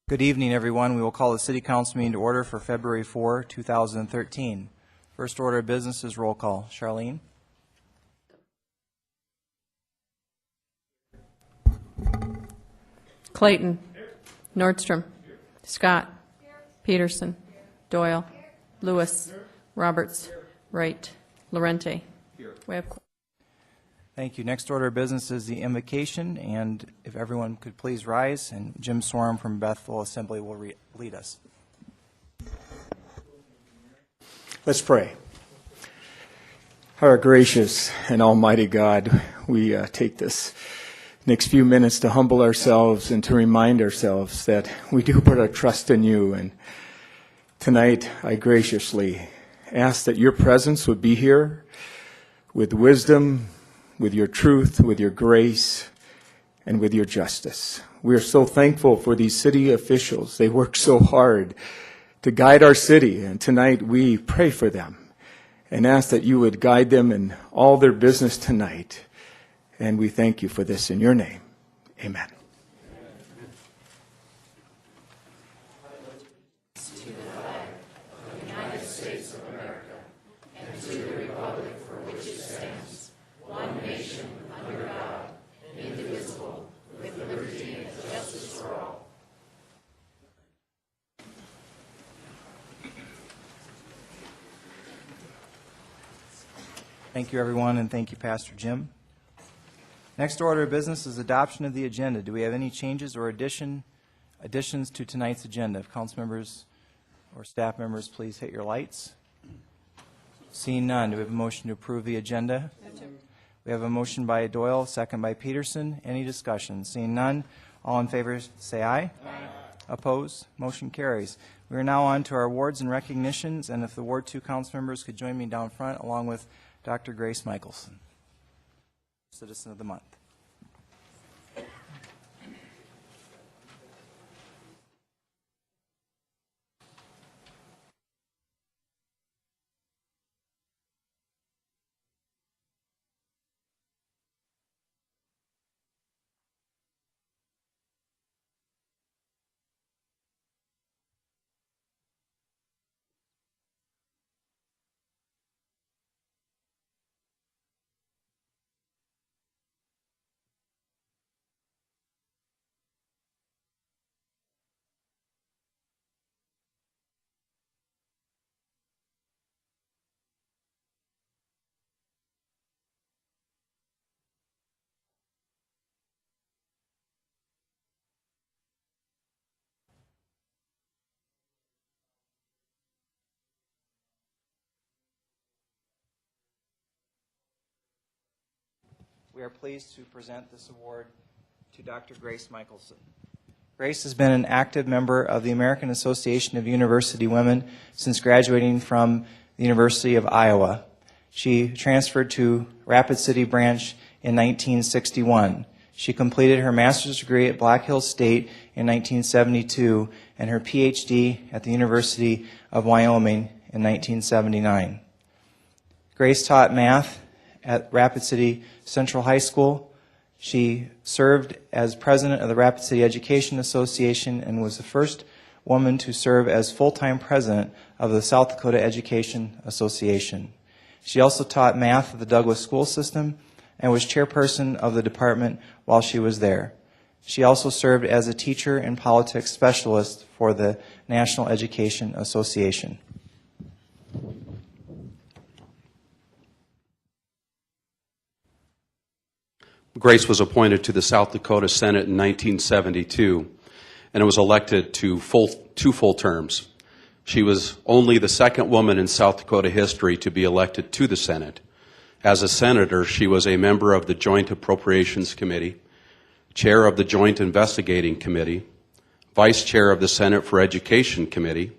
Good evening, everyone. We will call the City Council meeting to order for February 4, 2013. First order of business is roll call. Charlene? Clayton. Nordstrom. Scott. Peterson. Doyle. Lewis. Roberts. Wright. Lorente. We have Thank you. Next order of business is the invocation, and if everyone could please rise, and Jim Swarm from Bethel Assembly will lead us. Let's pray. Our gracious and almighty God, we take this next few minutes to humble ourselves and to remind ourselves that we do put our trust in you. And tonight, I graciously ask that your presence would be here with wisdom, with your truth, with your grace, and with your justice. We are so thankful for these city officials. They work so hard to guide our city, and tonight we pray for them and ask that you would guide them in all their business tonight. And we thank you for this in your name. Amen. Thank you, everyone, and thank you, Pastor Jim. Next order of business is adoption of the agenda. Do we have any changes or additions to tonight's agenda? If council members or staff members, please hit your lights. Seeing none, do we have a motion to approve the agenda? We have a motion by Doyle, second by Peterson. Any discussion? Seeing none, all in favor say aye. Aye. Opposed? Motion carries. We are now on to our awards and recognitions, and if the Ward 2 council members could join me down front along with Dr. Grace Michelson, Citizen of the Month. We are pleased to present this award to Dr. Grace Michelson. Grace has been an active member of the American Association of University Women since graduating from the University of Iowa. She transferred to Rapid City Branch in 1961. She completed her master's degree at Black Hills State in 1972 and her PhD at the University of Wyoming in 1979. Grace taught math at Rapid City Central High School. She served as president of the Rapid City Education Association and was the first woman to serve as full-time president of the South Dakota Education Association. She also taught math at the Douglas School System and was chairperson of the department while she was there. She also served as a teacher and politics specialist for the National Education Association. Grace was appointed to the South Dakota Senate in 1972 and was elected to two full terms. She was only the second woman in South Dakota history to be elected to the Senate. As a senator, she was a member of the Joint Appropriations Committee, chair of the Joint Investigating Committee, vice chair of the Senate for Education Committee,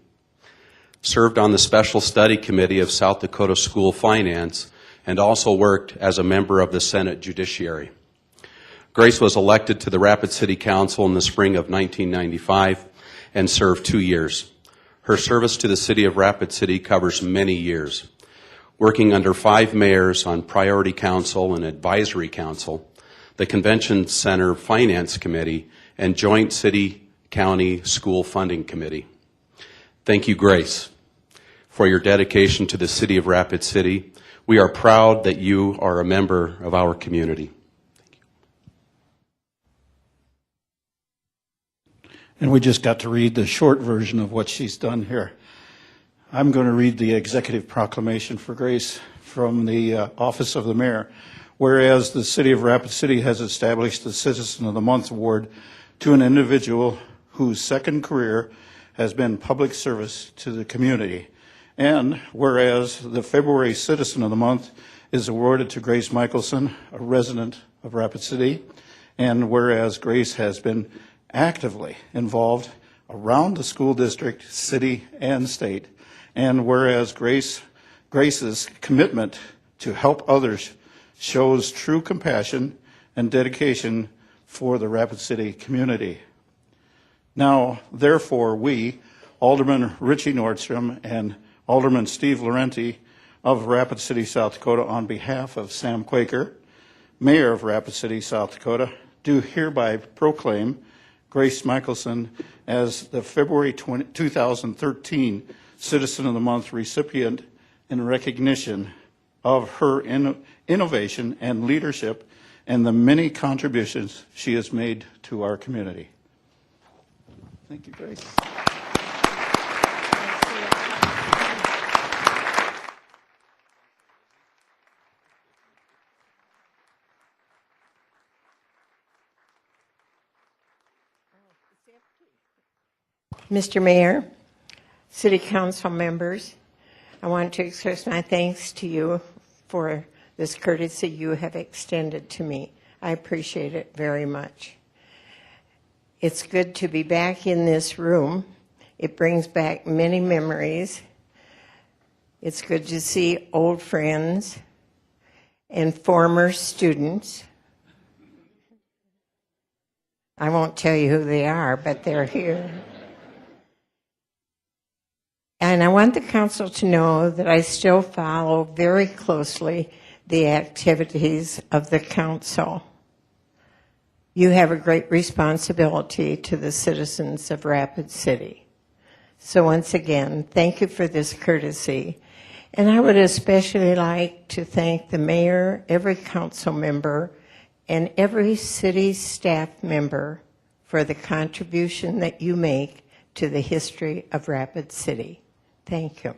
served on the Special Study Committee of South Dakota School Finance, and also worked as a member of the Senate Judiciary. Grace was elected to the Rapid City Council in the spring of 1995 and served 2 years. Her service to the city of Rapid City covers many years. Working under 5 mayors on Priority Council and Advisory Council, the Convention Center Finance Committee, and Joint City County School Funding Committee. Thank you, Grace, for your dedication to the City of Rapid City. We are proud that you are a member of our community. And we just got to read the short version of what she's done here. I'm going to read the executive proclamation for Grace from the Office of the Mayor. Whereas the City of Rapid City has established the Citizen of the Month Award to an individual whose second career has been public service to the community. And whereas the February Citizen of the Month is awarded to Grace Michelson, a resident of Rapid City, and whereas Grace has been actively involved around the school district, city, and state, and whereas Grace's commitment to help others shows true compassion and dedication for the Rapid City community. Now, therefore, we, Alderman Richie Nordstrom and Alderman Steve Laurenti of Rapid City, South Dakota, on behalf of Sam Quaker, Mayor of Rapid City, South Dakota, do hereby proclaim Grace Michelson as the February 2013 Citizen of the Month recipient in recognition of her innovation and leadership and the many contributions she has made to our community. Thank you, Grace. Mr. Mayor, City Council members, I want to express my thanks to you for this courtesy you have extended to me. I appreciate it very much. It's good to be back in this room. It brings back many memories. It's good to see old friends and former students. I won't tell you who they are, but they're here. And I want the council to know that I still follow very closely the activities of the council. You have a great responsibility to the citizens of Rapid City. So once again, thank you for this courtesy. And I would especially like to thank the mayor, every council member, and every city staff member for the contribution that you make to the history of Rapid City. Thank you.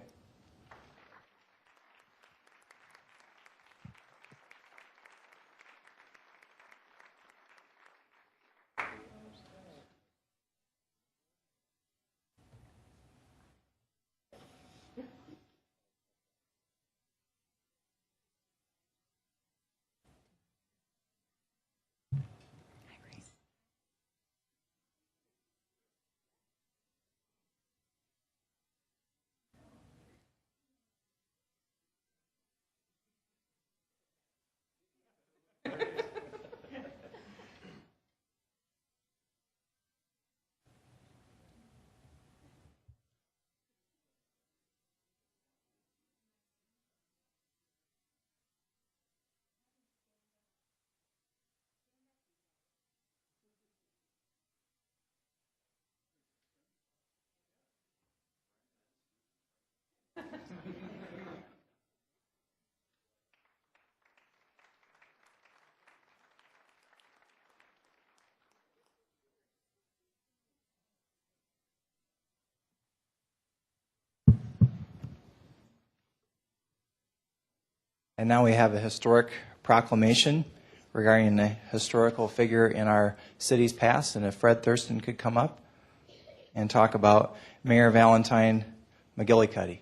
And now we have a historic proclamation regarding a historical figure in our city's past. And if Fred Thurston could come up and talk about Mayor Valentine McGillicuddy.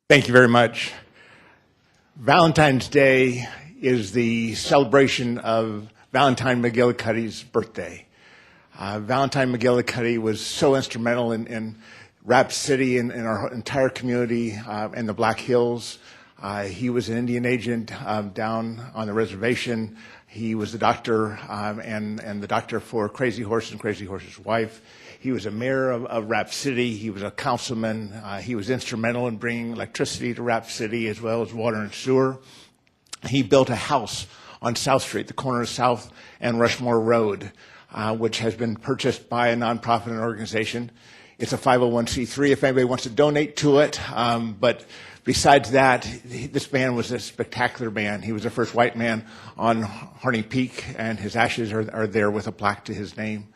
Thank you very much. Valentine's Day is the celebration of Valentine McGillicuddy's birthday. Valentine McGillicuddy was so instrumental in Rapid City and in our entire community in the Black Hills. He was an Indian agent down on the reservation. He was the doctor and the doctor for Crazy Horse and Crazy Horse's wife. He was a mayor of Rapid City. He was a councilman. He was instrumental in bringing electricity to Rapid City as well as water and sewer. He built a house on South Street, the corner of South and Rushmore Road, which has been purchased by a nonprofit organization. It's a 501c3 if anybody wants to donate to it. But besides that, this man was a spectacular man. He was the first white man on Harney Peak, and his ashes are there with a plaque to his name.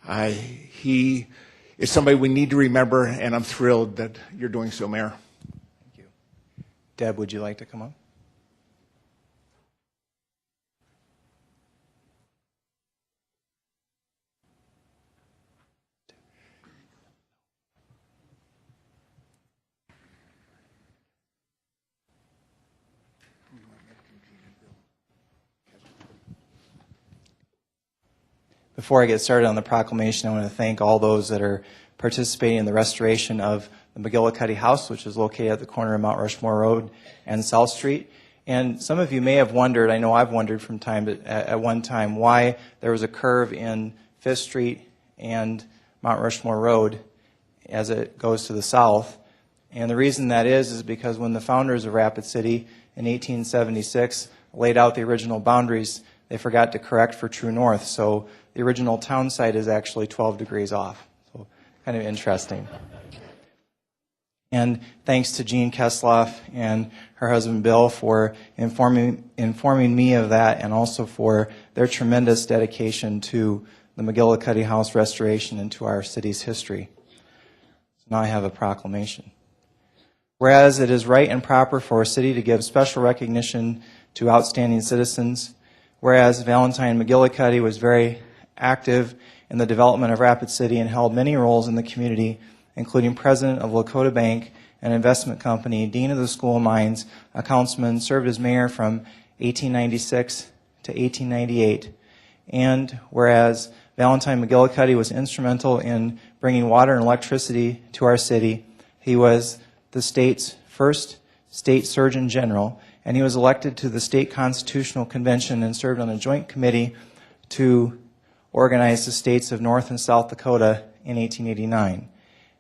He is somebody we need to remember, and I'm thrilled that you're doing so, Mayor. Thank you. Deb, would you like to come up? Before I get started on the proclamation, I want to thank all those that are participating in the restoration of the McGillicuddy House, which is located at the corner of Mount Rushmore Road and South Street. And some of you may have wondered, I know I've wondered from time to, at one time, why there was a curve in Fifth Street and Mount Rushmore Road as it goes to the south. And the reason that is because when the founders of Rapid City in 1876 laid out the original boundaries, they forgot to correct for true north. So the original town site is actually 12 degrees off. So kind of interesting. And thanks to Jean Kesloff and her husband Bill for informing me of that, and also for their tremendous dedication to the McGillicuddy House restoration and to our city's history. So now I have a proclamation. Whereas it is right and proper for a city to give special recognition to outstanding citizens, whereas Valentine McGillicuddy was very active in the development of Rapid City and held many roles in the community, including president of Lakota Bank, an investment company, dean of the School of Mines, a councilman, served as mayor from 1896 to 1898. And whereas Valentine McGillicuddy was instrumental in bringing water and electricity to our city, he was the state's first state surgeon general, and he was elected to the state constitutional convention and served on a joint committee to organized the states of North and South Dakota in 1889.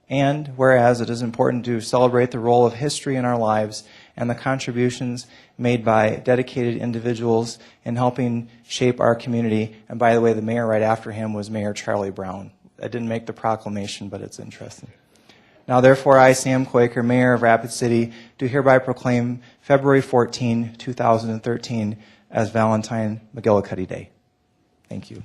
And whereas it is important to celebrate the role of history in our lives and the contributions made by dedicated individuals in helping shape our community. And by the way, the mayor right after him was Mayor Charlie Brown. I didn't make the proclamation, but it's interesting. Now therefore, I, Sam Quaker, Mayor of Rapid City, do hereby proclaim February 14, 2013 as Valentine McGillicuddy Day. Thank you.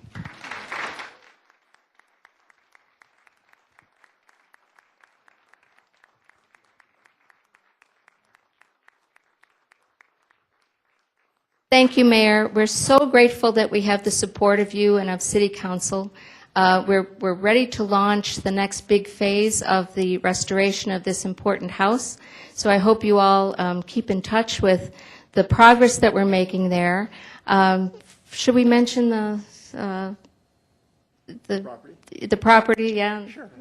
Thank you, Mayor. We're so grateful that we have the support of you and of City Council. We're ready to launch the next big phase of the restoration of this important house. So I hope you all keep in touch with the progress that we're making there. Should we mention the property? Yeah. Sure.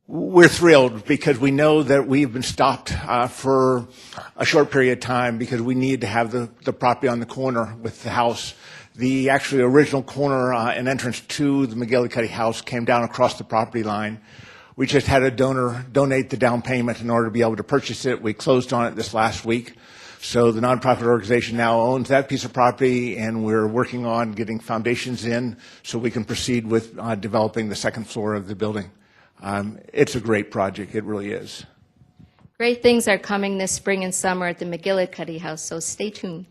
We're thrilled because we know that we've been stopped for a short period of time because we need to have the property on the corner with the house. The actually original corner and entrance to the McGillicuddy House came down across the property line. We just had a donor donate the down payment in order to be able to purchase it. We closed on it this last week. So the nonprofit organization now owns that piece of property, and we're working on getting foundations in so we can proceed with developing the second floor of the building. It's a great project. It really is. Great things are coming this spring and summer at the McGillicuddy House, so stay tuned.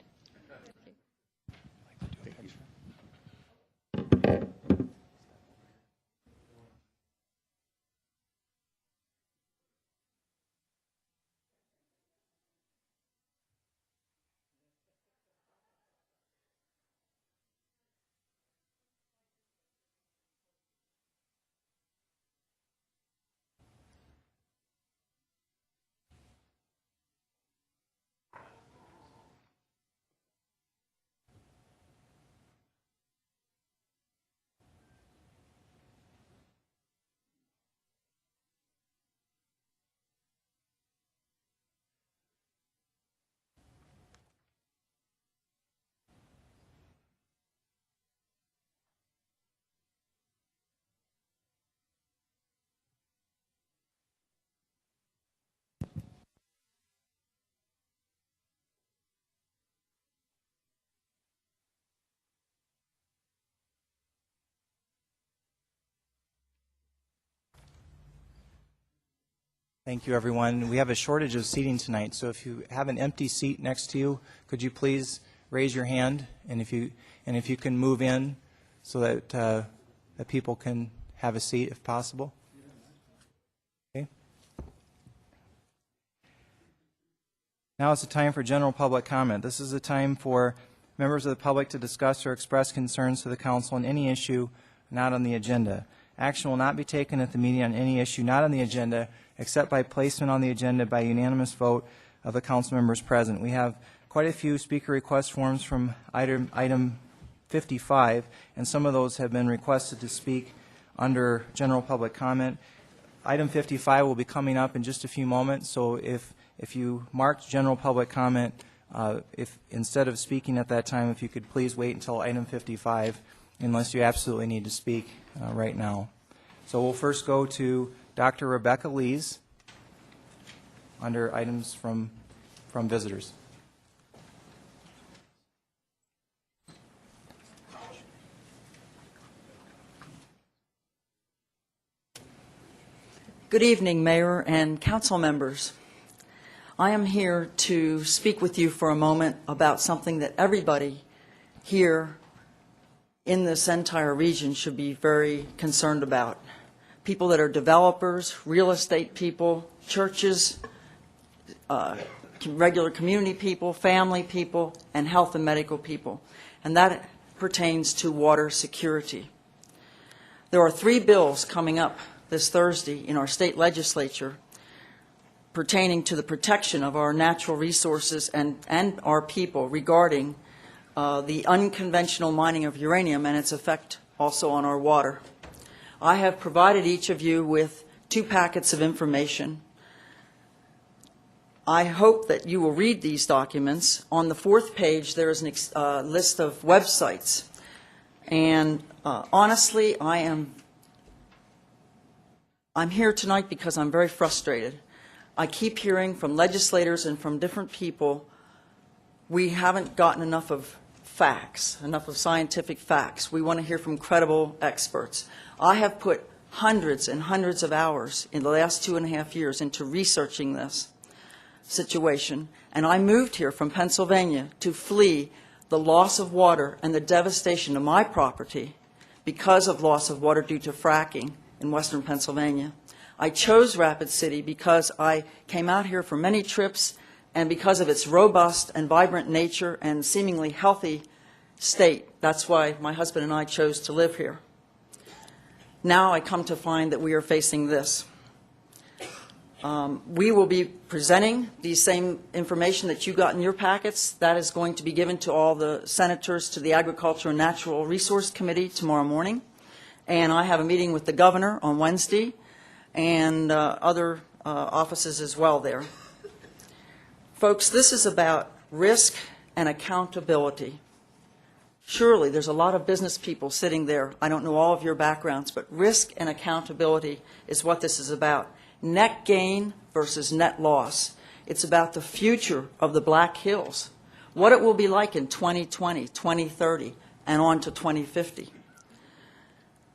Thank you, everyone. We have a shortage of seating tonight, so if you have an empty seat next to you, could you please raise your hand? And if you can move in so that that people can have a seat if possible. Okay. Now is the time for general public comment. This is a time for members of the public to discuss or express concerns to the council on any issue not on the agenda. Action will not be taken at the meeting on any issue not on the agenda except by placement on the agenda by unanimous vote of the council members present. We have quite a few speaker request forms from item 55, and some of those have been requested to speak under general public comment. Item 55 will be coming up in just a few moments, so if you marked general public comment, if instead of speaking at that time, if you could please wait until item 55, unless you absolutely need to speak right now. So we'll first go to Dr. Rebecca Lees under items from visitors. Good evening, Mayor and council members. I am here to speak with you for a moment about something that everybody here in this entire region should be very concerned about. People that are developers, real estate people, churches, regular community people, family people, and health and medical people. And that pertains to water security. There are 3 bills coming up this Thursday in our state legislature pertaining to the protection of our natural resources and our people regarding the unconventional mining of uranium and its effect also on our water. I have provided each of you with 2 packets of information. I hope that you will read these documents. On the 4th page, there is a list of websites. And honestly, I'm here tonight because I'm very frustrated. I keep hearing from legislators and from different people, we haven't gotten enough of facts, enough of scientific facts. We want to hear from credible experts. I have put hundreds and hundreds of hours in the last 2.5 years into researching this situation, and I moved here from Pennsylvania to flee the loss of water and the devastation of my property because of loss of water due to fracking in western Pennsylvania. I chose Rapid City because I came out here for many trips and because of its robust and vibrant nature and seemingly healthy state. That's why my husband and I chose to live here. Now I come to find that we are facing this. We will be presenting the same information that you got in your packets. That is going to be given to all the senators, to the Agriculture and Natural Resource Committee tomorrow morning. And I have a meeting with the governor on Wednesday and other offices as well there. Folks, this is about risk and accountability. Surely there's a lot of business people sitting there. I don't know all of your backgrounds, but risk and accountability is what this is about. Net gain versus net loss. It's about the future of the Black Hills, what it will be like in 2020, 2030, and on to 2050.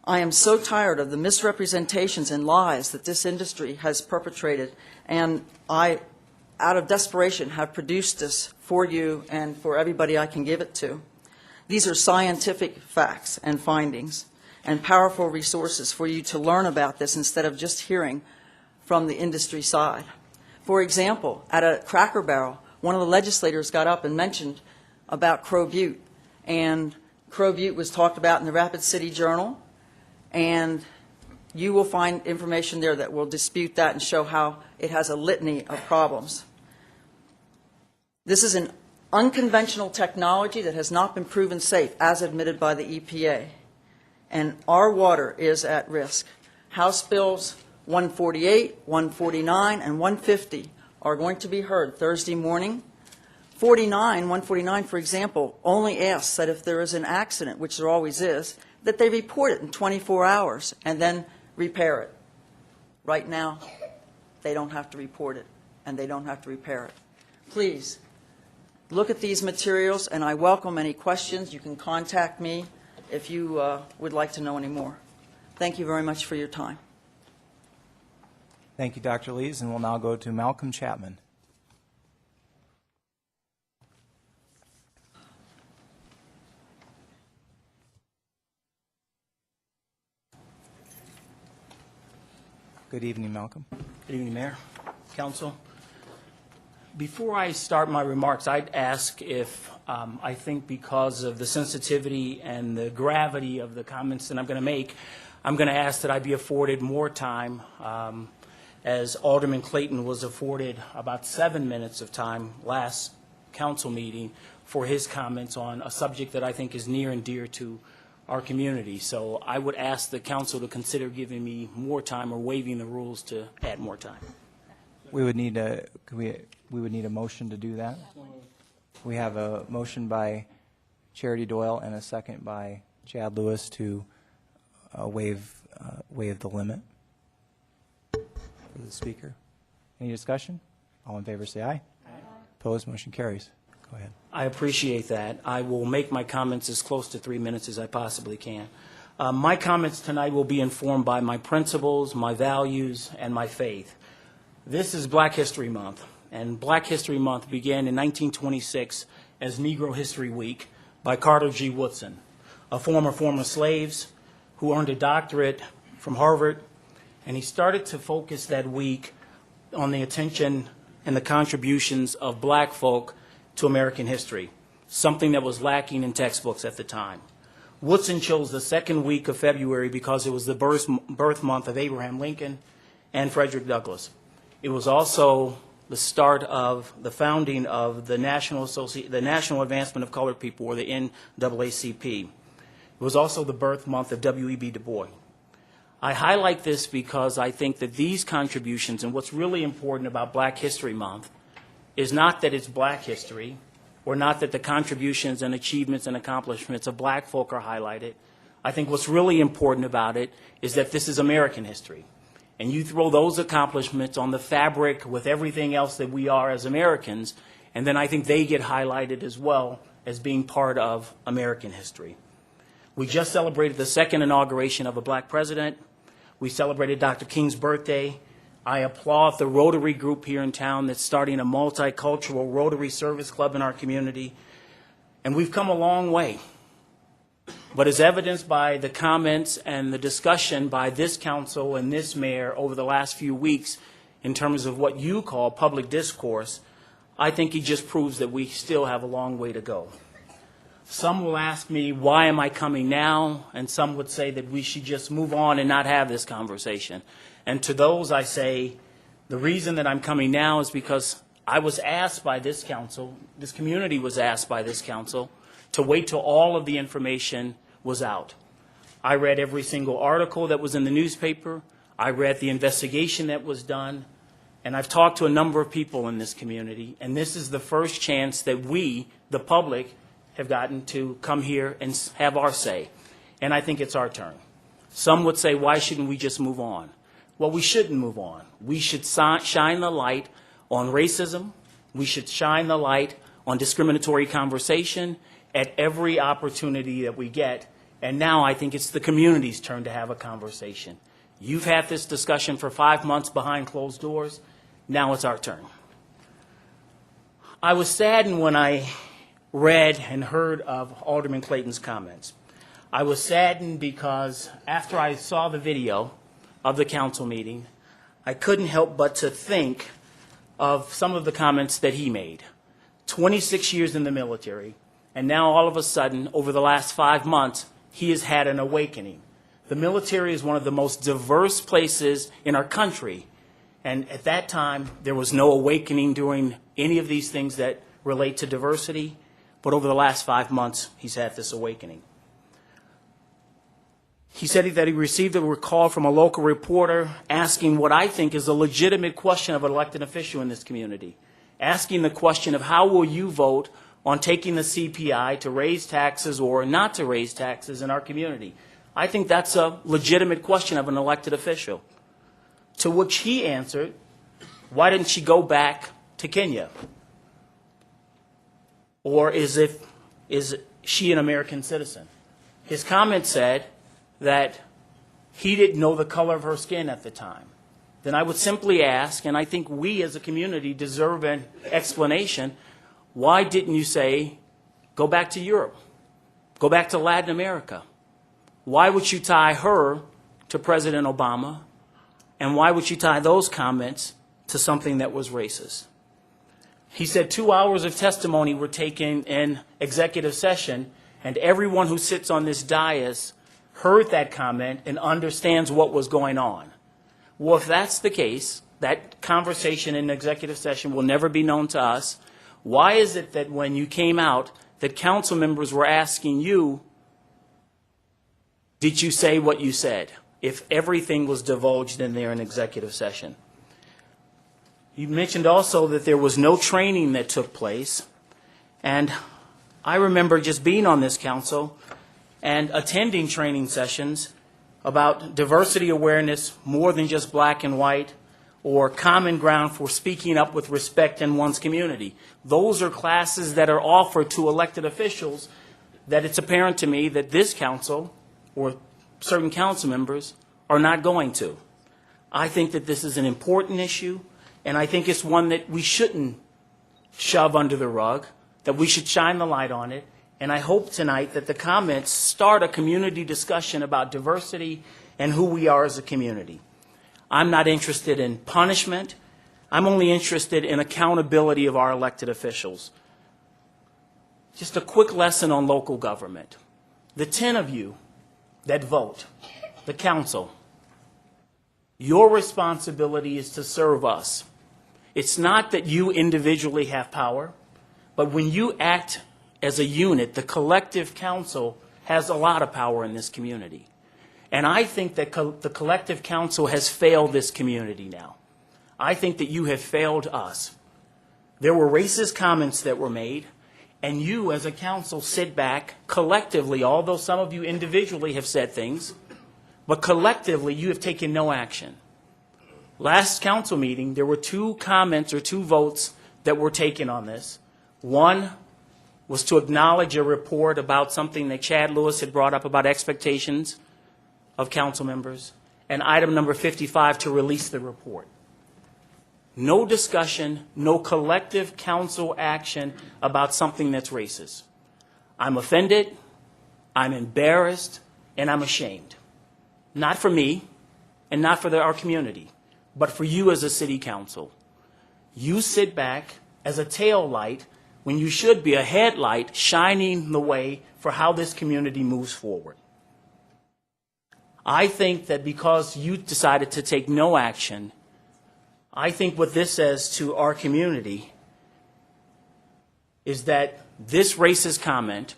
I am so tired of the misrepresentations and lies that this industry has perpetrated, and I, out of desperation, have produced this for you and for everybody I can give it to. These are scientific facts and findings and powerful resources for you to learn about this instead of just hearing from the industry side. For example, at a Cracker Barrel, one of the legislators got up and mentioned about Crow Butte, and Crow Butte was talked about in the Rapid City Journal, and you will find information there that will dispute that and show how it has a litany of problems. This is an unconventional technology that has not been proven safe, as admitted by the EPA, and our water is at risk. House Bills 148, 149, and 150 are going to be heard Thursday morning. 149, for example, only asks that if there is an accident, which there always is, that they report it in 24 hours and then repair it. Right now, they don't have to report it, and they don't have to repair it. Please, look at these materials, and I welcome any questions. You can contact me if you would like to know any more. Thank you very much for your time. Thank you, Dr. Lees, and we'll now go to Malcolm Chapman. Good evening, Malcolm. Good evening, Mayor, Council. Before I start my remarks, I'd ask if I think because of the sensitivity and the gravity of the comments that I'm going to make, I'm going to ask that I be afforded more time, as Alderman Clayton was afforded about 7 minutes of time last council meeting for his comments on a subject that I think is near and dear to our community. So I would ask the council to consider giving me more time or waiving the rules to add more time. We would need a motion to do that. We have a motion by Charity Doyle and a second by Chad Lewis to waive the limit for the speaker. Any discussion? All in favor say aye. Aye. Opposed? Motion carries. Go ahead. I appreciate that. I will make my comments as close to 3 minutes as I possibly can. My comments tonight will be informed by my principles, my values, and my faith. This is Black History Month, and Black History Month began in 1926 as Negro History Week by Carter G. Woodson, a former slaves who earned a doctorate from Harvard, and he started to focus that week on the attention and the contributions of black folk to American history, something that was lacking in textbooks at the time. Woodson chose the second week of February because it was the birth month of Abraham Lincoln and Frederick Douglass. It was also the start of the founding of the National Advancement of Colored People, or the NAACP. It was also the birth month of W.E.B. Du Bois. I highlight this because I think that these contributions, and what's really important about Black History Month, is not that it's black history, or not that the contributions and achievements and accomplishments of black folk are highlighted. I think what's really important about it is that this is American history. And you throw those accomplishments on the fabric with everything else that we are as Americans, and then I think they get highlighted as well as being part of American history. We just celebrated the second inauguration of a black president. We celebrated Dr. King's birthday. I applaud the Rotary group here in town that's starting a multicultural Rotary service club in our community. And we've come a long way. But as evidenced by the comments and the discussion by this council and this mayor over the last few weeks in terms of what you call public discourse, I think he just proves that we still have a long way to go. Some will ask me, why am I coming now? And some would say that we should just move on and not have this conversation. And to those I say, the reason that I'm coming now is because I was asked by this council, this community was asked by this council, to wait till all of the information was out. I read every single article that was in the newspaper. I read the investigation that was done. And I've talked to a number of people in this community. And this is the first chance that we, the public, have gotten to come here and have our say. And I think it's our turn. Some would say, why shouldn't we just move on? Well, we shouldn't move on. We should shine the light on racism. We should shine the light on discriminatory conversation at every opportunity that we get. And now I think it's the community's turn to have a conversation. You've had this discussion for 5 months behind closed doors. Now it's our turn. I was saddened when I read and heard of Alderman Clayton's comments. I was saddened because after I saw the video of the council meeting, I couldn't help but to think of some of the comments that he made. 26 years in the military, and now all of a sudden, over the last 5 months, he has had an awakening. The military is one of the most diverse places in our country, and at that time, there was no awakening during any of these things that relate to diversity, but over the last 5 months, he's had this awakening. He said that he received a call from a local reporter asking what I think is a legitimate question of an elected official in this community, asking the question of how will you vote on taking the CPI to raise taxes or not to raise taxes in our community. I think that's a legitimate question of an elected official. To which he answered, why didn't she go back to Kenya? Or is she an American citizen? His comment said that he didn't know the color of her skin at the time, then I would simply ask, and I think we as a community deserve an explanation, why didn't you say, go back to Europe, go back to Latin America? Why would you tie her to President Obama? And why would you tie those comments to something that was racist? He said 2 hours of testimony were taken in executive session, and everyone who sits on this dais heard that comment and understands what was going on. Well, if that's the case, that conversation in executive session will never be known to us. Why is it that when you came out, that council members were asking you, did you say what you said, if everything was divulged in there in executive session? You mentioned also that there was no training that took place, and I remember just being on this council and attending training sessions about diversity awareness, more than just black and white, or common ground for speaking up with respect in one's community. Those are classes that are offered to elected officials that it's apparent to me that this council or certain council members are not going to. I think that this is an important issue, and I think it's one that we shouldn't shove under the rug, that we should shine the light on it. And I hope tonight that the comments start a community discussion about diversity and who we are as a community. I'm not interested in punishment. I'm only interested in accountability of our elected officials. Just a quick lesson on local government. The 10 of you that vote, the council, your responsibility is to serve us. It's not that you individually have power, but when you act as a unit, the collective council has a lot of power in this community. And I think that the collective council has failed this community now. I think that you have failed us. There were racist comments that were made, and you as a council sit back collectively, although some of you individually have said things, but collectively you have taken no action. Last council meeting, there were 2 comments or 2 votes that were taken on this. One was to acknowledge a report about something that Chad Lewis had brought up about expectations of council members, and item number 55 to release the report. No discussion, no collective council action about something that's racist. I'm offended, I'm embarrassed, and I'm ashamed. Not for me, and not for our community, but for you as a city council. You sit back as a tail light when you should be a headlight shining the way for how this community moves forward. I think that because you decided to take no action, I think what this says to our community is that this racist comment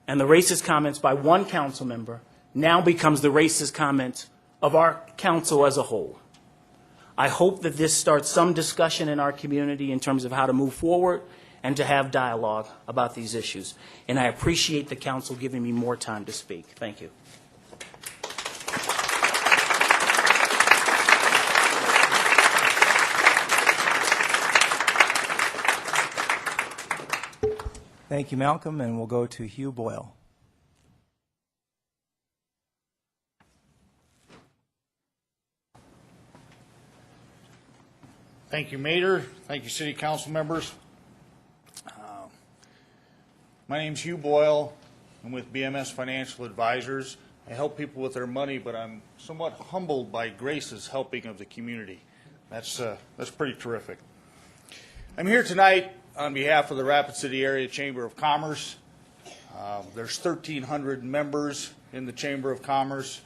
and the racist comments by one council member now becomes the racist comments of our council as a whole. I hope that this starts some discussion in our community in terms of how to move forward and to have dialogue about these issues. And I appreciate the council giving me more time to speak. Thank you. Thank you, Malcolm, and we'll go to Hugh Boyle. Thank you, Mayor. Thank you, City Council members. My name's Hugh Boyle. I'm with BMS Financial Advisors. I help people with their money, but I'm somewhat humbled by Grace's helping of the community. That's pretty terrific. I'm here tonight on behalf of the Rapid City Area Chamber of Commerce. There's 1,300 members in the Chamber of Commerce.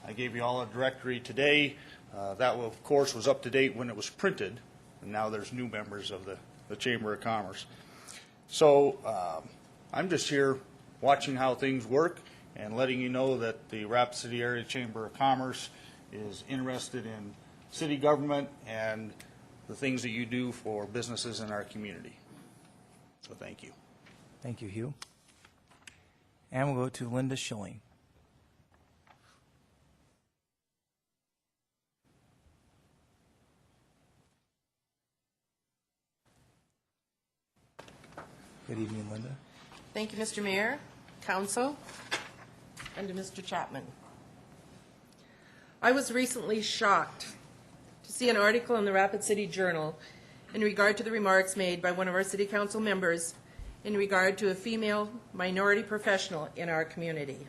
I gave you all a directory today. That, of course, was up to date when it was printed, and now there's new members of the Chamber of Commerce. So I'm just here watching how things work and letting you know that the Rapid City Area Chamber of Commerce is interested in city government and the things that you do for businesses in our community. So thank you. Thank you, Hugh. And we'll go to Linda Schilling. Good evening, Linda. Thank you, Mr. Mayor, Council, and to Mr. Chapman. I was recently shocked to see an article in the Rapid City Journal in regard to the remarks made by one of our city council members in regard to a female minority professional in our community.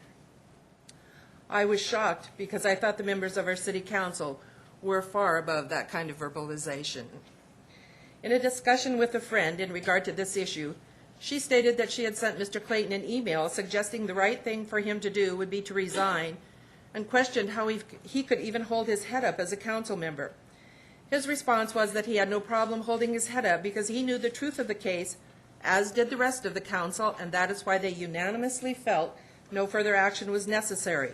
I was shocked because I thought the members of our city council were far above that kind of verbalization. In a discussion with a friend in regard to this issue, she stated that she had sent Mr. Clayton an email suggesting the right thing for him to do would be to resign, and questioned how he could even hold his head up as a council member. His response was that he had no problem holding his head up because he knew the truth of the case, as did the rest of the council, and that is why they unanimously felt no further action was necessary.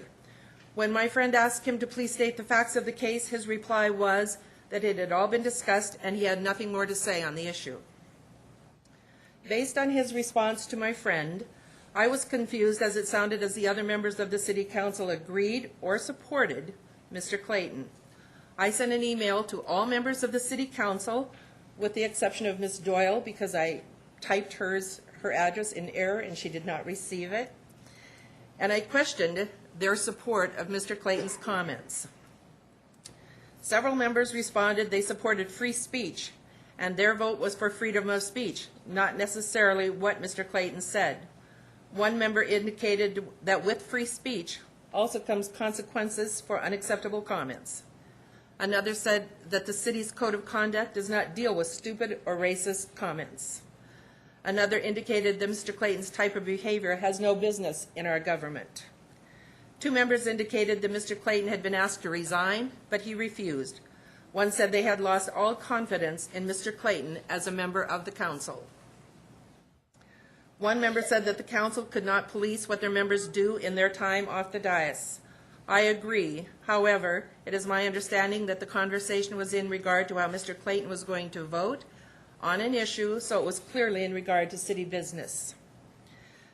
When my friend asked him to please state the facts of the case, his reply was that it had all been discussed and he had nothing more to say on the issue. Based on his response to my friend, I was confused as it sounded as the other members of the city council agreed or supported Mr. Clayton. I sent an email to all members of the city council, with the exception of Ms. Doyle, because I typed her address in error and she did not receive it. And I questioned their support of Mr. Clayton's comments. Several members responded they supported free speech, and their vote was for freedom of speech, not necessarily what Mr. Clayton said. One member indicated that with free speech also comes consequences for unacceptable comments. Another said that the city's code of conduct does not deal with stupid or racist comments. Another indicated that Mr. Clayton's type of behavior has no business in our government. Two members indicated that Mr. Clayton had been asked to resign, but he refused. One said they had lost all confidence in Mr. Clayton as a member of the council. One member said that the council could not police what their members do in their time off the dais. I agree. However, it is my understanding that the conversation was in regard to how Mr. Clayton was going to vote on an issue, so it was clearly in regard to city business.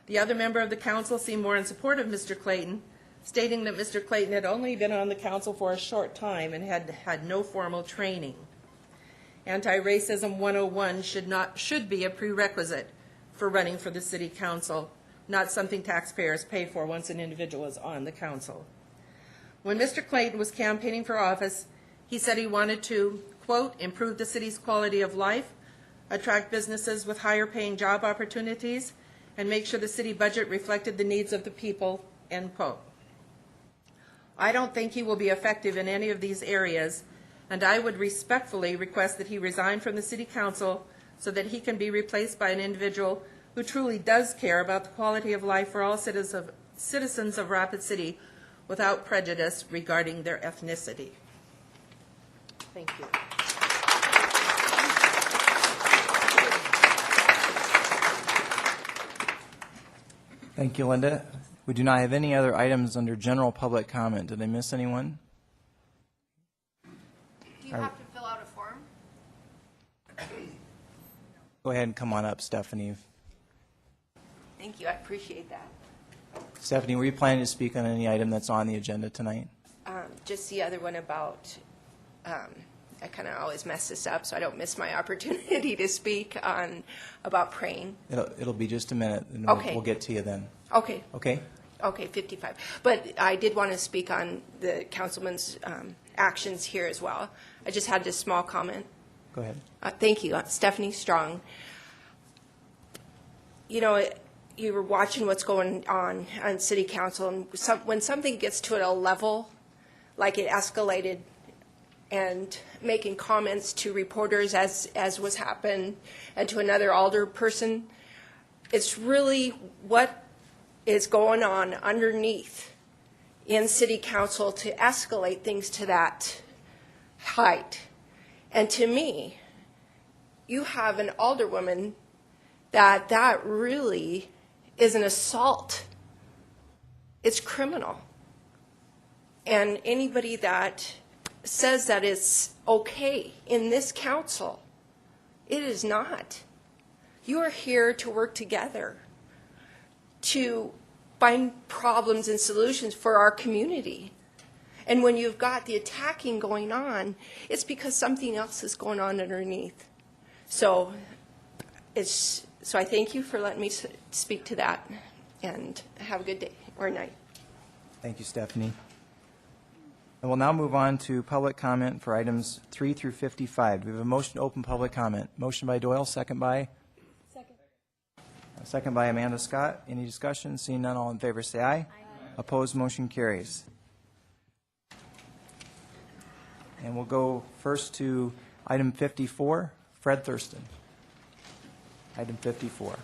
The other member of the council seemed more in support of Mr. Clayton, stating that Mr. Clayton had only been on the council for a short time and had had no formal training. Anti-racism 101 should be a prerequisite for running for the city council, not something taxpayers pay for once an individual is on the council. When Mr. Clayton was campaigning for office, he said he wanted to, quote, improve the city's quality of life, attract businesses with higher paying job opportunities, and make sure the city budget reflected the needs of the people, end quote. I don't think he will be effective in any of these areas, and I would respectfully request that he resign from the city council so that he can be replaced by an individual who truly does care about the quality of life for all citizens of Rapid City without prejudice regarding their ethnicity. Thank you. Thank you, Linda. We do not have any other items under general public comment. Did I miss anyone? Do you have to fill out a form? Go ahead and come on up, Stephanie. Thank you, I appreciate that. Stephanie, were you planning to speak on any item that's on the agenda tonight? Just the other one about, I kind of always mess this up, so I don't miss my opportunity to speak on, about praying. It'll be just a minute, and Okay. we'll get to you then. Okay. Okay? Okay, 55. But I did want to speak on the councilman's actions here as well. I just had this small comment. Go ahead. Thank you. Stephanie Strong. You know, you were watching what's going on city council, and when something gets to a level, like it escalated, and making comments to reporters as was happened, and to another alder person, it's really what is going on underneath in city council to escalate things to that height. And to me, you have an alderwoman that really is an assault. It's criminal. And anybody that says that it's okay in this council, it is not. You are here to work together to find problems and solutions for our community. And when you've got the attacking going on, it's because something else is going on underneath. So I thank you for letting me speak to that, and have a good day or night. Thank you, Stephanie. And we'll now move on to public comment for items 3 through 55. Do we have a motion to open public comment? Motion by Doyle, second by? Second by Amanda Scott. Any discussion? Seeing none, all in favor say aye. Aye. Opposed, motion carries. And we'll go first to item 54, Fred Thurston. Item 54.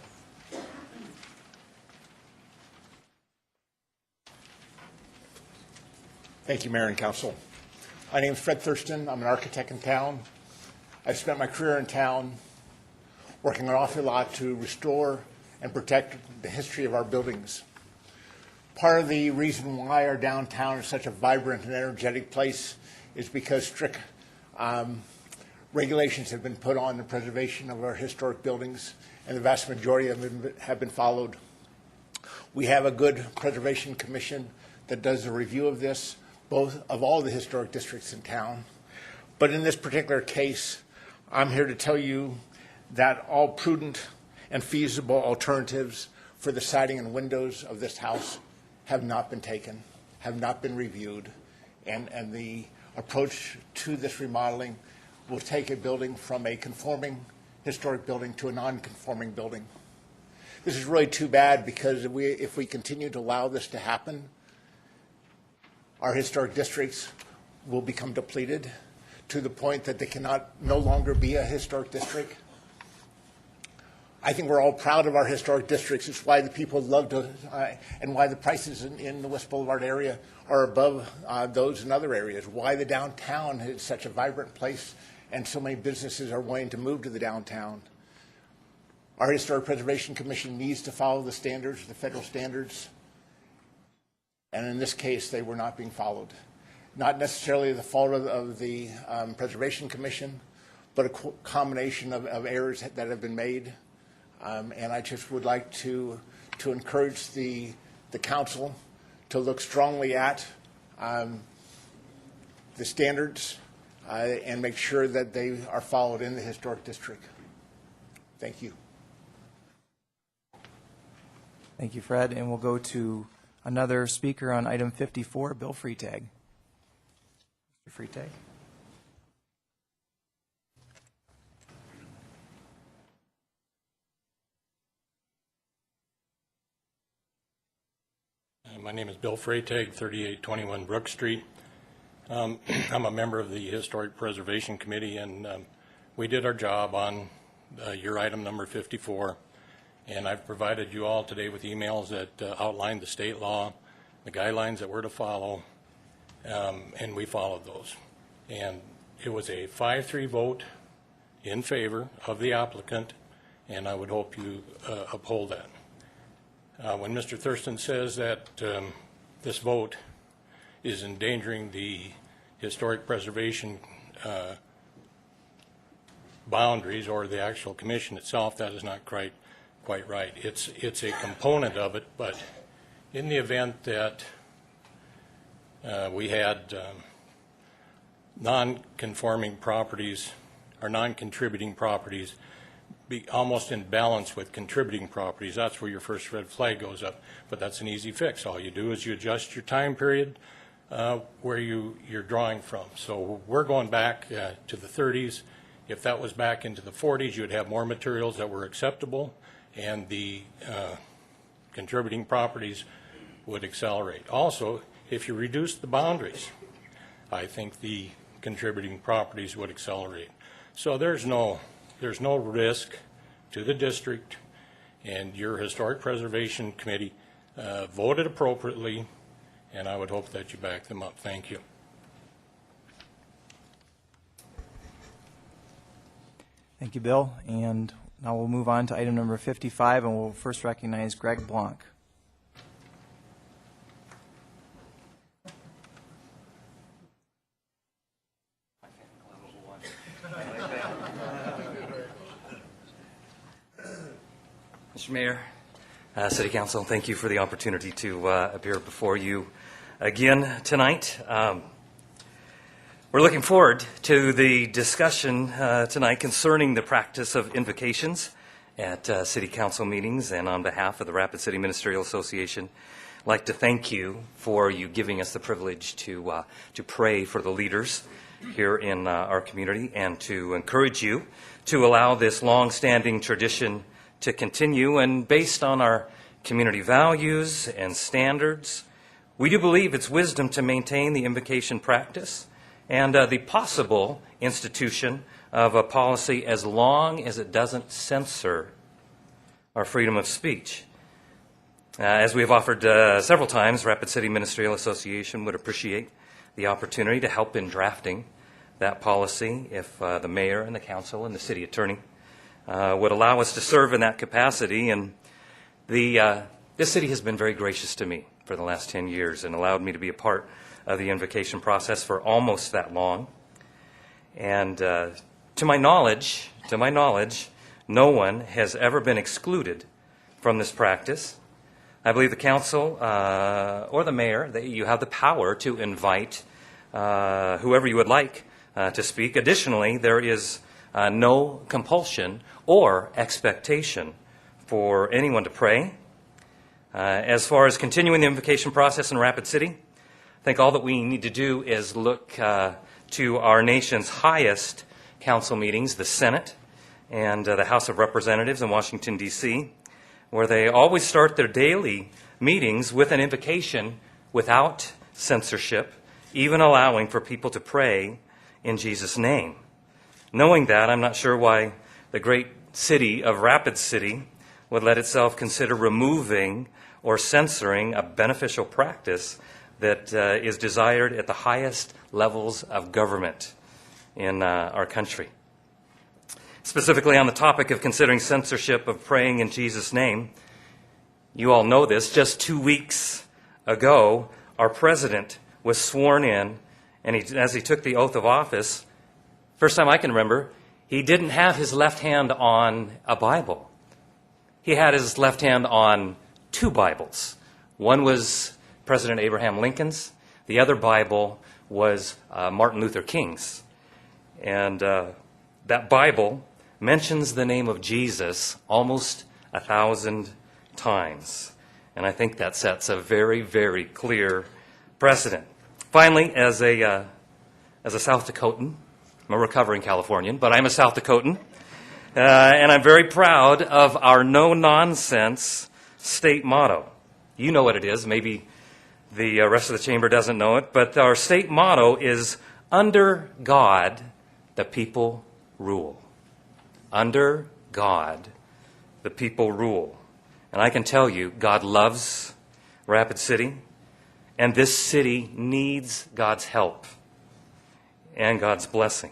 Thank you, Mayor and Council. My name is Fred Thurston. I'm an architect in town. I've spent my career in town working an awful lot to restore and protect the history of our buildings. Part of the reason why our downtown is such a vibrant and energetic place is because strict regulations have been put on the preservation of our historic buildings, and the vast majority of them have been followed. We have a good preservation commission that does a review of this, both of all the historic districts in town. But in this particular case, I'm here to tell you that all prudent and feasible alternatives for the siding and windows of this house have not been taken, have not been reviewed, and the approach to this remodeling will take a building from a conforming historic building to a non-conforming building. This is really too bad, because if we continue to allow this to happen, our historic districts will become depleted to the point that they cannot no longer be a historic district. I think we're all proud of our historic districts. It's why the people love to, and why the prices in the West Boulevard area are above those in other areas, why the downtown is such a vibrant place and so many businesses are wanting to move to the downtown. Our Historic Preservation Commission needs to follow the standards, the federal standards, and in this case, they were not being followed. Not necessarily the fault of the Preservation Commission, but a combination of errors that have been made. And I just would like to encourage the council to look strongly at the standards and make sure that they are followed in the historic district. Thank you. Thank you, Fred. And we'll go to another speaker on item 54, Bill Freitag. Mr. Freitag. My name is Bill Freitag, 3821 Brook Street. I'm a member of the Historic Preservation Committee, and we did our job on your item number 54. And I've provided you all today with emails that outline the state law, the guidelines that we're to follow, and we followed those. And it was a 5-3 vote in favor of the applicant, and I would hope you uphold that. When Mr. Thurston says that this vote is endangering the historic preservation boundaries or the actual commission itself, that is not quite right. It's a component of it, but in the event that we had non-conforming properties or non-contributing properties be almost in balance with contributing properties, that's where your first red flag goes up. But that's an easy fix. All you do is you adjust your time period where you're drawing from. So we're going back to the 30s. If that was back into the 40s, you'd have more materials that were acceptable, and the contributing properties would accelerate. Also, if you reduce the boundaries, I think the contributing properties would accelerate. So there's no risk to the district, and your Historic Preservation Committee voted appropriately, and I would hope that you back them up. Thank you. Thank you, Bill. And now we'll move on to item number 55, and we'll first recognize Greg Blanc. Mr. Mayor, City Council, thank you for the opportunity to appear before you again tonight. We're looking forward to the discussion tonight concerning the practice of invocations at City Council meetings, and on behalf of the Rapid City Ministerial Association, like to thank you for you giving us the privilege to pray for the leaders here in our community, and to encourage you to allow this long-standing tradition to continue. And based on our community values and standards, we do believe it's wisdom to maintain the invocation practice and the possible institution of a policy as long as it doesn't censor our freedom of speech. As we have offered several times, Rapid City Ministerial Association would appreciate the opportunity to help in drafting that policy if the mayor and the council and the city attorney would allow us to serve in that capacity. And this city has been very gracious to me for the last 10 years and allowed me to be a part of the invocation process for almost that long. And to my knowledge, no one has ever been excluded from this practice. I believe the council or the mayor, that you have the power to invite whoever you would like to speak. Additionally, there is no compulsion or expectation for anyone to pray. As far as continuing the invocation process in Rapid City, I think all that we need to do is look to our nation's highest council meetings, the Senate and the House of Representatives in Washington, D.C., where they always start their daily meetings with an invocation without censorship, even allowing for people to pray in Jesus' name. Knowing that, I'm not sure why the great city of Rapid City would let itself consider removing or censoring a beneficial practice that is desired at the highest levels of government in our country. Specifically on the topic of considering censorship of praying in Jesus' name, you all know this, just 2 weeks ago, our president was sworn in, and as he took the oath of office, first time I can remember, he didn't have his left hand on a Bible. He had his left hand on 2 Bibles. One was President Abraham Lincoln's. The other Bible was Martin Luther King's. And that Bible mentions the name of Jesus almost 1,000 times. And I think that sets a very, very clear precedent. Finally, as a South Dakotan, I'm a recovering Californian, but I'm a South Dakotan, and I'm very proud of our no-nonsense state motto. You know what it is. Maybe the rest of the chamber doesn't know it, but our state motto is, "Under God, the people rule." Under God, the people rule. And I can tell you, God loves Rapid City, and this city needs God's help and God's blessing.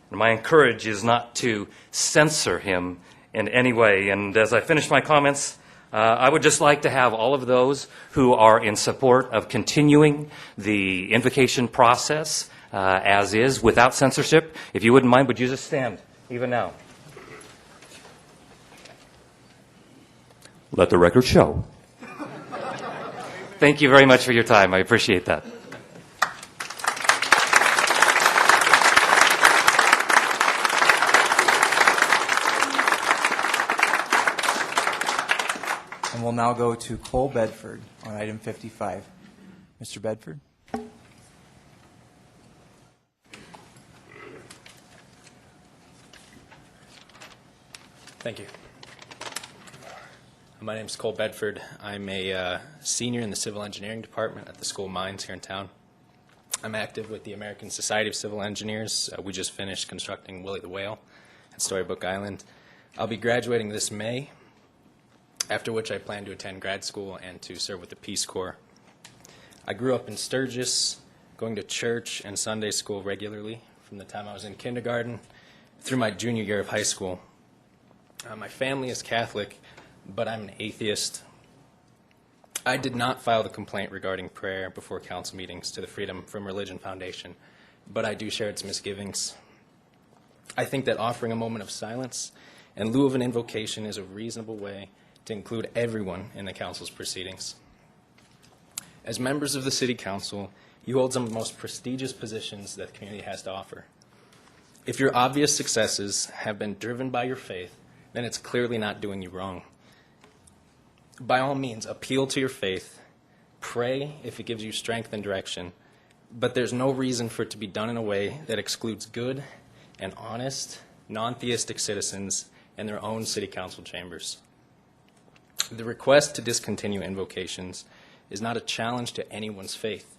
And my encourage is not to censor him in any way. And as I finish my comments, I would just like to have all of those who are in support of continuing the invocation process as is, without censorship, if you wouldn't mind, would you just stand, even now? Let the record show. Thank you very much for your time. I appreciate that. And we'll now go to Cole Bedford on item 55. Mr. Bedford? Thank you. My name is Cole Bedford. I'm a senior in the Civil Engineering Department at the School of Mines here in town. I'm active with the American Society of Civil Engineers. We just finished constructing Willie the Whale at Storybook Island. I'll be graduating this May, after which I plan to attend grad school and to serve with the Peace Corps. I grew up in Sturgis, going to church and Sunday school regularly from the time I was in kindergarten through my junior year of high school. My family is Catholic, but I'm an atheist. I did not file the complaint regarding prayer before council meetings to the Freedom from Religion Foundation, but I do share its misgivings. I think that offering a moment of silence in lieu of an invocation is a reasonable way to include everyone in the council's proceedings. As members of the City Council, you hold some of the most prestigious positions that the community has to offer. If your obvious successes have been driven by your faith, then it's clearly not doing you wrong. By all means, appeal to your faith Pray if it gives you strength and direction, but there's no reason for it to be done in a way that excludes good and honest, non-theistic citizens in their own city council chambers. The request to discontinue invocations is not a challenge to anyone's faith.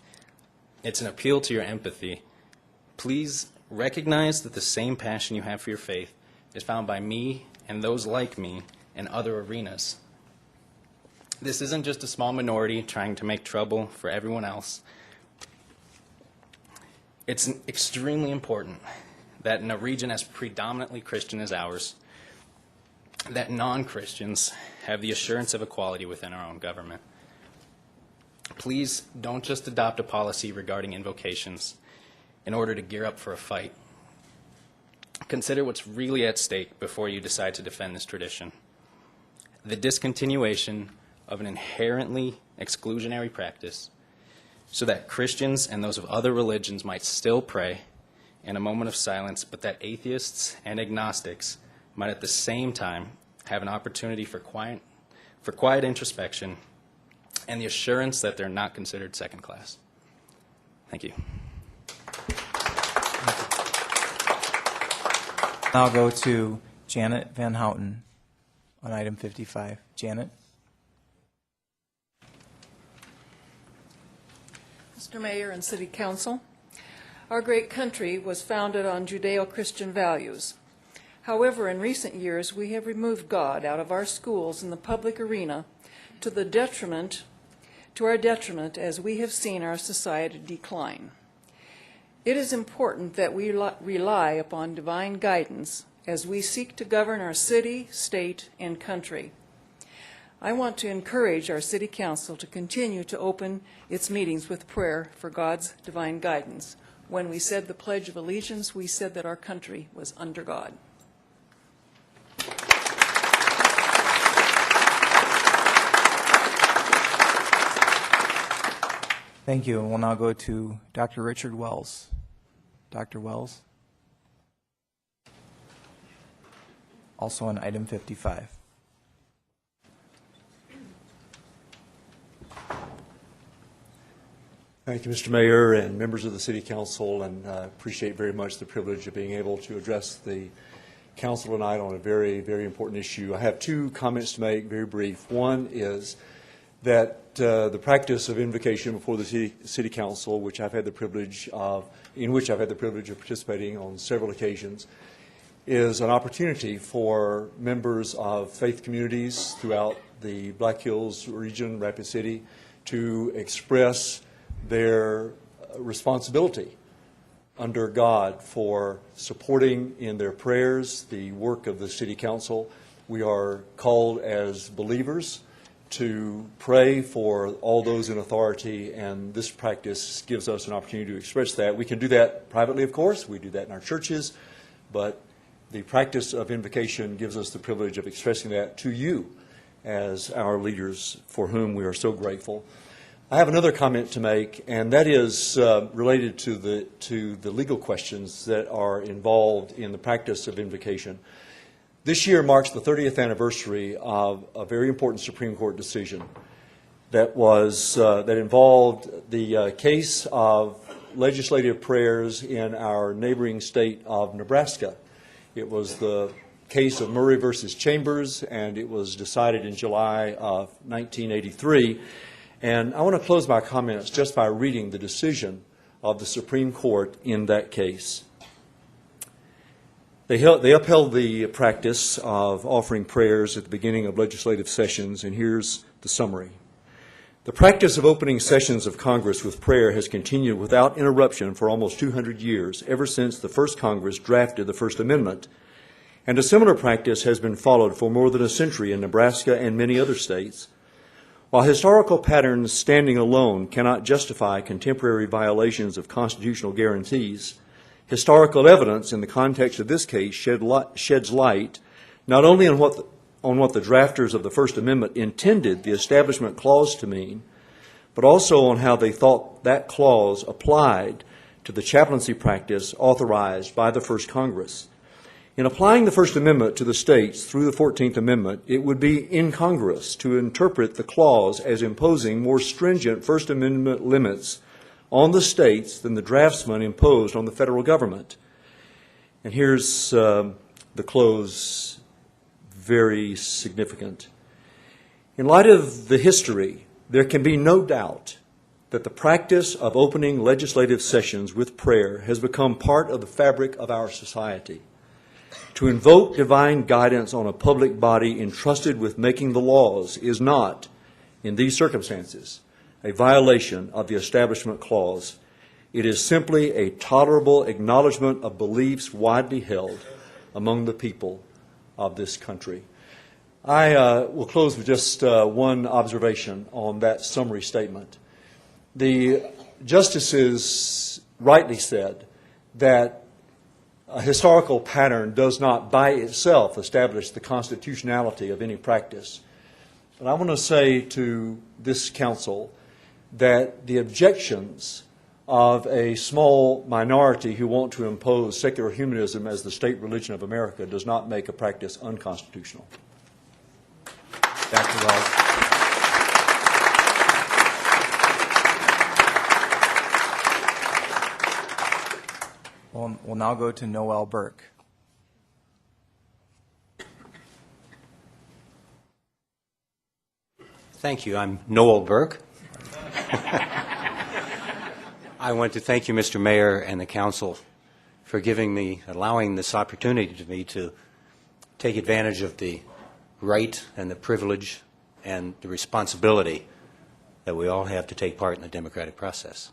It's an appeal to your empathy. Please recognize that the same passion you have for your faith is found by me and those like me in other arenas. This isn't just a small minority trying to make trouble for everyone else. It's extremely important that in a region as predominantly Christian as ours, that non-Christians have the assurance of equality within our own government. Please don't just adopt a policy regarding invocations in order to gear up for a fight. Consider what's really at stake before you decide to defend this tradition. The discontinuation of an inherently exclusionary practice so that Christians and those of other religions might still pray in a moment of silence, but that atheists and agnostics might at the same time have an opportunity for quiet introspection and the assurance that they're not considered second class. Thank you. Now I'll go to Janet Van Houten on item 55. Janet? Mr. Mayor and City Council, our great country was founded on Judeo-Christian values. However, in recent years, we have removed God out of our schools and the public arena to our detriment as we have seen our society decline. It is important that we rely upon divine guidance as we seek to govern our city, state, and country. I want to encourage our City Council to continue to open its meetings with prayer for God's divine guidance. When we said the Pledge of Allegiance, we said that our country was under God. Thank you. And we'll now go to Dr. Richard Wells. Dr. Wells? Also on item 55. Thank you, Mr. Mayor and members of the City Council, and I appreciate very much the privilege of being able to address the Council tonight on a very, very important issue. I have two comments to make, very brief. One is that the practice of invocation before the City Council, in which I've had the privilege of participating on several occasions, is an opportunity for members of faith communities throughout the Black Hills region, Rapid City, to express their responsibility under God for supporting in their prayers the work of the City Council. We are called as believers to pray for all those in authority, and this practice gives us an opportunity to express that. We can do that privately, of course. We do that in our churches, but the practice of invocation gives us the privilege of expressing that to you as our leaders, for whom we are so grateful. I have another comment to make, and that is related to the legal questions that are involved in the practice of invocation. This year marks the 30th anniversary of a very important Supreme Court decision that involved the case of legislative prayers in our neighboring state of Nebraska. It was the case of Murray versus Chambers, and it was decided in July of 1983. And I want to close my comments just by reading the decision of the Supreme Court in that case. They upheld the practice of offering prayers at the beginning of legislative sessions, and here's the summary. The practice of opening sessions of Congress with prayer has continued without interruption for almost 200 years, ever since the first Congress drafted the First Amendment. And a similar practice has been followed for more than a century in Nebraska and many other states. While historical patterns standing alone cannot justify contemporary violations of constitutional guarantees, historical evidence in the context of this case sheds light not only on what the drafters of the First Amendment intended the Establishment Clause to mean, but also on how they thought that clause applied to the chaplaincy practice authorized by the First Congress. In applying the First Amendment to the states through the 14th Amendment, it would be incongruous to interpret the clause as imposing more stringent First Amendment limits on the states than the draftsman imposed on the federal government. And here's the close, very significant. In light of the history, there can be no doubt that the practice of opening legislative sessions with prayer has become part of the fabric of our society. To invoke divine guidance on a public body entrusted with making the laws is not, in these circumstances, a violation of the Establishment Clause. It is simply a tolerable acknowledgement of beliefs widely held among the people of this country. I will close with just one observation on that summary statement. The justices rightly said that a historical pattern does not by itself establish the constitutionality of any practice. But I want to say to this council that the objections of a small minority who want to impose secular humanism as the state religion of America does not make a practice unconstitutional. Dr. Wells. We'll now go to Noel Burke. Thank you. I'm Noel Burke. I want to thank you, Mr. Mayor, and the council for allowing this opportunity to me to take advantage of the right and the privilege and the responsibility that we all have to take part in the democratic process.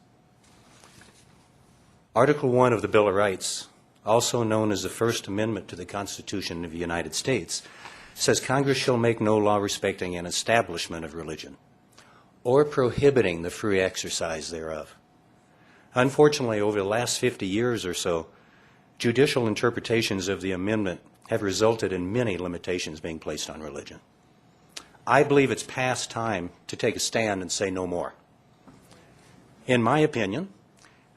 Article 1 of the Bill of Rights, also known as the First Amendment to the Constitution of the United States, says Congress shall make no law respecting an establishment of religion or prohibiting the free exercise thereof. Unfortunately, over the last 50 years or so, judicial interpretations of the amendment have resulted in many limitations being placed on religion. I believe it's past time to take a stand and say no more. In my opinion,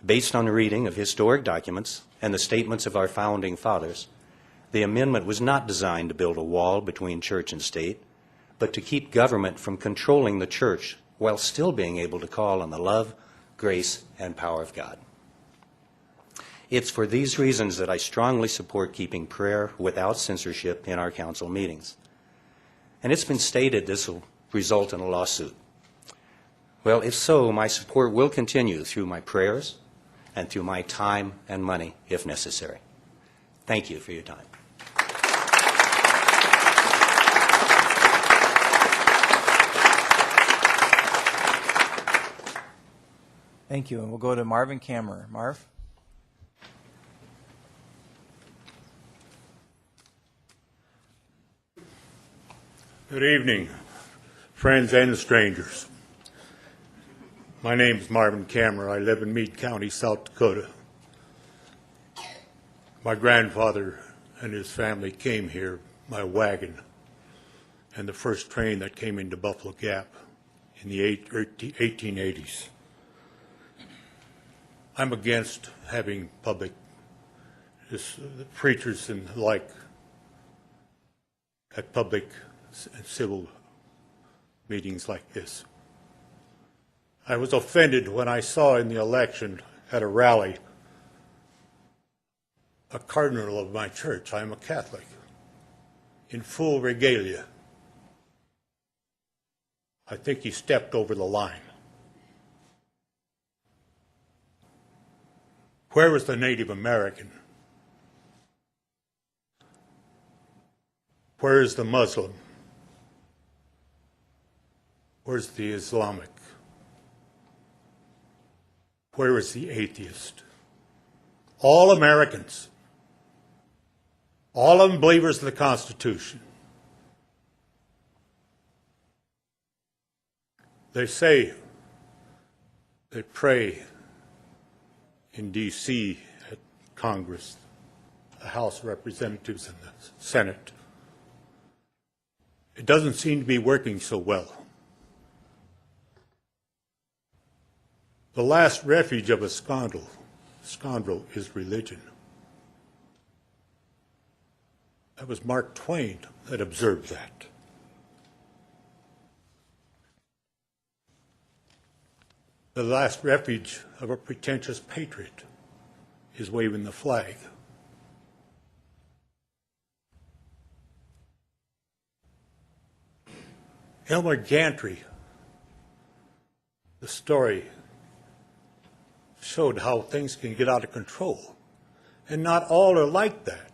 based on the reading of historic documents and the statements of our founding fathers, the amendment was not designed to build a wall between church and state, but to keep government from controlling the church while still being able to call on the love, grace, and power of God. It's for these reasons that I strongly support keeping prayer without censorship in our council meetings. And it's been stated this will result in a lawsuit. Well, if so, my support will continue through my prayers and through my time and money if necessary. Thank you for your time. Thank you. And we'll go to Marvin Kammerer. Marv? Good evening, friends and strangers. My name is Marvin Kammerer. I live in Meade County, South Dakota. My grandfather and his family came here by wagon and the first train that came into Buffalo Gap in the 1880s. I'm against having public preachers and the like at public and civil meetings like this. I was offended when I saw in the election at a rally a cardinal of my church, I am a Catholic, in full regalia. I think he stepped over the line. Where was the Native American? Where is the Muslim? Where's the Islamic? Where is the atheist? All Americans. All of them believers of the Constitution. They say they pray in D.C. at Congress, the House of Representatives and the Senate. It doesn't seem to be working so well. The last refuge of a scoundrel is religion. That was Mark Twain that observed that. The last refuge of a pretentious patriot is waving the flag. Elmer Gantry, the story showed how things can get out of control, and not all are like that.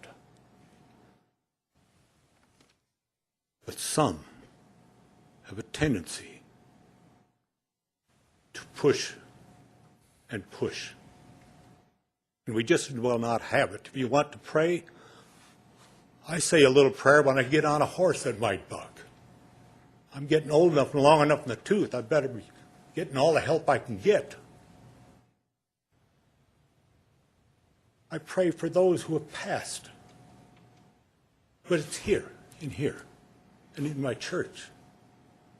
But some have a tendency to push and push. And we just as well not have it. If you want to pray, I say a little prayer when I get on a horse that might buck. I'm getting old enough and long enough in the tooth. I better be getting all the help I can get. I pray for those who have passed. But it's here, and in my church,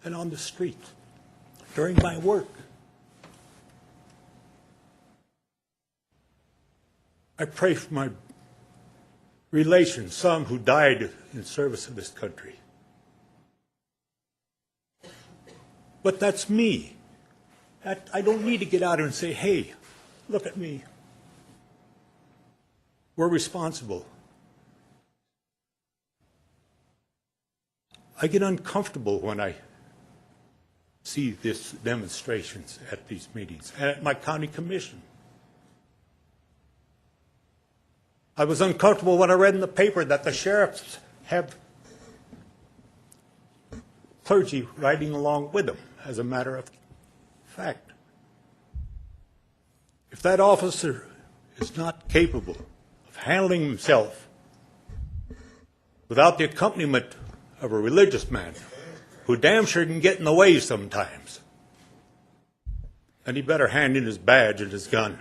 and on the street, during my work. I pray for my relations, some who died in service of this country. But that's me. I don't need to get out and say, hey, look at me. We're responsible. I get uncomfortable when I see these demonstrations at these meetings and at my county commission. I was uncomfortable when I read in the paper that the sheriffs have clergy riding along with them, as a matter of fact. If that officer is not capable of handling himself without the accompaniment of a religious man who damn sure can get in the way sometimes, then he better hand in his badge and his gun.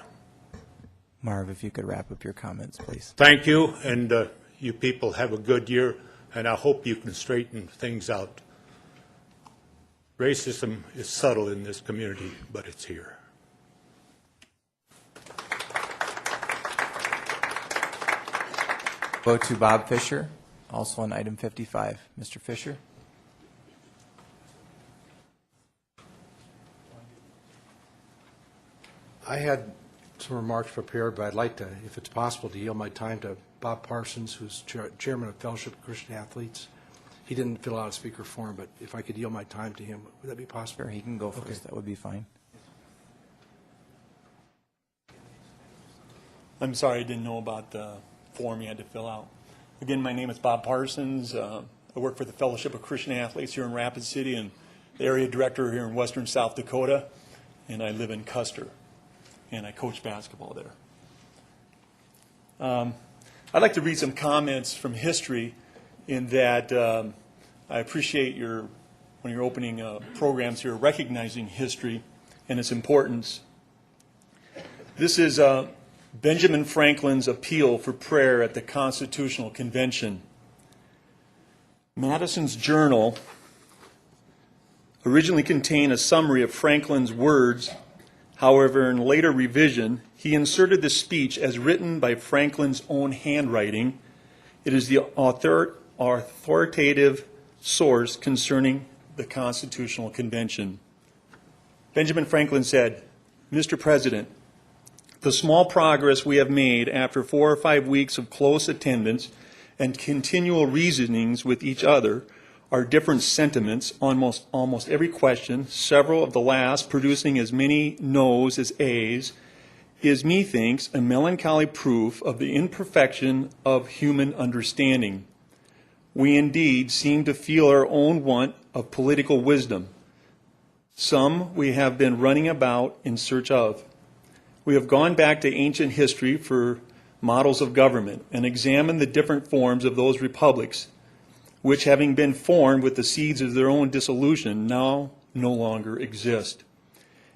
Marv, if you could wrap up your comments, please. Thank you, and you people have a good year, and I hope you can straighten things out. Racism is subtle in this community, but it's here. Go to Bob Fisher, also on item 55. Mr. Fisher? I had some remarks prepared, but I'd like to, if it's possible, to yield my time to Bob Parsons, who's chairman of Fellowship of Christian Athletes. He didn't fill out a speaker form, but if I could yield my time to him, would that be possible? Sure, he can go first. That would be fine. I'm sorry, I didn't know about the form you had to fill out. Again, my name is Bob Parsons. I work for the Fellowship of Christian Athletes here in Rapid City and the area director here in western South Dakota, and I live in Custer, and I coach basketball there. I'd like to read some comments from history in that I appreciate when you're opening programs here, recognizing history and its importance. This is Benjamin Franklin's appeal for prayer at the Constitutional Convention. Madison's journal originally contained a summary of Franklin's words. However, in later revision, he inserted the speech as written by Franklin's own handwriting. It is the authoritative source concerning the Constitutional Convention. Benjamin Franklin said, "Mr. President, the small progress we have made after 4 or 5 weeks of close attendance and continual reasonings with each other, our different sentiments on almost every question, several of the last producing as many no's as A's, is, methinks, a melancholy proof of the imperfection of human understanding. We indeed seem to feel our own want of political wisdom. Some we have been running about in search of. We have gone back to ancient history for models of government and examined the different forms of those republics, which, having been formed with the seeds of their own dissolution, now no longer exist.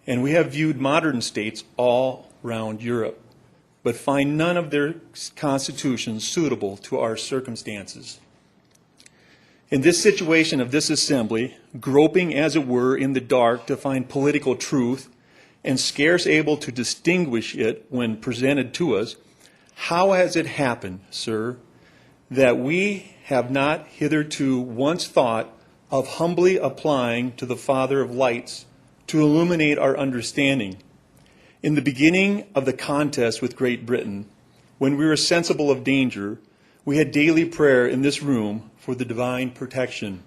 And we have viewed modern states all round Europe, but find none of their constitutions suitable to our circumstances. In this situation of this assembly, groping as it were in the dark to find political truth and scarce able to distinguish it when presented to us, how has it happened, sir, that we have not hitherto once thought of humbly applying to the Father of lights to illuminate our understanding. In the beginning of the contest with Great Britain, when we were sensible of danger, we had daily prayer in this room for the divine protection.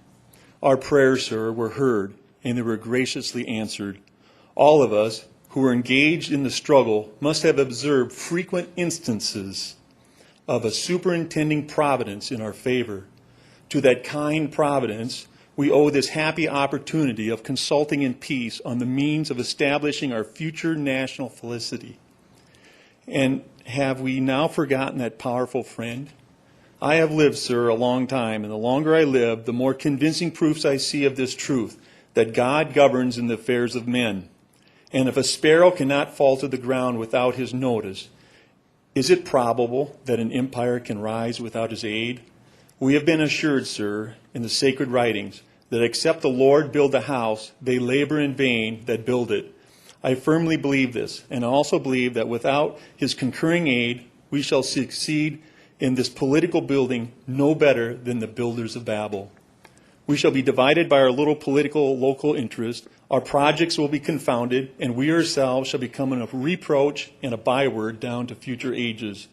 Our prayers, sir, were heard, and they were graciously answered. All of us who were engaged in the struggle must have observed frequent instances of a superintending providence in our favor. To that kind providence, we owe this happy opportunity of consulting in peace on the means of establishing our future national felicity. And have we now forgotten that powerful friend? I have lived, sir, a long time, and the longer I live, the more convincing proofs I see of this truth, that God governs in the affairs of men. And if a sparrow cannot fall to the ground without his notice, is it probable that an empire can rise without his aid? We have been assured, sir, in the sacred writings, that except the Lord build a house, they labor in vain that build it. I firmly believe this, and I also believe that without his concurring aid, we shall succeed in this political building no better than the builders of Babel. We shall be divided by our little political local interest. Our projects will be confounded, and we ourselves shall become a reproach and a byword down to future ages.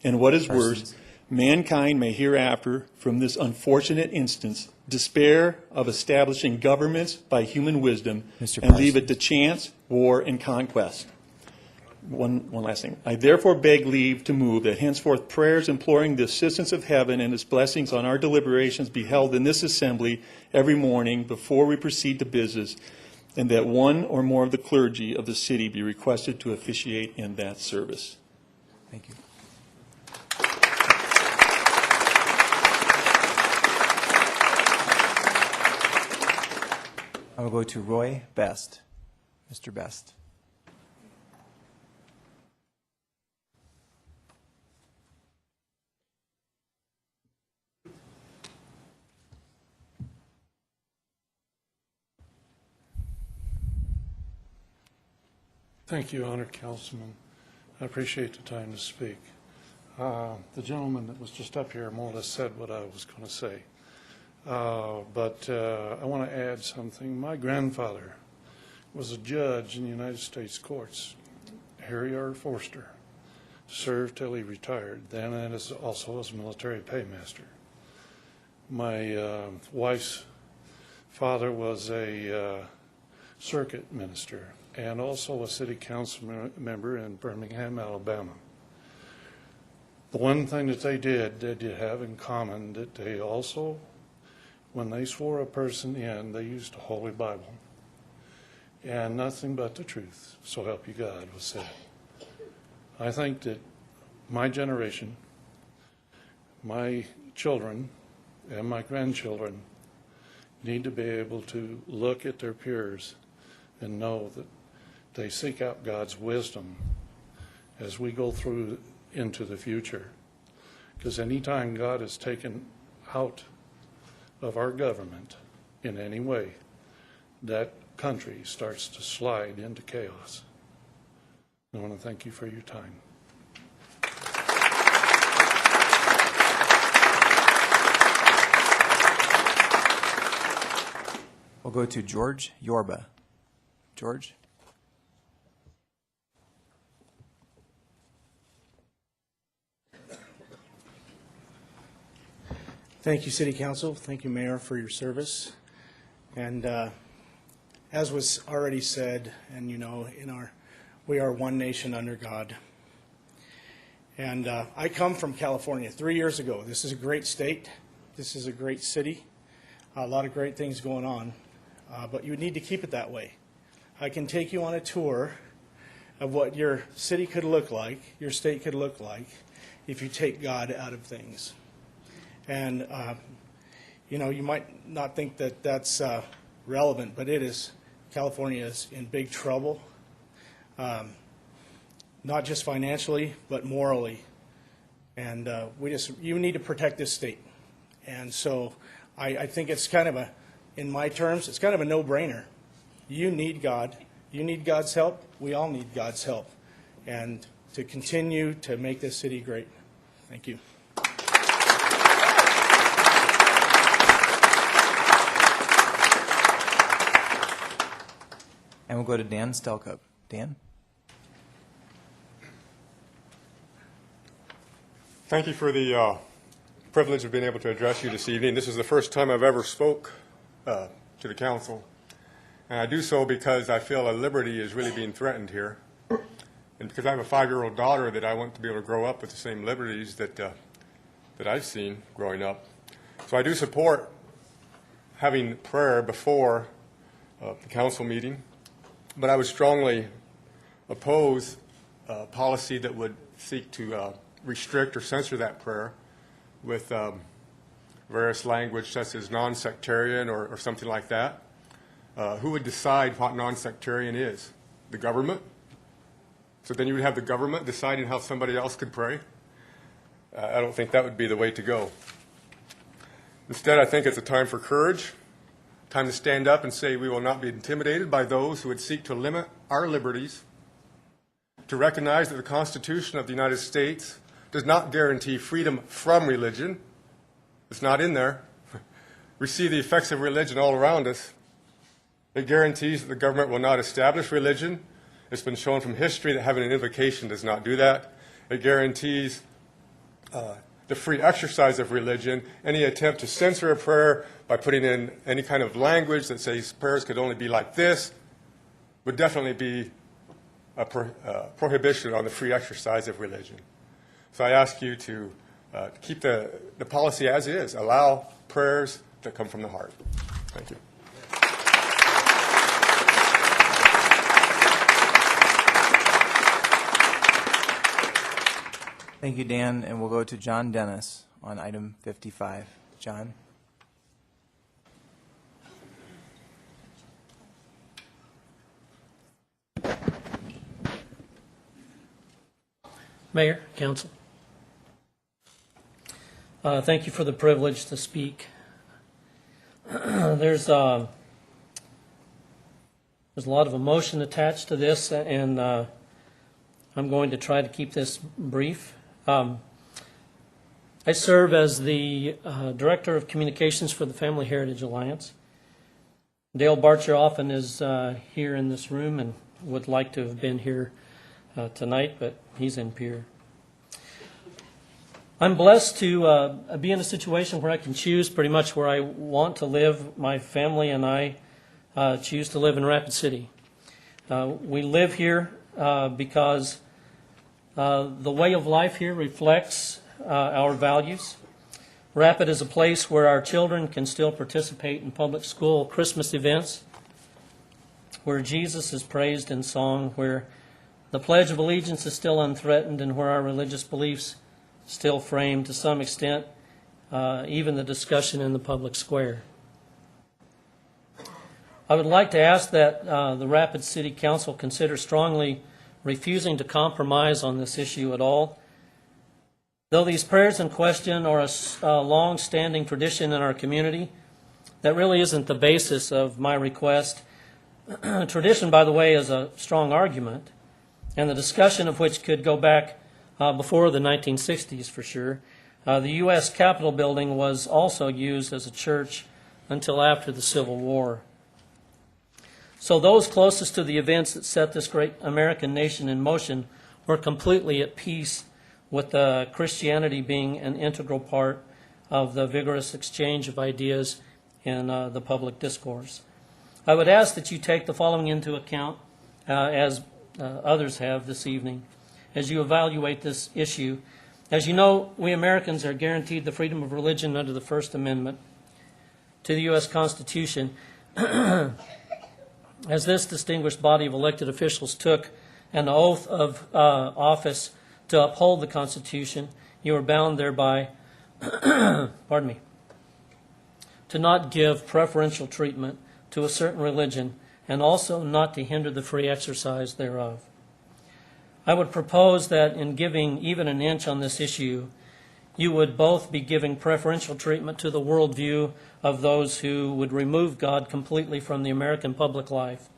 And what is worse, mankind may hereafter, from this unfortunate instance, despair of establishing governments by human wisdom and leave it to chance, war, and conquest. One last thing. I therefore beg leave to move that henceforth prayers imploring the assistance of heaven and its blessings on our deliberations be held in this assembly every morning before we proceed to business, and that one or more of the clergy of the city be requested to officiate in that service. Thank you. I will go to Roy Best. Mr. Best. Thank you, Honored Councilman. I appreciate the time to speak. The gentleman that was just up here more or less said what I was going to say. But I want to add something. My grandfather was a judge in the United States courts, Harry R. Forster, served till he retired, then and also as military paymaster. My wife's father was a circuit minister and also a city council member in Birmingham, Alabama. The one thing that they did have in common that they also, when they swore a person in, they used the Holy Bible. And nothing but the truth, so help you God, was said. I think that my generation, my children, and my grandchildren need to be able to look at their peers and know that they seek out God's wisdom as we go through into the future. Because anytime God is taken out of our government in any way, that country starts to slide into chaos. I want to thank you for your time. We'll go to George Yorba. George? Thank you, City Council. Thank you, Mayor, for your service. And as was already said, and you know, we are one nation under God. And I come from California 3 years ago. This is a great state. This is a great city. A lot of great things going on. But you need to keep it that way. I can take you on a tour of what your city could look like, your state could look like, if you take God out of things. And, you know, you might not think that that's relevant, but it is. California is in big trouble, not just financially, but morally. And you need to protect this state. And so I think it's kind of in my terms, it's kind of a no-brainer. You need God. You need God's help. We all need God's help. And to continue to make this city great. Thank you. And we'll go to Dan Stelcup. Dan? Thank you for the privilege of being able to address you this evening. This is the first time I've ever spoke to the council, and I do so because I feel a liberty is really being threatened here, and because I have a 5-year-old daughter that I want to be able to grow up with the same liberties that I've seen growing up. So I do support having prayer before the council meeting, but I would strongly oppose a policy that would seek to restrict or censor that prayer with various language such as non-sectarian or something like that. Who would decide what non-sectarian is? The government? So then you would have the government deciding how somebody else could pray? I don't think that would be the way to go. Instead, I think it's a time for courage, time to stand up and say we will not be intimidated by those who would seek to limit our liberties, to recognize that the Constitution of the United States does not guarantee freedom from religion. It's not in there. We see the effects of religion all around us. It guarantees that the government will not establish religion. It's been shown from history that having an invocation does not do that. It guarantees the free exercise of religion. Any attempt to censor a prayer by putting in any kind of language that says prayers could only be like this would definitely be a prohibition on the free exercise of religion. So I ask you to keep the policy as is. Allow prayers that come from the heart. Thank you. Thank you, Dan. And we'll go to John Dennis on item 55. John? Mayor, Council. Thank you for the privilege to speak. There's a lot of emotion attached to this, and I'm going to try to keep this brief. I serve as the Director of Communications for the Family Heritage Alliance. Dale Barcheroffen is here in this room and would like to have been here tonight, but he's in Pierre. I'm blessed to be in a situation where I can choose pretty much where I want to live. My family and I choose to live in Rapid City. We live here because the way of life here reflects our values. Rapid is a place where our children can still participate in public school Christmas events, where Jesus is praised in song, where the Pledge of Allegiance is still unthreatened, and where our religious beliefs still frame, to some extent, even the discussion in the public square. I would like to ask that the Rapid City Council consider strongly refusing to compromise on this issue at all. Though these prayers in question are a long-standing tradition in our community, that really isn't the basis of my request. Tradition, by the way, is a strong argument, and the discussion of which could go back before the 1960s for sure. The U.S. Capitol building was also used as a church until after the Civil War. So those closest to the events that set this great American nation in motion were completely at peace with Christianity being an integral part of the vigorous exchange of ideas in the public discourse. I would ask that you take the following into account, as others have this evening, as you evaluate this issue. As you know, we Americans are guaranteed the freedom of religion under the First Amendment to the U.S. Constitution. As this distinguished body of elected officials took an oath of office to uphold the Constitution, you are bound thereby, pardon me, to not give preferential treatment to a certain religion, and also not to hinder the free exercise thereof. I would propose that in giving even an inch on this issue, you would both be giving preferential treatment to the worldview of those who would remove God completely from the American public life,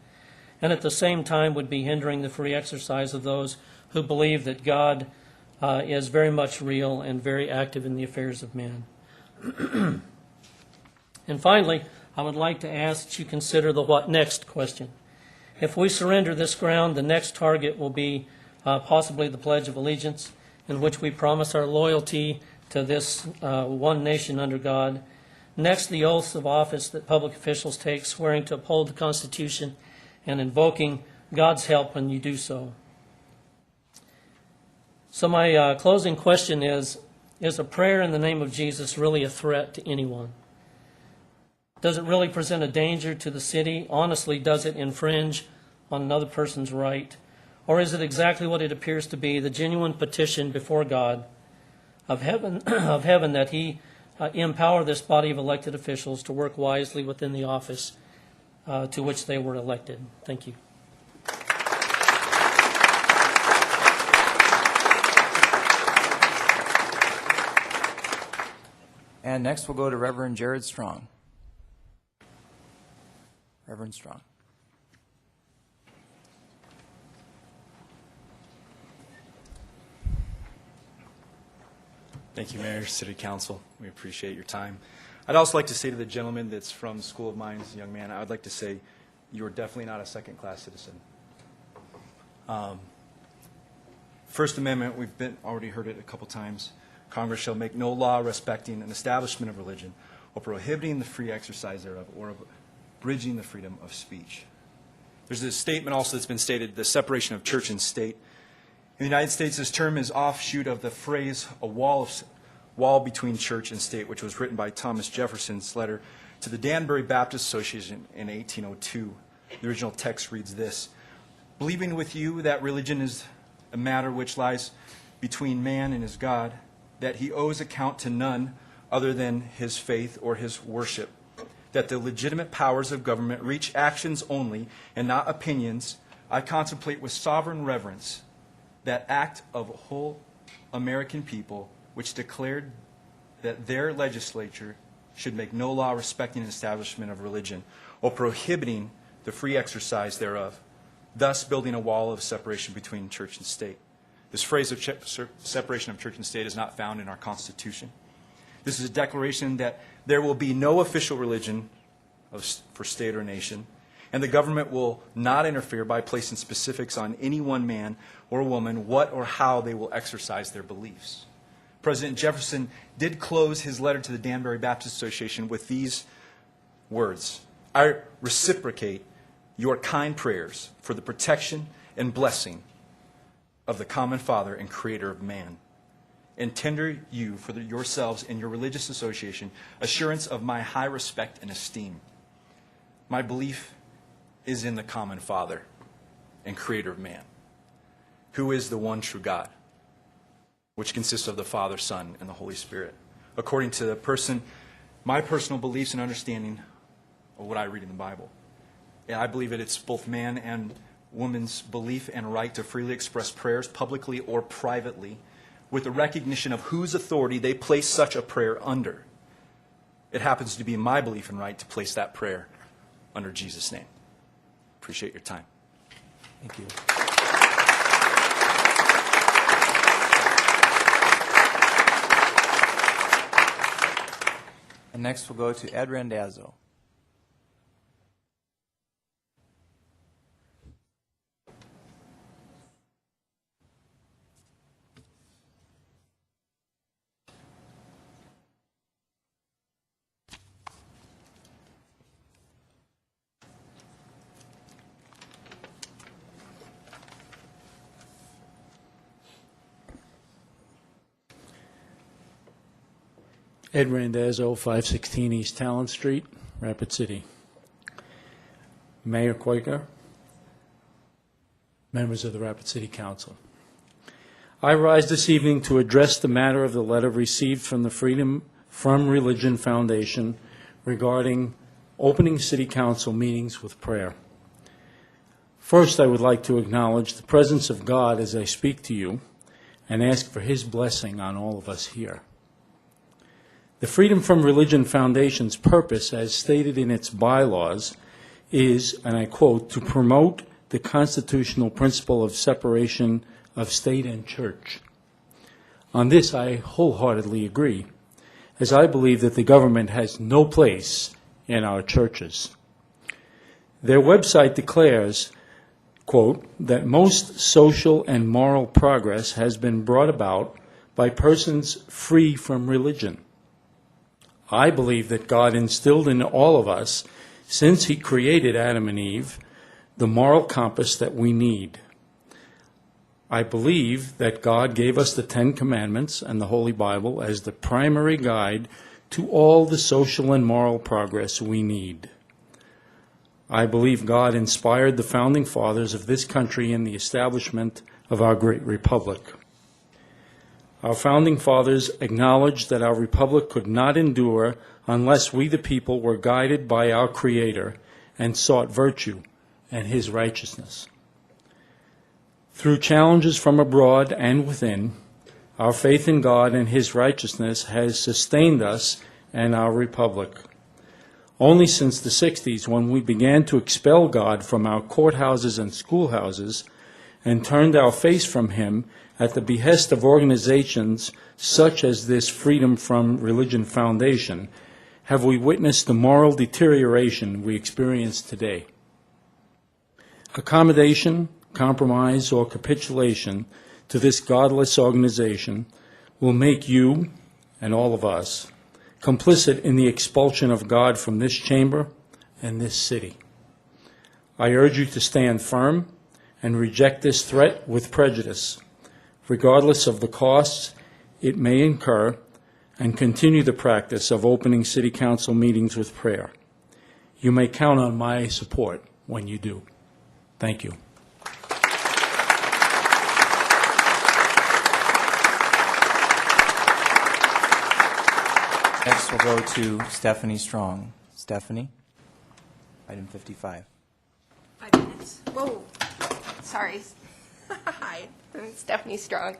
and at the same time would be hindering the free exercise of those who believe that God is very much real and very active in the affairs of man. And finally, I would like to ask that you consider the what next question. If we surrender this ground, the next target will be possibly the Pledge of Allegiance, in which we promise our loyalty to this one nation under God. Next, the oaths of office that public officials take, swearing to uphold the Constitution and invoking God's help when you do so. So my closing question is a prayer in the name of Jesus really a threat to anyone? Does it really present a danger to the city? Honestly, does it infringe on another person's right? Or is it exactly what it appears to be, the genuine petition before God of heaven, that He empower this body of elected officials to work wisely within the office to which they were elected? Thank you. And next we'll go to Reverend Jared Strong. Reverend Strong. Thank you, Mayor, City Council. We appreciate your time. I'd also like to say to the gentleman that's from School of Mines, young man, I would like to say you are definitely not a second-class citizen. First Amendment, we've already heard it a couple times. Congress shall make no law respecting an establishment of religion or prohibiting the free exercise thereof or abridging the freedom of speech. There's a statement also that's been stated, the separation of church and state. In the United States, this term is offshoot of the phrase, a wall between church and state, which was written by Thomas Jefferson's letter to the Danbury Baptist Association in 1802. The original text reads this: believing with you that religion is a matter which lies between man and his God, that he owes account to none other than his faith or his worship, that the legitimate powers of government reach actions only and not opinions, I contemplate with sovereign reverence that act of a whole American people which declared that their legislature should make no law respecting an establishment of religion or prohibiting the free exercise thereof, thus building a wall of separation between church and state. This phrase of separation of church and state is not found in our Constitution. This is a declaration that there will be no official religion for state or nation, and the government will not interfere by placing specifics on any one man or woman what or how they will exercise their beliefs. President Jefferson did close his letter to the Danbury Baptist Association with these words: I reciprocate your kind prayers for the protection and blessing of the common Father and Creator of man, and tender you for yourselves and your religious association assurance of my high respect and esteem. My belief is in the common Father and Creator of man, who is the one true God, which consists of the Father, Son, and the Holy Spirit, according to my personal beliefs and understanding of what I read in the Bible. And I believe that it's both man and woman's belief and right to freely express prayers publicly or privately with the recognition of whose authority they place such a prayer under. It happens to be my belief and right to place that prayer under Jesus' name. Appreciate your time. Thank you. And next we'll go to Ed Randazzo. Ed Randazzo, 516 East Talent Street, Rapid City. Mayor Quaker, members of the Rapid City Council. I rise this evening to address the matter of the letter received from the Freedom from Religion Foundation regarding opening City Council meetings with prayer. First, I would like to acknowledge the presence of God as I speak to you and ask for His blessing on all of us here. The Freedom from Religion Foundation's purpose, as stated in its bylaws, is, and I quote, to promote the constitutional principle of separation of state and church. On this, I wholeheartedly agree, as I believe that the government has no place in our churches. Their website declares quote, that most social and moral progress has been brought about by persons free from religion. I believe that God instilled in all of us, since He created Adam and Eve, the moral compass that we need. I believe that God gave us the Ten Commandments and the Holy Bible as the primary guide to all the social and moral progress we need. I believe God inspired the founding fathers of this country in the establishment of our great republic. Our founding fathers acknowledged that our republic could not endure unless we, the people, were guided by our Creator and sought virtue and His righteousness. Through challenges from abroad and within, our faith in God and His righteousness has sustained us and our republic. Only since the 60s, when we began to expel God from our courthouses and schoolhouses and turned our face from Him at the behest of organizations such as this Freedom from Religion Foundation, have we witnessed the moral deterioration we experience today. Accommodation, compromise, or capitulation to this godless organization will make you, and all of us, complicit in the expulsion of God from this chamber and this city. I urge you to stand firm and reject this threat with prejudice, regardless of the costs it may incur, and continue the practice of opening City Council meetings with prayer. You may count on my support when you do. Thank you. Next, we'll go to Stephanie Strong. Stephanie, item 55. 5 minutes. Whoa, sorry. Hi, I'm Stephanie Strong.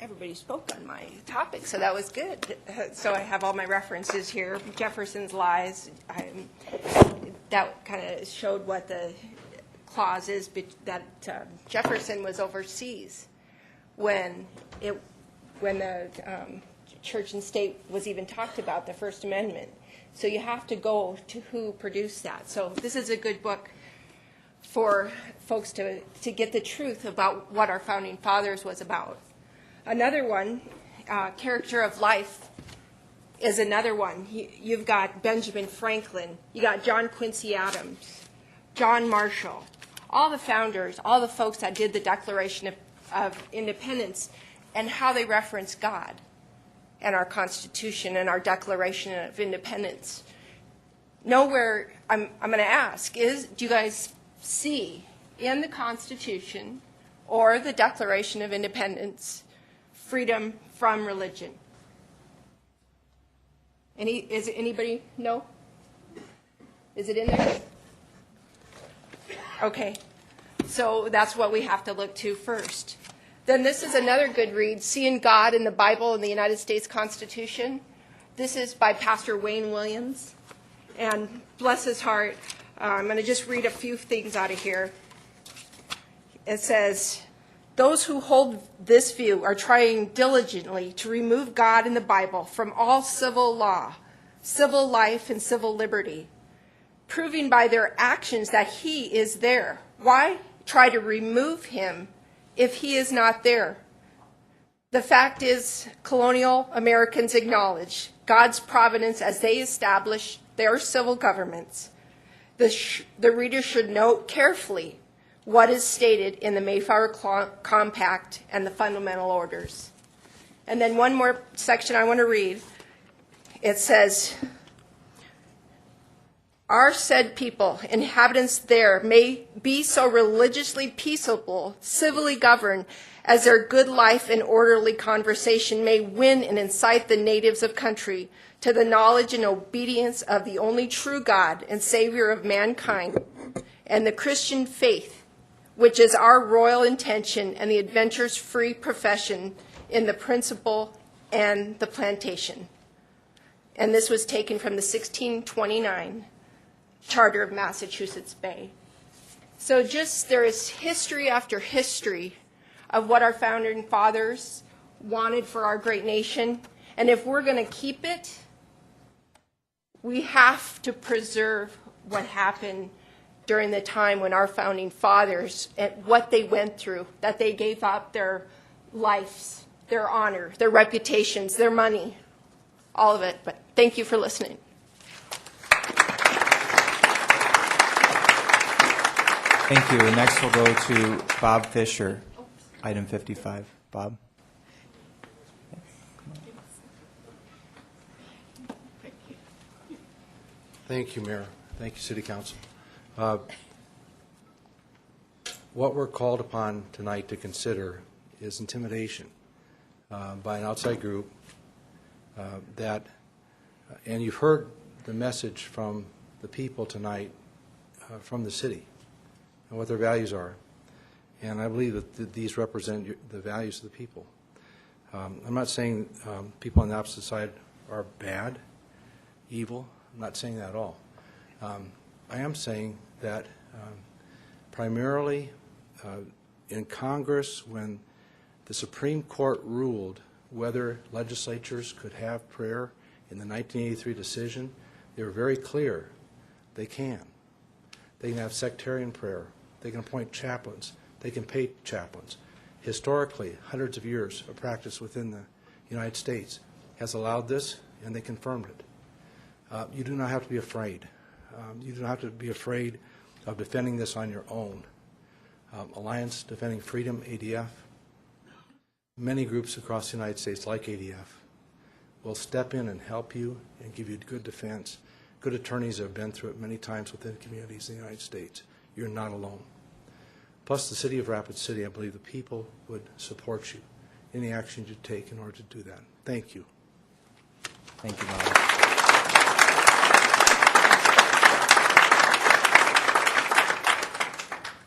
Everybody spoke on my topic, so that was good. So I have all my references here. Jefferson's Lies. That kind of showed what the clause is, that Jefferson was overseas when the church and state was even talked about, the First Amendment. So you have to go to who produced that. So this is a good book for folks to get the truth about what our founding fathers was about. Another one, Character of Life, is another one. You've got Benjamin Franklin, you got John Quincy Adams, John Marshall, all the founders, all the folks that did the Declaration of Independence, and how they reference God and our Constitution and our Declaration of Independence. Nowhere, I'm going to ask, do you guys see in the Constitution or the Declaration of Independence freedom from religion? Is it anybody? No? Is it in there? Okay. So that's what we have to look to first. Then this is another good read, Seeing God in the Bible and the United States Constitution. This is by Pastor Wayne Williams. And bless his heart, I'm going to just read a few things out of here. It says, those who hold this view are trying diligently to remove God in the Bible from all civil law, civil life, and civil liberty, proving by their actions that He is there. Why try to remove Him if He is not there? The fact is, colonial Americans acknowledge God's providence as they establish their civil governments. The reader should note carefully what is stated in the Mayflower Compact and the Fundamental Orders. And then one more section I want to read. It says, our said people, inhabitants there, may be so religiously peaceable, civilly governed, as their good life and orderly conversation may win and incite the natives of country to the knowledge and obedience of the only true God and Savior of mankind, and the Christian faith, which is our royal intention and the adventures-free profession in the principle and the plantation. And this was taken from the 1629 Charter of Massachusetts Bay. So just there is history after history of what our founding fathers wanted for our great nation. And if we're going to keep it, we have to preserve what happened during the time when our founding fathers, and what they went through, that they gave up their lives, their honor, their reputations, their money, all of it. But thank you for listening. Thank you. And next we'll go to Bob Fisher, item 55. Bob? Thank you, Mayor. Thank you, City Council. What we're called upon tonight to consider is intimidation by an outside group and you've heard the message from the people tonight from the city and what their values are. And I believe that these represent the values of the people. I'm not saying people on the opposite side are bad, evil. I'm not saying that at all. I am saying that primarily in Congress, when the Supreme Court ruled whether legislatures could have prayer in the 1983 decision, they were very clear. They can. They can have sectarian prayer. They can appoint chaplains. They can pay chaplains. Historically, hundreds of years of practice within the United States has allowed this, and they confirmed it. You do not have to be afraid. You do not have to be afraid of defending this on your own. Alliance Defending Freedom, ADF, many groups across the United States like ADF will step in and help you and give you good defense. Good attorneys have been through it many times within communities in the United States. You're not alone. Plus, the city of Rapid City, I believe the people would support you in the actions you take in order to do that. Thank you. Thank you, Bob.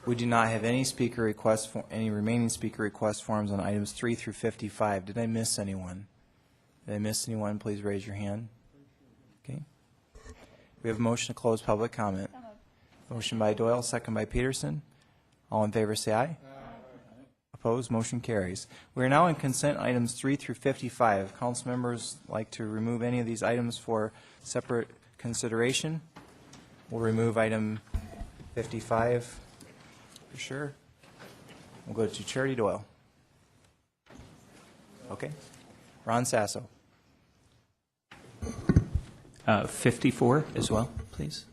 We do not have any speaker requests, any remaining speaker request forms on items 3 through 55. Did I miss anyone? Did I miss anyone? Please raise your hand. Okay. We have a motion to close public comment. Motion by Doyle, second by Peterson. All in favor say aye. Opposed? Motion carries. We are now in consent items 3 through 55. If council members like to remove any of these items for separate consideration, we'll remove item 55 for sure. We'll go to Charity Doyle. Okay. Ron Sasso. 54 as well, please.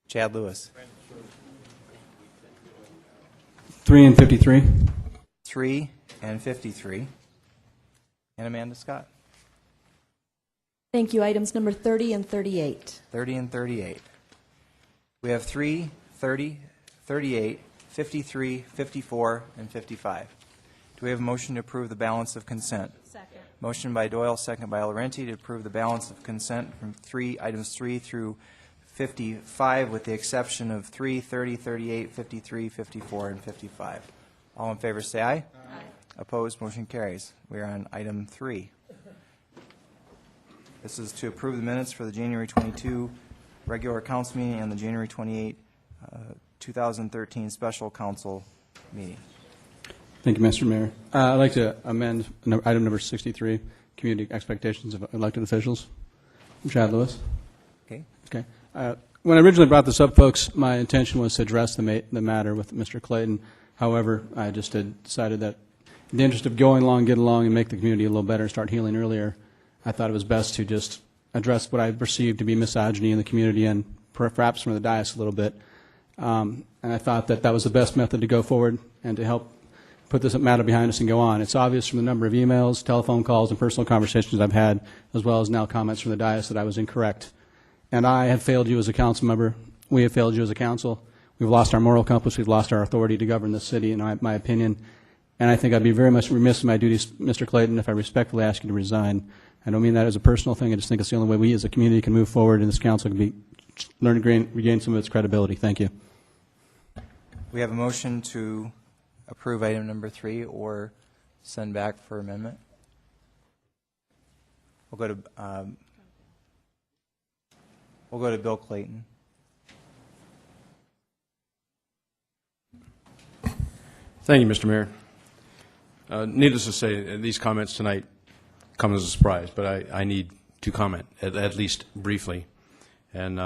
Chad Lewis. 3 and 53. 3 and 53. And Amanda Scott. Thank you. Items number 30 and 38. 30 and 38. We have 3, 30, 38, 53, 54, and 55. Do we have a motion to approve the balance of consent? Second. Motion by Doyle, second by Laurenti to approve the balance of consent from items 3 through 55 with the exception of 3, 30, 38, 53, 54, and 55. All in favor say aye. Aye. Opposed? Motion carries. We are on item 3. This is to approve the minutes for the January 22 regular council meeting and the January 28, 2013 special council meeting. Thank you, Mr. Mayor. I'd like to amend item number 63, community expectations of elected officials. Chad Lewis. Okay. Okay. When I originally brought this up, folks, my intention was to address the matter with Mr. Clayton. However, I just had decided that in the interest of going along, get along, and make the community a little better and start healing earlier, I thought it was best to just address what I perceived to be misogyny in the community and perhaps from the dais a little bit. And I thought that that was the best method to go forward and to help put this matter behind us and go on. It's obvious from the number of emails, telephone calls, and personal conversations I've had, as well as now comments from the dais, that I was incorrect. And I have failed you as a council member. We have failed you as a council. We've lost our moral compass. We've lost our authority to govern this city, in my opinion. And I think I'd be very much remiss in my duties, Mr. Clayton, if I respectfully ask you to resign. I don't mean that as a personal thing. I just think it's the only way we as a community can move forward and this council can learn to regain some of its credibility. Thank you. We have a motion to approve item number 3 or send back for amendment. We'll go to Bill Clayton. Thank you, Mr. Mayor. Needless to say, these comments tonight come as a surprise, but I need to comment, at least briefly. And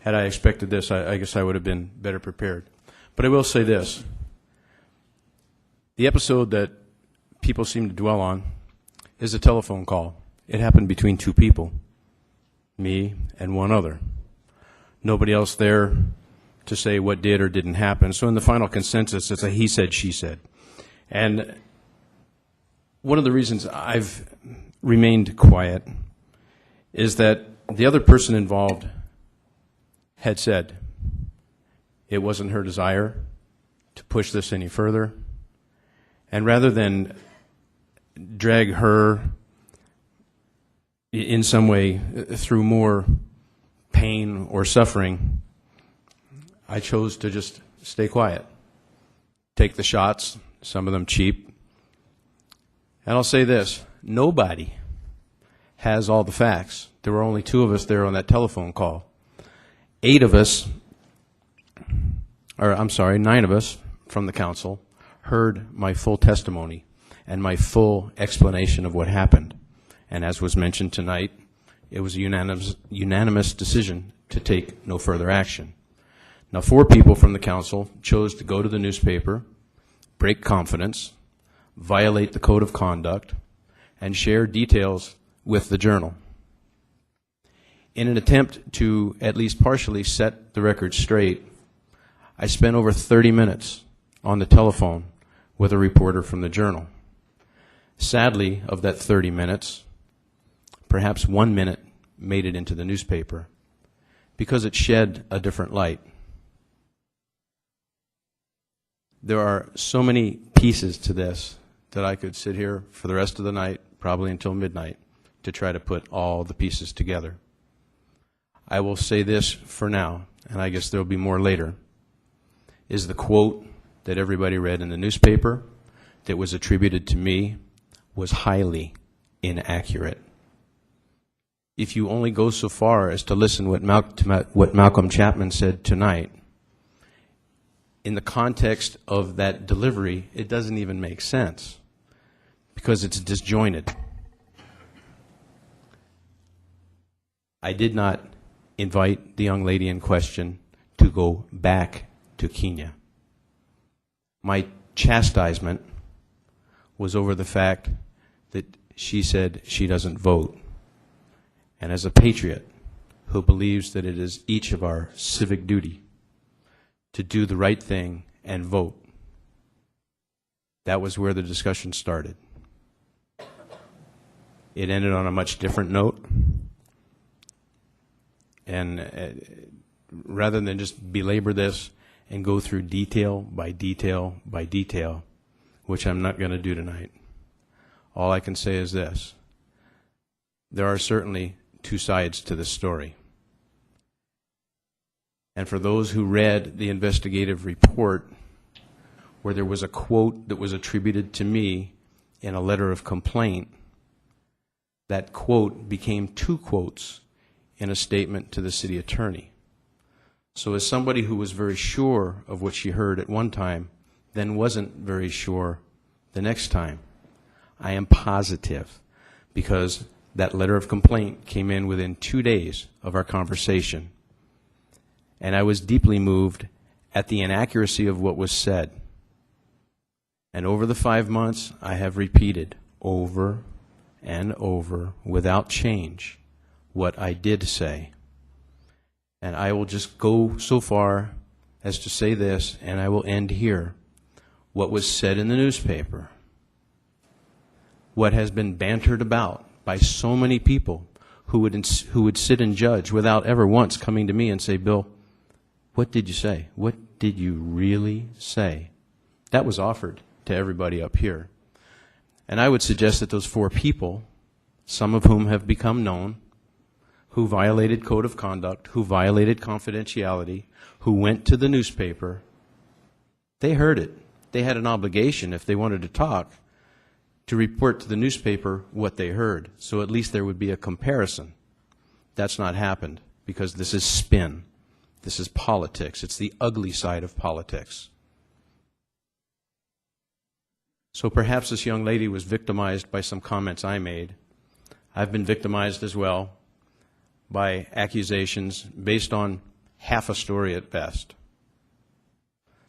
had I expected this, I guess I would have been better prepared. But I will say this. The episode that people seem to dwell on is a telephone call. It happened between two people, me and one other. Nobody else there to say what did or didn't happen. So in the final consensus, it's a he said, she said. And one of the reasons I've remained quiet is that the other person involved had said it wasn't her desire to push this any further. And rather than drag her in some way through more pain or suffering, I chose to just stay quiet, take the shots, some of them cheap. And I'll say this, nobody has all the facts. There were only 2 of us there on that telephone call. 9 of us from the council heard my full testimony and my full explanation of what happened. And as was mentioned tonight, it was a unanimous decision to take no further action. Now, 4 people from the council chose to go to the newspaper, break confidence, violate the code of conduct, and share details with the Journal. In an attempt to at least partially set the record straight, I spent over 30 minutes on the telephone with a reporter from the Journal. Sadly, of that 30 minutes, perhaps 1 minute made it into the newspaper because it shed a different light. There are so many pieces to this that I could sit here for the rest of the night, probably until midnight, to try to put all the pieces together. I will say this for now, and I guess there will be more later, is the quote that everybody read in the newspaper that was attributed to me was highly inaccurate. If you only go so far as to listen to what Malcolm Chapman said tonight, in the context of that delivery, it doesn't even make sense because it's disjointed. I did not invite the young lady in question to go back to Kenya. My chastisement was over the fact that she said she doesn't vote. And as a patriot who believes that it is each of our civic duty to do the right thing and vote, that was where the discussion started. It ended on a much different note. And rather than just belabor this and go through detail by detail by detail, which I'm not going to do tonight, all I can say is this. There are certainly 2 sides to this story. And for those who read the investigative report, where there was a quote that was attributed to me in a letter of complaint, that quote became 2 quotes in a statement to the city attorney. So as somebody who was very sure of what she heard at one time, then wasn't very sure the next time, I am positive, because that letter of complaint came in within 2 days of our conversation. And I was deeply moved at the inaccuracy of what was said. And over the 5 months, I have repeated over and over, without change, what I did say. And I will just go so far as to say this, and I will end here. What was said in the newspaper, what has been bantered about by so many people who would sit and judge without ever once coming to me and say, Bill, what did you say? What did you really say? That was offered to everybody up here. And I would suggest that those 4 people, some of whom have become known, who violated code of conduct, who violated confidentiality, who went to the newspaper, they heard it. They had an obligation, if they wanted to talk, to report to the newspaper what they heard. So at least there would be a comparison. That's not happened, because this is spin. This is politics. It's the ugly side of politics. So perhaps this young lady was victimized by some comments I made. I've been victimized as well by accusations based on half a story at best.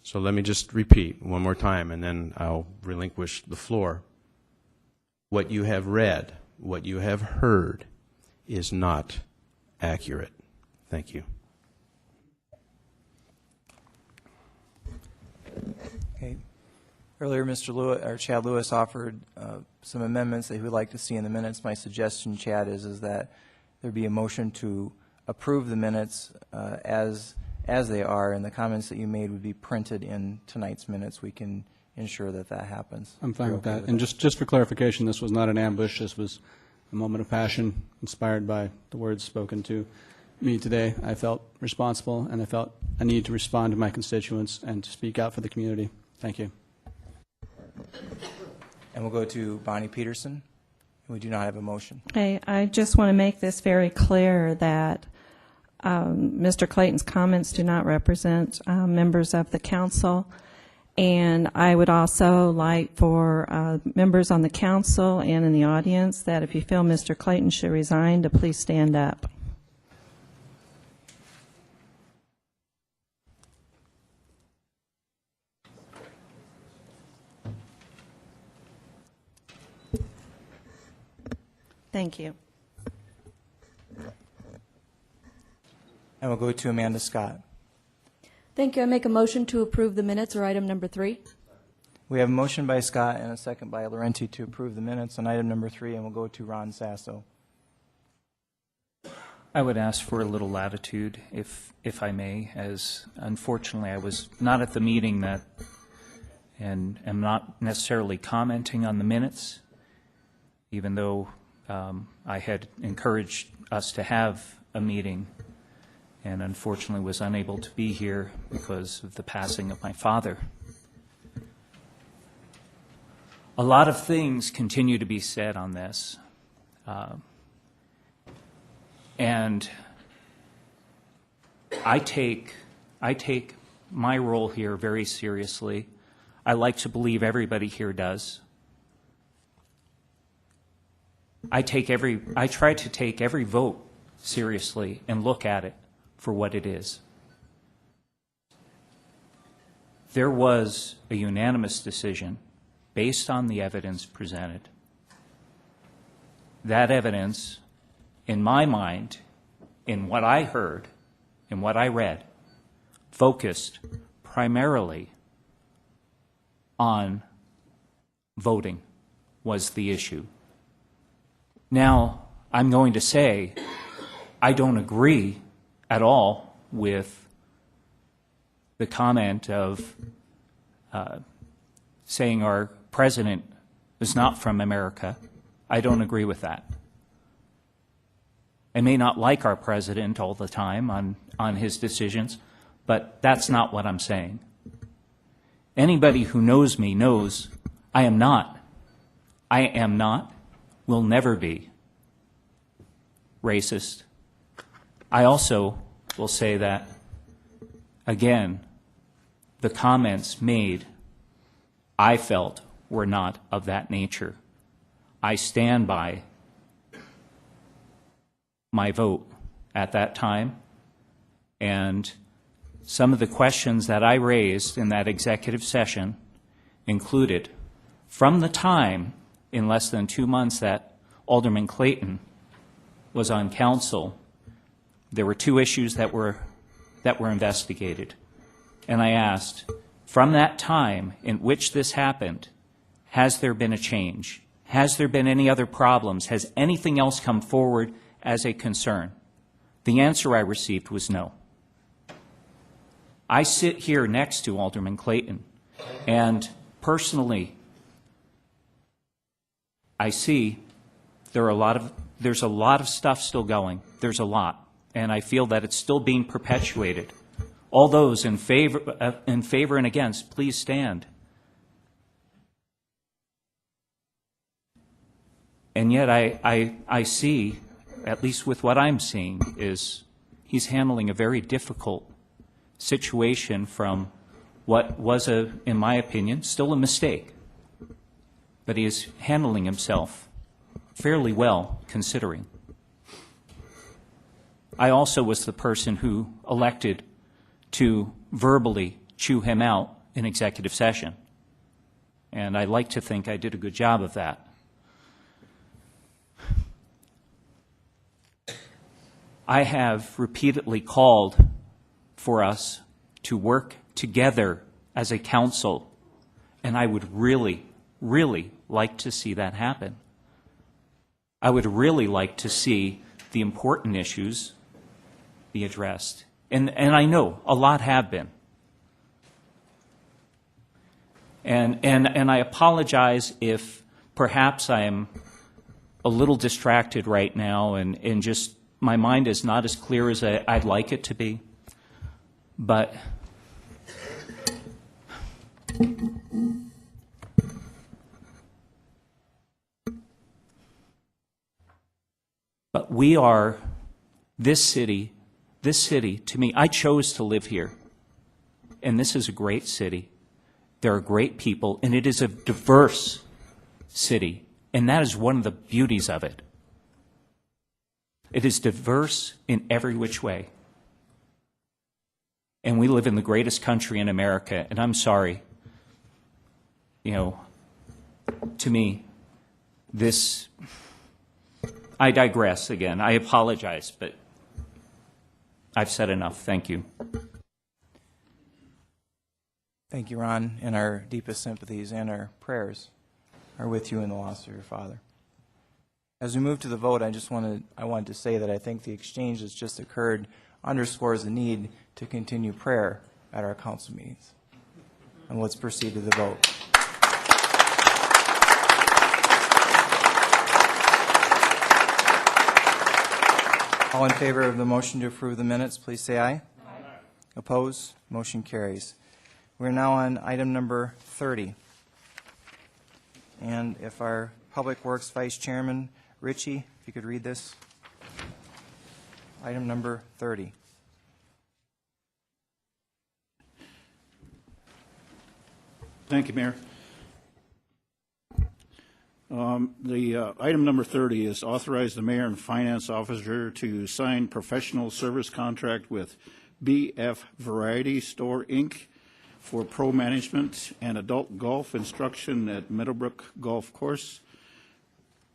So let me just repeat one more time, and then I'll relinquish the floor. What you have read, what you have heard, is not accurate. Thank you. Okay. Earlier, Mr. Lewis, or Chad Lewis, offered some amendments that he would like to see in the minutes. My suggestion, Chad, is that there be a motion to approve the minutes as they are, and the comments that you made would be printed in tonight's minutes. We can ensure that that happens. I'm fine with that. And just for clarification, this was not an ambush. This was a moment of passion inspired by the words spoken to me today. I felt responsible, and I felt a need to respond to my constituents and to speak out for the community. Thank you. And we'll go to Bonnie Peterson. We do not have a motion. Okay, I just want to make this very clear that Mr. Clayton's comments do not represent members of the council. And I would also like for members on the council and in the audience that if you feel Mr. Clayton should resign, to please stand up. Thank you. And we'll go to Amanda Scott. Thank you. I make a motion to approve the minutes, or item number 3. We have a motion by Scott and a second by Laurenti to approve the minutes on item number 3, and we'll go to Ron Sasso. I would ask for a little latitude, if I may, as unfortunately I was not at the meeting that, and am not necessarily commenting on the minutes, even though I had encouraged us to have a meeting, and unfortunately was unable to be here because of the passing of my father. A lot of things continue to be said on this, and I take my role here very seriously. I like to believe everybody here does. I try to take every vote seriously and look at it for what it is. There was a unanimous decision based on the evidence presented. That evidence, in my mind, in what I heard, in what I read, focused primarily on voting was the issue. Now, I'm going to say I don't agree at all with the comment of saying our president is not from America. I don't agree with that. I may not like our president all the time on his decisions, but that's not what I'm saying. Anybody who knows me knows I am not, will never be racist. I also will say that, again, the comments made, I felt, were not of that nature. I stand by my vote at that time, and some of the questions that I raised in that executive session included, from the time in less than 2 months that Alderman Clayton was on council, there were 2 issues that were investigated. And I asked, from that time in which this happened, has there been a change? Has there been any other problems? Has anything else come forward as a concern? The answer I received was no. I sit here next to Alderman Clayton, and personally, I see there's a lot of stuff still going. There's a lot, and I feel that it's still being perpetuated. All those in favor and against, please stand. And yet I see, at least with what I'm seeing, is he's handling a very difficult situation from what was, in my opinion, still a mistake. But he is handling himself fairly well, considering. I also was the person who elected to verbally chew him out in executive session. And I like to think I did a good job of that. I have repeatedly called for us to work together as a council, and I would really, really like to see that happen. I would really like to see the important issues be addressed. And I know a lot have been. And I apologize if perhaps I am a little distracted right now and just my mind is not as clear as I'd like it to be. But we are, this city, to me, I chose to live here. And this is a great city. There are great people, and it is a diverse city. And that is one of the beauties of it. It is diverse in every which way. And we live in the greatest country in America, and I'm sorry, to me, this, I digress again. I apologize, but I've said enough. Thank you. Thank you, Ron, and our deepest sympathies and our prayers are with you in the loss of your father. As we move to the vote, I wanted to say that I think the exchange that's just occurred underscores the need to continue prayer at our council meetings. And let's proceed to the vote. All in favor of the motion to approve the minutes, please say aye. Aye. Opposed? Motion carries. We're now on item number 30. And if our Public Works Vice Chairman, Richie, if you could read this. Item number 30. Thank you, Mayor. Item number 30 is authorize the mayor and finance officer to sign professional service contract with BF Variety Store, Inc. for pro management and adult golf instruction at Meadowbrook Golf Course.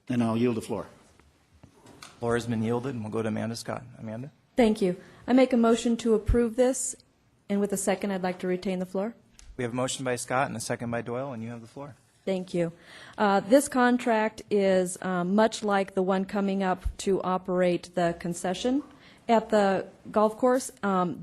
And I'll yield the floor. Floor has been yielded, and we'll go to Amanda Scott. Amanda? Thank you. I make a motion to approve this, and with a second, I'd like to retain the floor. We have a motion by Scott and a second by Doyle, and you have the floor. Thank you. This contract is much like the one coming up to operate the concession at the golf course.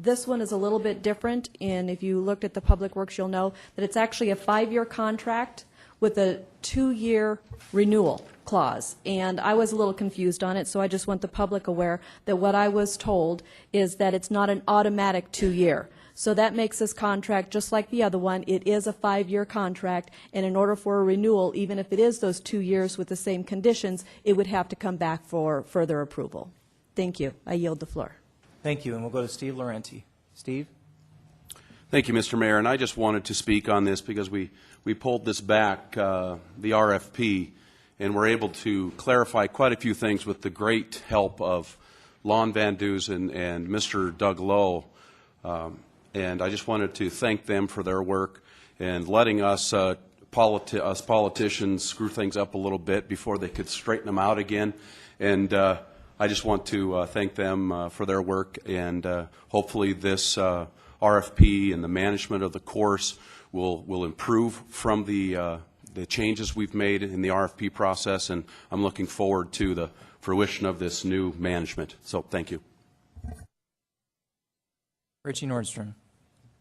This one is a little bit different, and if you looked at the Public Works, you'll know that it's actually a 5-year contract with a 2-year renewal clause. And I was a little confused on it, so I just want the public aware that what I was told is that it's not an automatic 2-year. So that makes this contract just like the other one. It is a 5-year contract, and in order for a renewal, even if it is those 2 years with the same conditions, it would have to come back for further approval. Thank you. I yield the floor. Thank you, and we'll go to Steve Laurenti. Steve? Thank you, Mr. Mayor, and I just wanted to speak on this because we pulled this back, the RFP, and were able to clarify quite a few things with the great help of Lon Van Dusen and Mr. Doug Lowe. And I just wanted to thank them for their work and letting us politicians screw things up a little bit before they could straighten them out again. And I just want to thank them for their work, and hopefully this RFP and the management of the course will improve from the changes we've made in the RFP process, and I'm looking forward to the fruition of this new management. So thank you. Richie Nordstrom.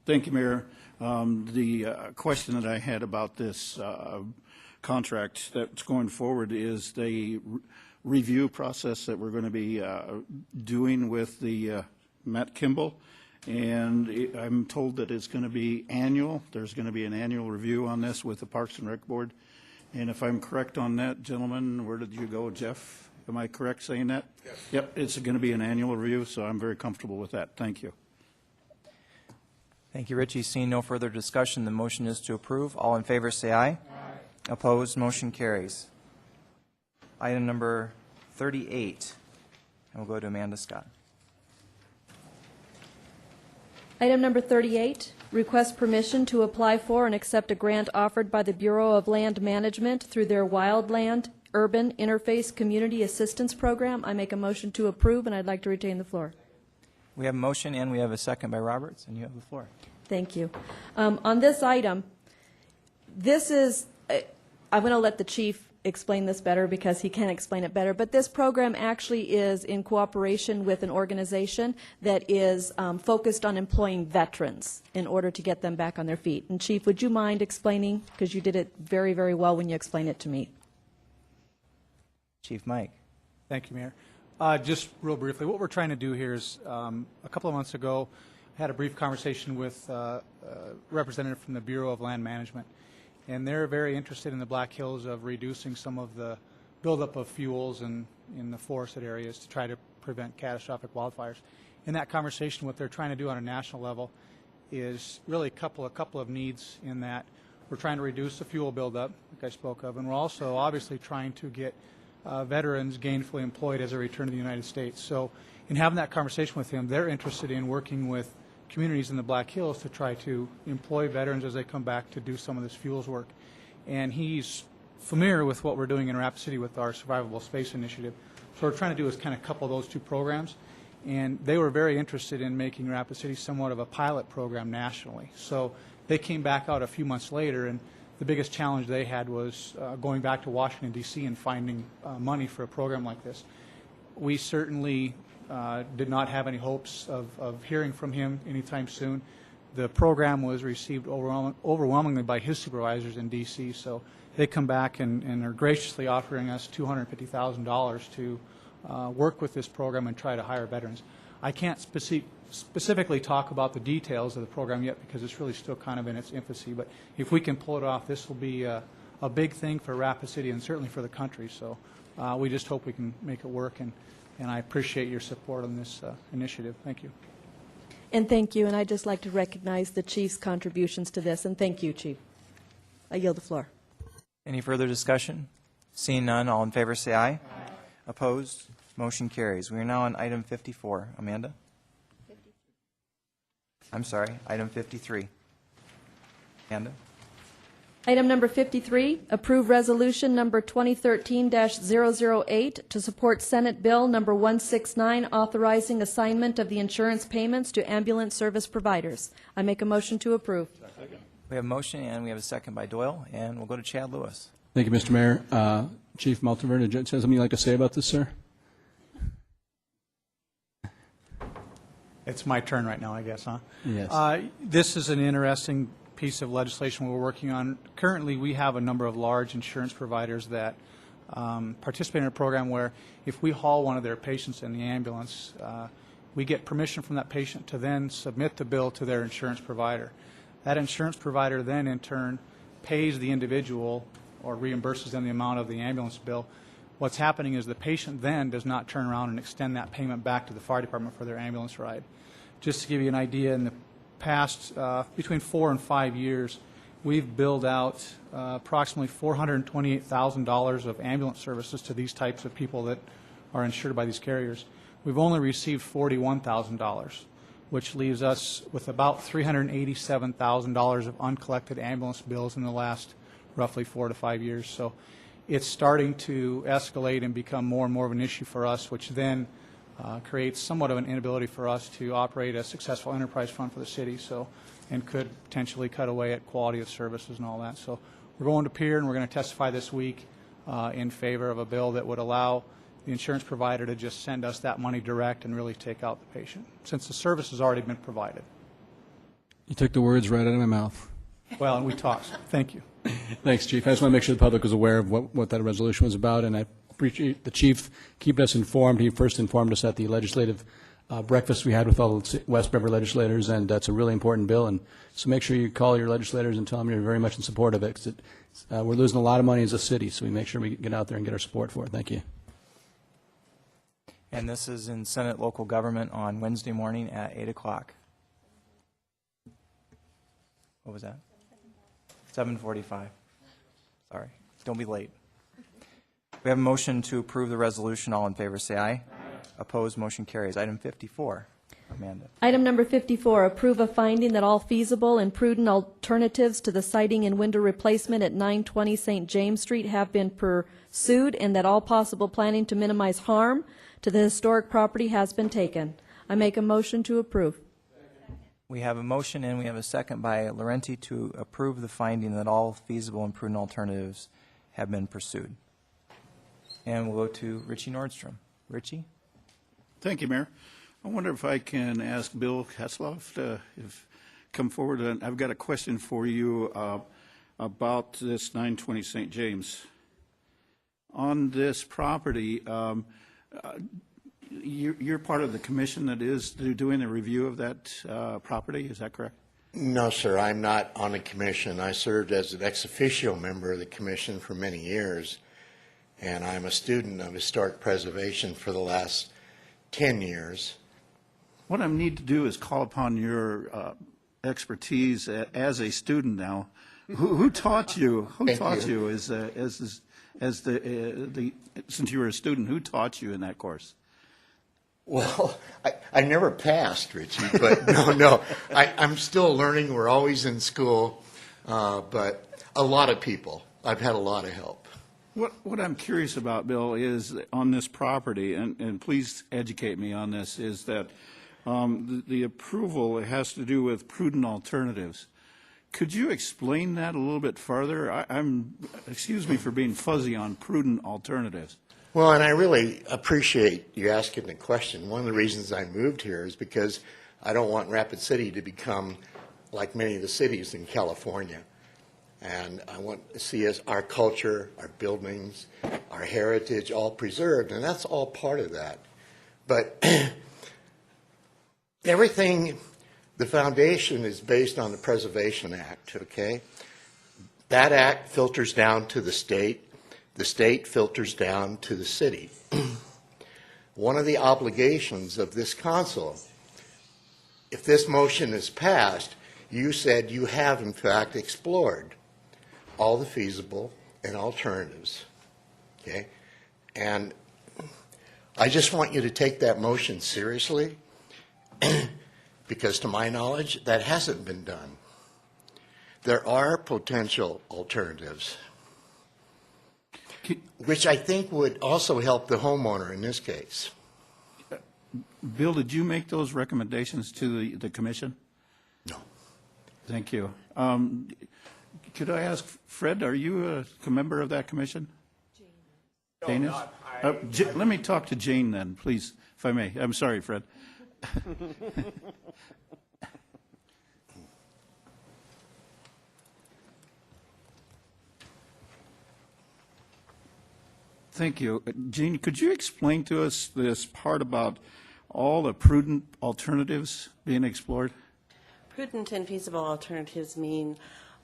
Thank you, Mayor. The question that I had about this contract that's going forward is the review process that we're going to be doing with the Matt Kimball. And I'm told that it's going to be annual. There's going to be an annual review on this with the Parks and Rec Board. And if I'm correct on that, gentlemen, where did you go, Jeff? Am I correct saying that? Yes. Yep, it's going to be an annual review, so I'm very comfortable with that. Thank you. Thank you, Richie. Seeing no further discussion, the motion is to approve. All in favor say aye. Aye. Opposed, motion carries. item number 38. And we'll go to Amanda Scott. Item number 38, request permission to apply for and accept a grant offered by the Bureau of Land Management through their Wildland Urban Interface Community Assistance Program. I make a motion to approve, and I'd like to retain the floor. We have a motion and we have a second by Roberts, and you have the floor. Thank you. On this item, this is, I'm going to let the chief explain this better because he can explain it better, but this program actually is in cooperation with an organization that is focused on employing veterans in order to get them back on their feet. And Chief, would you mind explaining, because you did it very, very well when you explained it to me. Chief Mike. Thank you, Mayor. Just real briefly, what we're trying to do here is, a couple of months ago, I had a brief conversation with a representative from the Bureau of Land Management, and they're very interested in the Black Hills of reducing some of the buildup of fuels in the forested areas to try to prevent catastrophic wildfires. In that conversation, what they're trying to do on a national level is really a couple of needs in that we're trying to reduce the fuel buildup, like I spoke of, and we're also obviously trying to get veterans gainfully employed as they return to the United States. So in having that conversation with him, they're interested in working with communities in the Black Hills to try to employ veterans as they come back to do some of this fuels work. And he's familiar with what we're doing in Rapid City with our Survivable Space Initiative. So what we're trying to do is kind of couple those two programs. And they were very interested in making Rapid City somewhat of a pilot program nationally. So they came back out a few months later, and the biggest challenge they had was going back to Washington, D.C. and finding money for a program like this. We certainly did not have any hopes of hearing from him anytime soon. The program was received overwhelmingly by his supervisors in D.C., so they come back and are graciously offering us $250,000 to work with this program and try to hire veterans. I can't specifically talk about the details of the program yet because it's really still kind of in its infancy, but if we can pull it off, this will be a big thing for Rapid City and certainly for the country. So we just hope we can make it work, and I appreciate your support on this initiative. Thank you. And thank you, and I'd just like to recognize the Chief's contributions to this, and thank you, Chief. I yield the floor. Any further discussion? Seeing none, all in favor say aye. Aye. Opposed? Motion carries. We are now on item 54. Amanda? I'm sorry, item 53. Amanda? Item number 53, approve resolution number 2013-008 to support Senate Bill number 169, authorizing assignment of the insurance payments to ambulance service providers. I make a motion to approve. We have a motion and we have a second by Doyle, and we'll go to Chad Lewis. Thank you, Mr. Mayor. Chief Multiver, did you have something you'd like to say about this, sir? It's my turn right now, I guess, huh? Yes. This is an interesting piece of legislation we're working on. Currently, we have a number of large insurance providers that participate in a program where if we haul one of their patients in the ambulance, we get permission from that patient to then submit the bill to their insurance provider. That insurance provider then, in turn, pays the individual or reimburses them the amount of the ambulance bill. What's happening is the patient then does not turn around and extend that payment back to the fire department for their ambulance ride. Just to give you an idea, in the past, between 4 and 5 years, we've billed out approximately $428,000 of ambulance services to these types of people that are insured by these carriers. We've only received $41,000, which leaves us with about $387,000 of uncollected ambulance bills in the last roughly 4 to 5 years. So it's starting to escalate and become more and more of an issue for us, which then creates somewhat of an inability for us to operate a successful enterprise fund for the city, so, and could potentially cut away at quality of services and all that. So we're going to peer, and we're going to testify this week in favor of a bill that would allow the insurance provider to just send us that money direct and really take out the patient, since the service has already been provided. You took the words right out of my mouth. Well, and we talked. Thank you. Thanks, Chief. I just want to make sure the public was aware of what that resolution was about, and I appreciate the Chief keeping us informed. He first informed us at the legislative breakfast we had with all the West River legislators, and that's a really important bill. And so make sure you call your legislators and tell them you're very much in support of it, because we're losing a lot of money as a city, so we make sure we get out there and get our support for it. Thank you. And this is in Senate Local Government on Wednesday morning at 8 o'clock. What was that? 7:45. Sorry. Don't be late. We have a motion to approve the resolution. All in favor, say aye. Opposed, motion carries. Item 54, Amanda. Item number 54, approve a finding that all feasible and prudent alternatives to the siding and window replacement at 920 St. James Street have been pursued, and that all possible planning to minimize harm to the historic property has been taken. I make a motion to approve. We have a motion and we have a second by Laurenti to approve the finding that all feasible and prudent alternatives have been pursued. And we'll go to Richie Nordstrom. Richie? Thank you, Mayor. I wonder if I can ask Bill Katzloff to come forward. And I've got a question for you about this 920 St. James. On this property, you're part of the commission that is doing a review of that property, is that correct? No, sir, I'm not on the commission. I served as an ex officio member of the commission for many years, and I'm a student of historic preservation for the last 10 years. What I need to do is call upon your expertise as a student now. Who taught you? Who taught you as since you were a student? Who taught you in that course? Well, I never passed, Richie, but no. I'm still learning. We're always in school, but a lot of people. I've had a lot of help. What I'm curious about, Bill, is on this property, and please educate me on this, is that the approval has to do with prudent alternatives. Could you explain that a little bit further? Excuse me for being fuzzy on prudent alternatives. Well, and I really appreciate you asking the question. One of the reasons I moved here is because I don't want Rapid City to become like many of the cities in California. And I want to see our culture, our buildings, our heritage all preserved, and that's all part of that. But everything, the foundation is based on the Preservation Act, okay? That act filters down to the state. The state filters down to the city. One of the obligations of this council, if this motion is passed, you said you have in fact explored all the feasible and alternatives, okay? And I just want you to take that motion seriously because to my knowledge, that hasn't been done. There are potential alternatives, which I think would also help the homeowner in this case. Bill, did you make those recommendations to the commission? No. Thank you. Could I ask, Fred, are you a member of that commission? Jane is? Let me talk to Jane then, please, if I may. I'm sorry, Fred. Thank you. Jean, could you explain to us this part about all the prudent alternatives being explored? Prudent and feasible alternatives mean,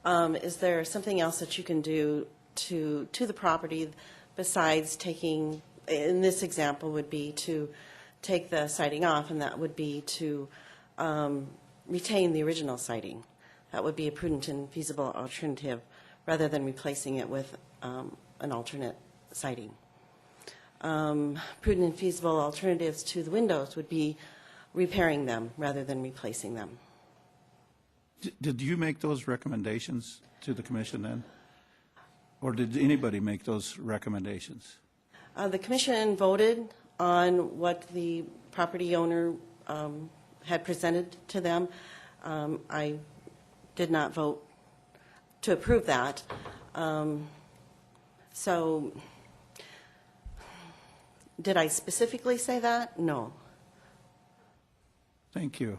is there something else that you can do to the property besides taking, in this example would be to take the siding off, and that would be to retain the original siding. That would be a prudent and feasible alternative rather than replacing it with an alternate siding. Prudent and feasible alternatives to the windows would be repairing them rather than replacing them. Did you make those recommendations to the commission then? Or did anybody make those recommendations? The commission voted on what the property owner had presented to them. I did not vote to approve that. So did I specifically say that? No. Thank you.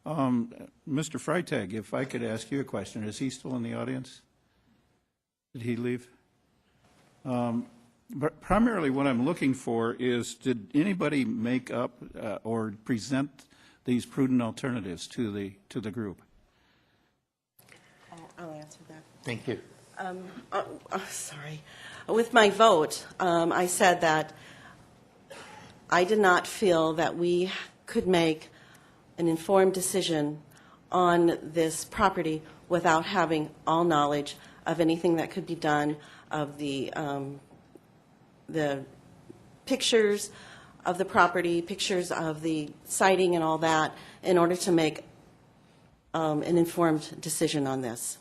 Mr. Freitag, if I could ask you a question, is he still in the audience? Did he leave? But primarily what I'm looking for is, did anybody make up or present these prudent alternatives to the group? I'll answer that. Thank you. Sorry. With my vote, I said that I did not feel that we could make an informed decision on this property without having all knowledge of anything that could be done, of the the pictures of the property, pictures of the siding and all that, in order to make an informed decision on this.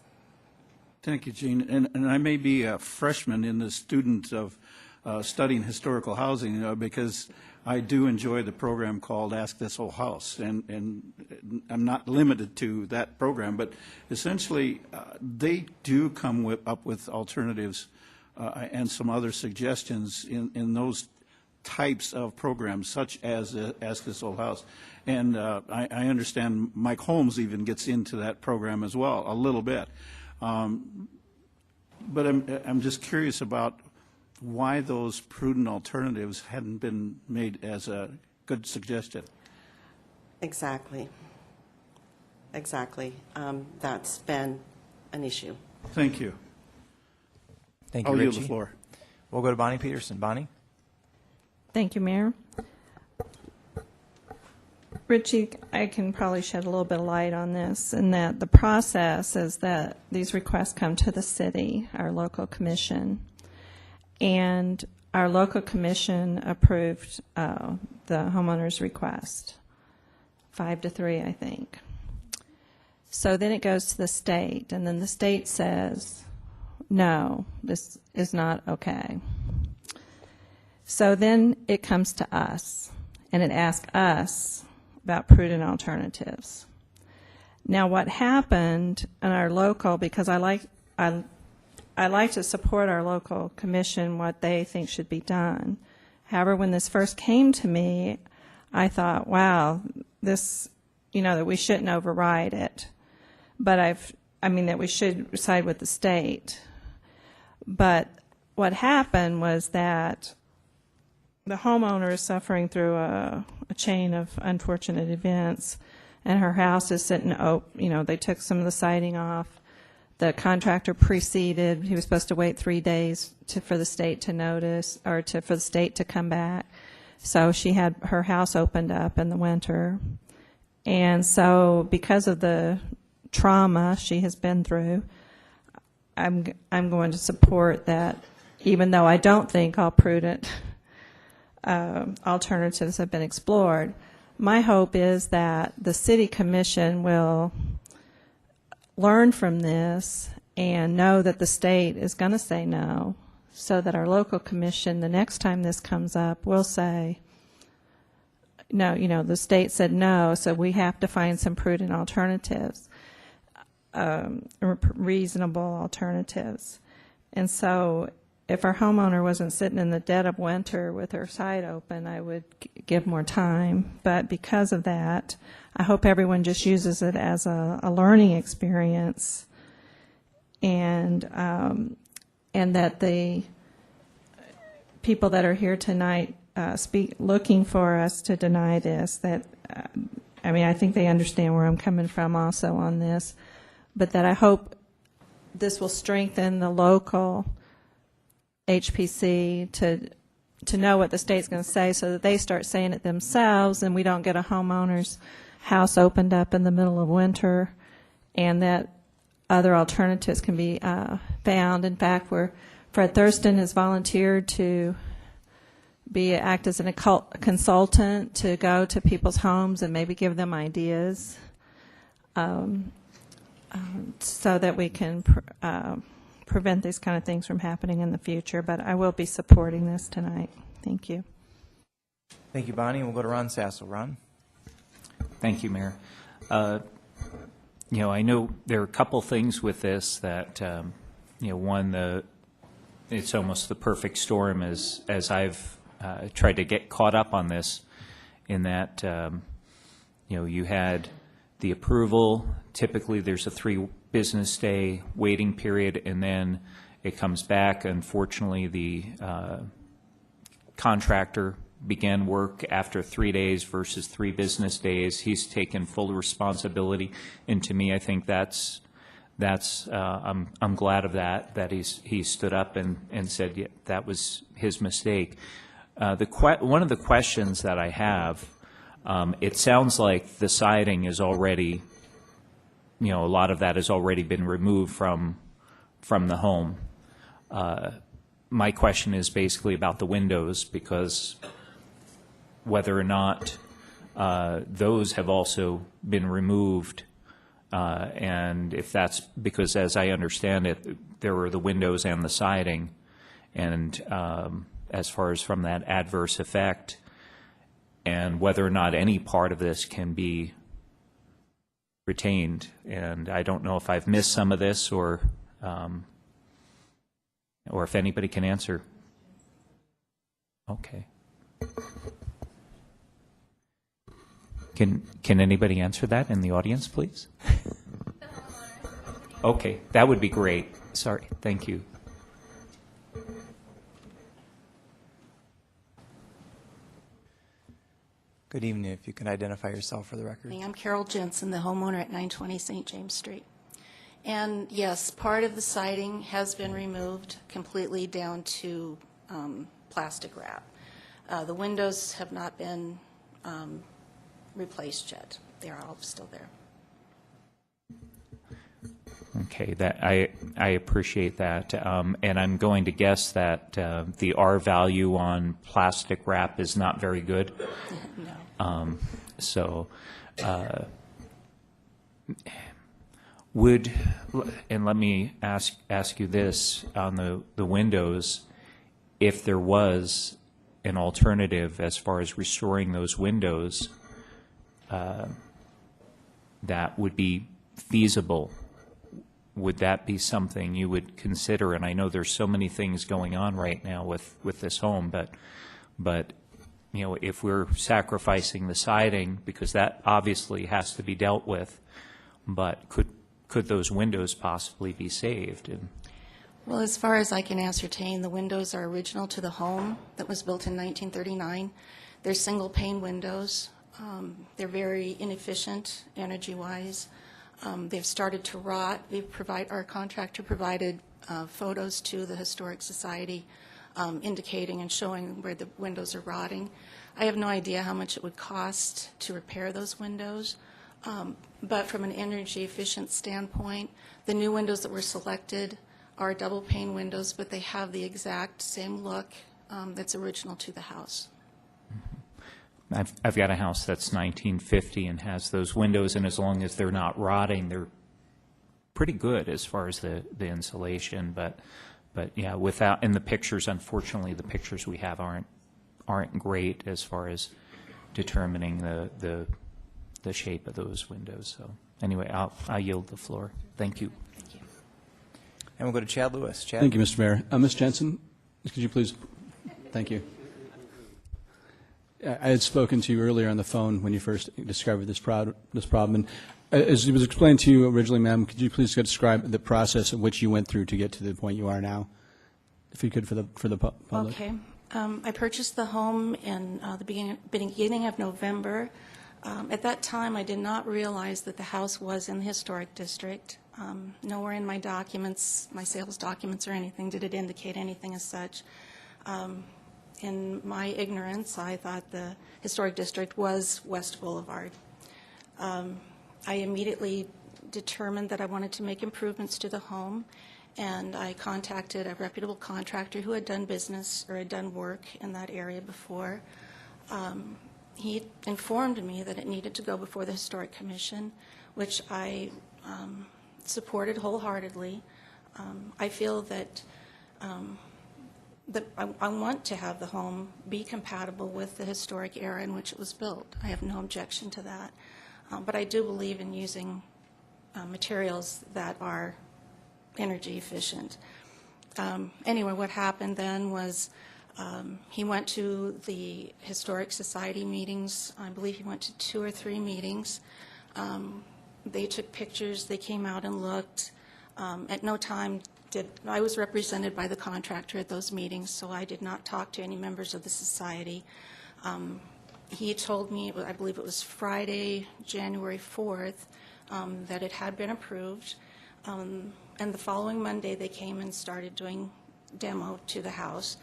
Thank you, Jean. And I may be a freshman in the student of studying historical housing because I do enjoy the program called Ask This Whole House. And I'm not limited to that program, but essentially they do come up with alternatives and some other suggestions in those types of programs, such as Ask This Old House. And I understand Mike Holmes even gets into that program as well, a little bit. But I'm just curious about why those prudent alternatives hadn't been made as a good suggestion. Exactly. Exactly. That's been an issue. Thank you. Thank you, I'll Richie. yield the floor. We'll go to Bonnie Peterson. Bonnie? Thank you, Mayor. Richie, I can probably shed a little bit of light on this, in that the process is that these requests come to the city, our local commission, and our local commission approved the homeowner's request, 5-3, I think. So then it goes to the state, and then the state says, no, this is not okay. So then it comes to us, and it asks us about prudent alternatives. Now, what happened in our local, because I like to support our local commission, what they think should be done. However, when this first came to me, I thought, wow, this, that we shouldn't override it. But that we should side with the state. But what happened was that the homeowner is suffering through a chain of unfortunate events, and her house is sitting open. They took some of the siding off. The contractor preceded. He was supposed to wait 3 days for the state to notice, or for the state to come back. So she had her house opened up in the winter. And so because of the trauma she has been through, I'm going to support that, even though I don't think all prudent alternatives have been explored. My hope is that the city commission will learn from this and know that the state is going to say no, so that our local commission, the next time this comes up, will say, no, the state said no, so we have to find some prudent alternatives, reasonable alternatives. And so if our homeowner wasn't sitting in the dead of winter with her side open, I would give more time. But because of that, I hope everyone just uses it as a learning experience, and that the people that are here tonight looking for us to deny this, that I think they understand where I'm coming from also on this, but that I hope this will strengthen the local HPC to know what the state's going to say, so that they start saying it themselves, and we don't get a homeowner's house opened up in the middle of winter, and that other alternatives can be found. In fact, Fred Thurston has volunteered to act as a consultant to go to people's homes and maybe give them ideas, so that we can prevent these kind of things from happening in the future. But I will be supporting this tonight. Thank you. Thank you, Bonnie. We'll go to Ron Sassel. Ron? Thank you, Mayor. I know there are a couple things with this that, one, it's almost the perfect storm as I've tried to get caught up on this, in that, you had the approval. Typically, there's a 3-business day waiting period, and then it comes back. Unfortunately, the contractor began work after 3 days versus 3 business days. He's taken full responsibility, and to me, I think that's I'm glad of that he stood up and said, yeah, that was his mistake. One of the questions that I have, it sounds like the siding is already, a lot of that has already been removed from the home. my question is basically about the windows, because whether or not those have also been removed, and if that's because, as I understand it, there were the windows and the siding, and as far as from that adverse effect, and whether or not any part of this can be retained. And I don't know if I've missed some of this, or if anybody can answer. Okay. Can anybody answer that in the audience, please? Okay, that would be great. Sorry, thank you. Good evening. If you can identify yourself for the record. I'm Carol Jensen, the homeowner at 920 St. James Street. And yes, part of the siding has been removed completely down to plastic wrap. The windows have not been replaced yet. They are all still there. Okay, that I appreciate that, and I'm going to guess that the R value on plastic wrap is not very good. No. Would, and let me ask you this on the windows, if there was an alternative as far as restoring those windows that would be feasible, would that be something you would consider? And I know there's so many things going on right now with this home, but you know, if we're sacrificing the siding, because that obviously has to be dealt with, but could those windows possibly be saved? And Well, as far as I can ascertain, the windows are original to the home that was built in 1939. They're single pane windows. They're very inefficient energy-wise. They've started to rot. Our contractor provided photos to the Historic Society indicating and showing where the windows are rotting. I have no idea how much it would cost to repair those windows, but from an energy efficient standpoint, the new windows that were selected are double pane windows, but they have the exact same look that's original to the house. I've got a house that's 1950 and has those windows, and as long as they're not rotting, they're pretty good as far as the insulation. But yeah, without, and the pictures, unfortunately, the pictures we have aren't great as far as determining the shape of those windows. So anyway, I'll yield the floor. Thank you. Thank you. And we'll go to Chad Lewis. Chad. Thank you, Mr. Mayor. Ms. Jensen, could you please? Thank you. I had spoken to you earlier on the phone when you first discovered this problem. And as it was explained to you originally, ma'am, could you please describe the process of which you went through to get to the point you are now, if you could, for the public? Okay. I purchased the home in the beginning of November. At that time, I did not realize that the house was in the historic district. Nowhere in my documents, my sales documents or anything, did it indicate anything as such. In my ignorance, I thought the historic district was West Boulevard. I immediately determined that I wanted to make improvements to the home, and I contacted a reputable contractor who had done business or had done work in that area before. He informed me that it needed to go before the Historic Commission, which I supported wholeheartedly. I feel that I want to have the home be compatible with the historic era in which it was built. I have no objection to that. But I do believe in using materials that are energy efficient. Anyway, what happened then was he went to the Historic Society meetings. I believe he went to 2 or 3 meetings. They took pictures. They came out and looked. At no time I was represented by the contractor at those meetings, so I did not talk to any members of the society. He told me, I believe it was Friday, January 4th, that it had been approved. And the following Monday, they came and started doing demo to the house.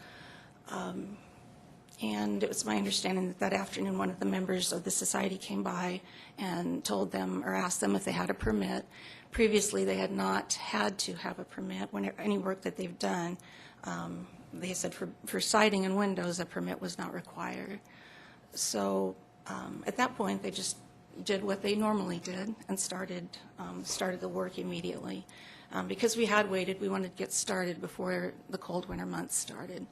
And it was my understanding that afternoon one of the members of the society came by and told them or asked them if they had a permit. Previously, they had not had to have a permit when any work that they've done. they said for siding and windows, a permit was not required. So at that point, they just did what they normally did and started the work immediately. Because we had waited, we wanted to get started before the cold winter months started.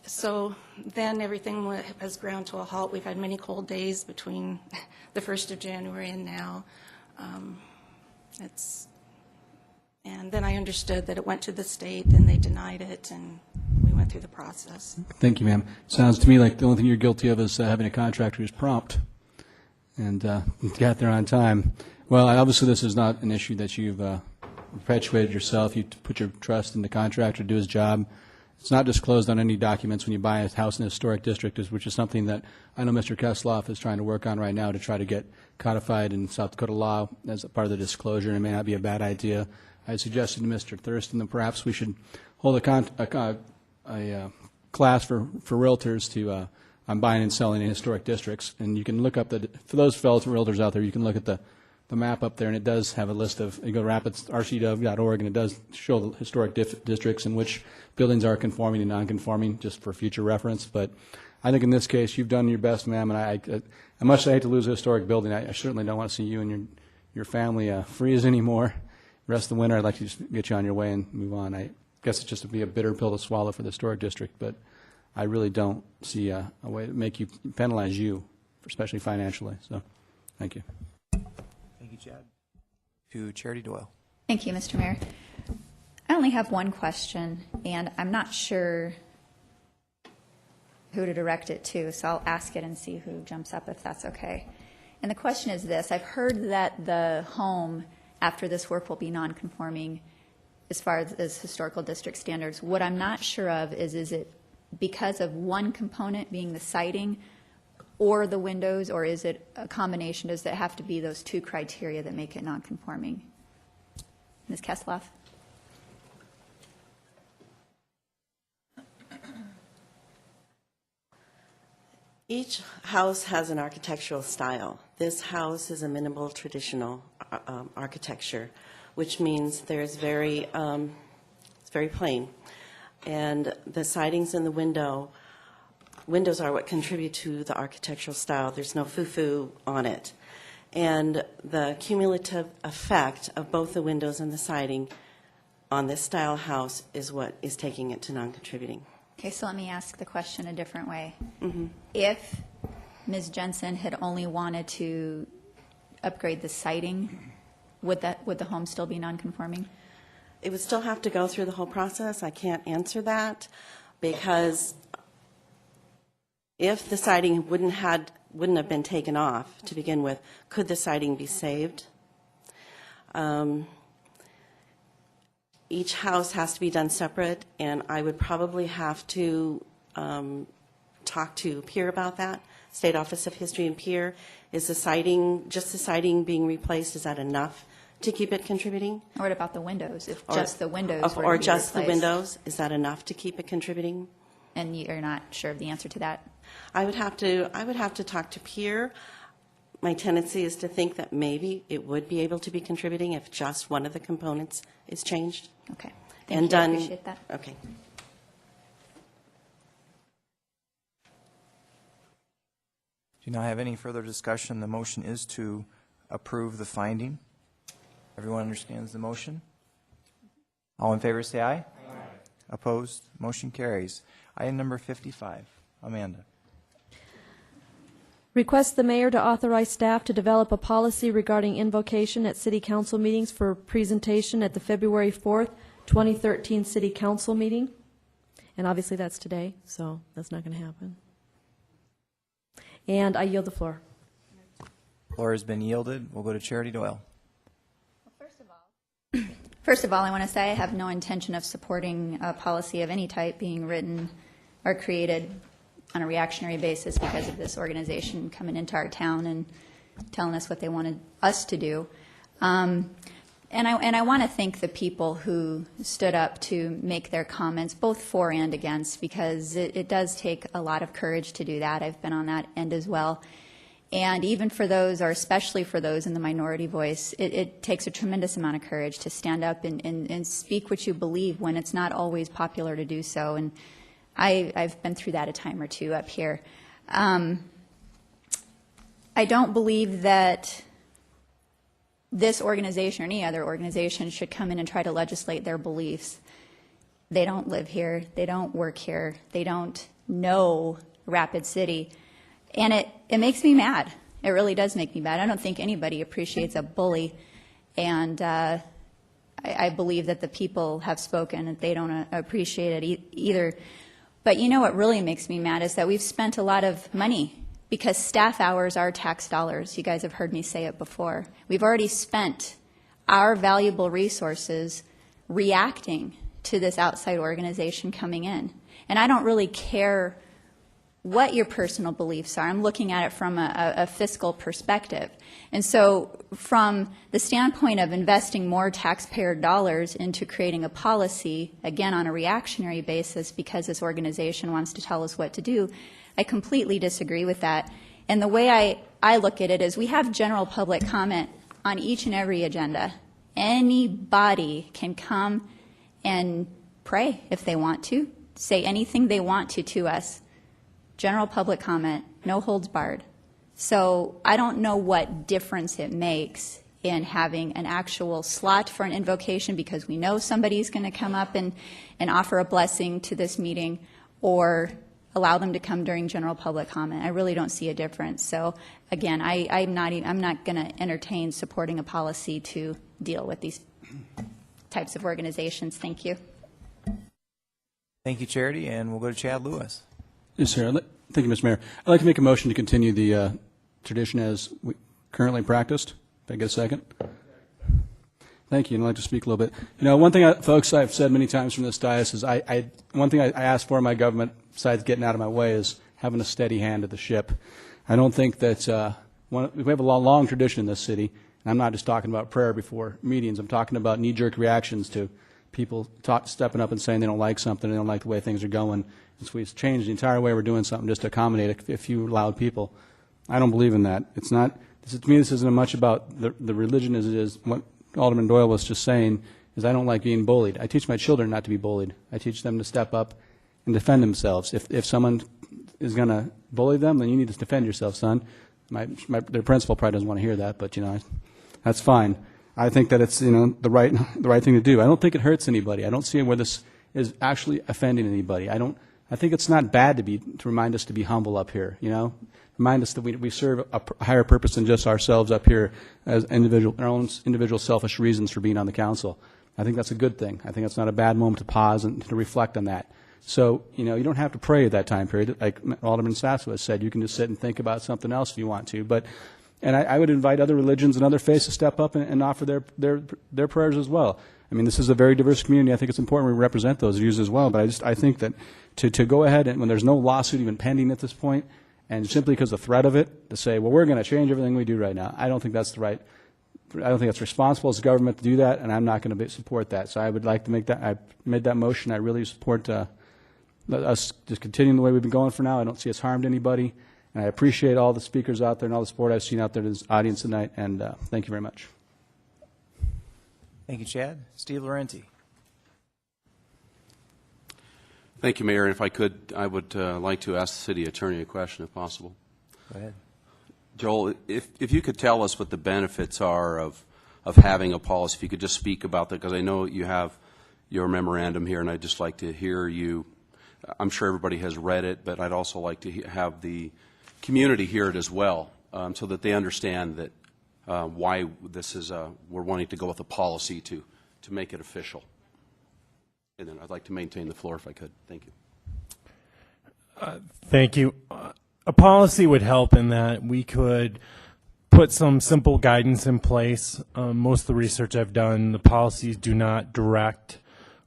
So then everything has ground to a halt. We've had many cold days between the 1st of January and now. And then I understood that it went to the state and they denied it, and we went through the process. Thank you, ma'am. Sounds to me like the only thing you're guilty of is having a contractor who's prompt and got there on time. Well, obviously this is not an issue that you've perpetuated yourself. You put your trust in the contractor to do his job. It's not disclosed on any documents when you buy a house in a historic district, which is something that I know Mr. Kesloff is trying to work on right now to try to get codified in South Dakota law as a part of the disclosure, and it may not be a bad idea. I suggested to Mr. Thurston that perhaps we should hold a class for realtors to on buying and selling in historic districts. And you can look up for those fellow realtors out there, you can look at the map up there, and it does have a list of, you go to rapidsrcw.org, and it does show the historic districts in which buildings are conforming and non-conforming, just for future reference. But I think in this case, you've done your best, ma'am, and I much hate to lose a historic building. I certainly don't want to see you and your family freeze anymore. The rest of the winter, I'd like to just get you on your way and move on. I guess it's just to be a bitter pill to swallow for the historic district, but I really don't see a way to make you penalize you, especially financially. So, thank you. Thank you, Chad. To Charity Doyle. Thank you, Mr. Mayor. I only have one question, and I'm not sure who to direct it to, so I'll ask it and see who jumps up, if that's okay. And the question is this: I've heard that the home after this work will be non-conforming as far as historical district standards. What I'm not sure of is it because of one component being the siding or the windows, or is it a combination? Does it have to be those two criteria that make it non-conforming? Ms. Kesloff? Each house has an architectural style. This house is a minimal traditional architecture, which means it's very plain. And the sidings in the windows are what contribute to the architectural style. There's no foo-foo on it. And the cumulative effect of both the windows and the siding on this style house is what is taking it to non-contributing. Okay, so let me ask the question a different way. Mm-hmm. If Ms. Jensen had only wanted to upgrade the siding, would the home still be non-conforming? It would still have to go through the whole process. I can't answer that because if the siding wouldn't have been taken off to begin with, could the siding be saved? Each house has to be done separate, and I would probably have to talk to Pier about that. State Office of History and Pier, is the siding, just the siding being replaced, is that enough to keep it contributing? Or what about the windows? If just the windows were or to be just the replaced? windows, is that enough to keep it contributing? And you're not sure of the answer to that? I would have to talk to Pier. My tendency is to think that maybe it would be able to be contributing if just one of the components is changed. Okay. And Thank you. done. I appreciate that. Okay. Do you not have any further discussion? The motion is to approve the finding. Everyone understands the motion? All in favor say aye. Aye. Opposed? Motion carries. Item number 55. Amanda. Request the mayor to authorize staff to develop a policy regarding invocation at city council meetings for presentation at the February 4th, 2013 city council meeting. And obviously that's today, so that's not going to happen. And I yield the floor. Floor has been yielded. We'll go to Charity Doyle. First of all, I want to say I have no intention of supporting a policy of any type being written or created on a reactionary basis because of this organization coming into our town and telling us what they wanted us to do. And I want to thank the people who stood up to make their comments, both for and against, because it does take a lot of courage to do that. I've been on that end as well. And even for those, or especially for those in the minority voice, it takes a tremendous amount of courage to stand up and speak what you believe when it's not always popular to do so. And I've been through that a time or two up here. I don't believe that this organization or any other organization should come in and try to legislate their beliefs. They don't live here. They don't work here. They don't know Rapid City. And it makes me mad. It really does make me mad. I don't think anybody appreciates a bully. And I believe that the people have spoken and they don't appreciate it either. But you know what really makes me mad is that we've spent a lot of money because staff hours are tax dollars. You guys have heard me say it before. We've already spent our valuable resources reacting to this outside organization coming in. And I don't really care what your personal beliefs are. I'm looking at it from a fiscal perspective. And so from the standpoint of investing more taxpayer dollars into creating a policy, again on a reactionary basis because this organization wants to tell us what to do, I completely disagree with that. And the way I look at it is we have general public comment on each and every agenda. Anybody can come and pray if they want to, say anything they want to us. General public comment, no holds barred. So I don't know what difference it makes in having an actual slot for an invocation because we know somebody's going to come up and offer a blessing to this meeting, or allow them to come during general public comment. I really don't see a difference. So again, I'm not going to entertain supporting a policy to deal with these types of organizations. Thank you. Thank you, Charity, and we'll go to Chad Lewis. Yes, sir. Thank you, Mr. Mayor. I'd like to make a motion to continue the tradition as we currently practiced. If I get a second. Thank you, and I'd like to speak a little bit. You know, one thing, folks, I've said many times from this dais is one thing I ask for in my government, besides getting out of my way, is having a steady hand at the ship. I don't think that we have a long tradition in this city, and I'm not just talking about prayer before meetings. I'm talking about knee-jerk reactions to people stepping up and saying they don't like something, they don't like the way things are going. And so we've changed the entire way we're doing something just to accommodate a few loud people. I don't believe in that. It's not. To me, this isn't much about the religion as it is. What Alderman Doyle was just saying is I don't like being bullied. I teach my children not to be bullied. I teach them to step up and defend themselves. If someone is going to bully them, then you need to defend yourself, son. Their principal probably doesn't want to hear that, but that's fine. I think that it's the right thing to do. I don't think it hurts anybody. I don't see where this is actually offending anybody. I think it's not bad to remind us to be humble up here. Remind us that we serve a higher purpose than just ourselves up here as our own individual selfish reasons for being on the council. I think that's a good thing. I think it's not a bad moment to pause and to reflect on that. So, you don't have to pray at that time period. Like Alderman Sasso has said, you can just sit and think about something else if you want to. And I would invite other religions and other faiths to step up and offer their prayers as well. I mean, this is a very diverse community. I think it's important we represent those views as well. But I think that to go ahead and when there's no lawsuit even pending at this point, and simply because of the threat of it, to say, well, we're going to change everything we do right now, I don't think that's the right. I don't think it's responsible as a government to do that, and I'm not going to support that. So I would like to make that. I made that motion. I really support us just continuing the way we've been going for now. I don't see us harmed anybody. And I appreciate all the speakers out there and all the support I've seen out there in this audience tonight, and thank you very much. Thank you, Chad. Steve Laurenti. Thank you, Mayor. And if I could, I would like to ask the city attorney a question, if possible. Go ahead. Joel, if you could tell us what the benefits are of having a policy, if you could just speak about that, because I know you have your memorandum here, and I'd just like to hear you. I'm sure everybody has read it, but I'd also like to have the community hear it as well, so that they understand that why this is we're wanting to go with a policy to make it official. And then I'd like to maintain the floor if I could. Thank you. Thank you. A policy would help in that we could put some simple guidance in place. Most of the research I've done, the policies do not direct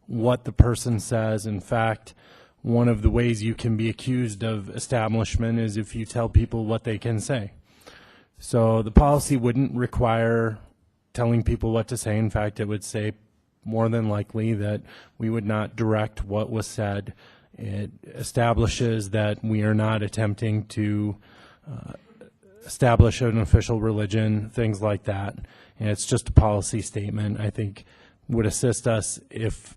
what the person says. In fact, one of the ways you can be accused of establishment is if you tell people what they can say. So the policy wouldn't require telling people what to say. In fact, it would say more than likely that we would not direct what was said. It establishes that we are not attempting to establish an official religion, things like that. And it's just a policy statement, I think would assist us if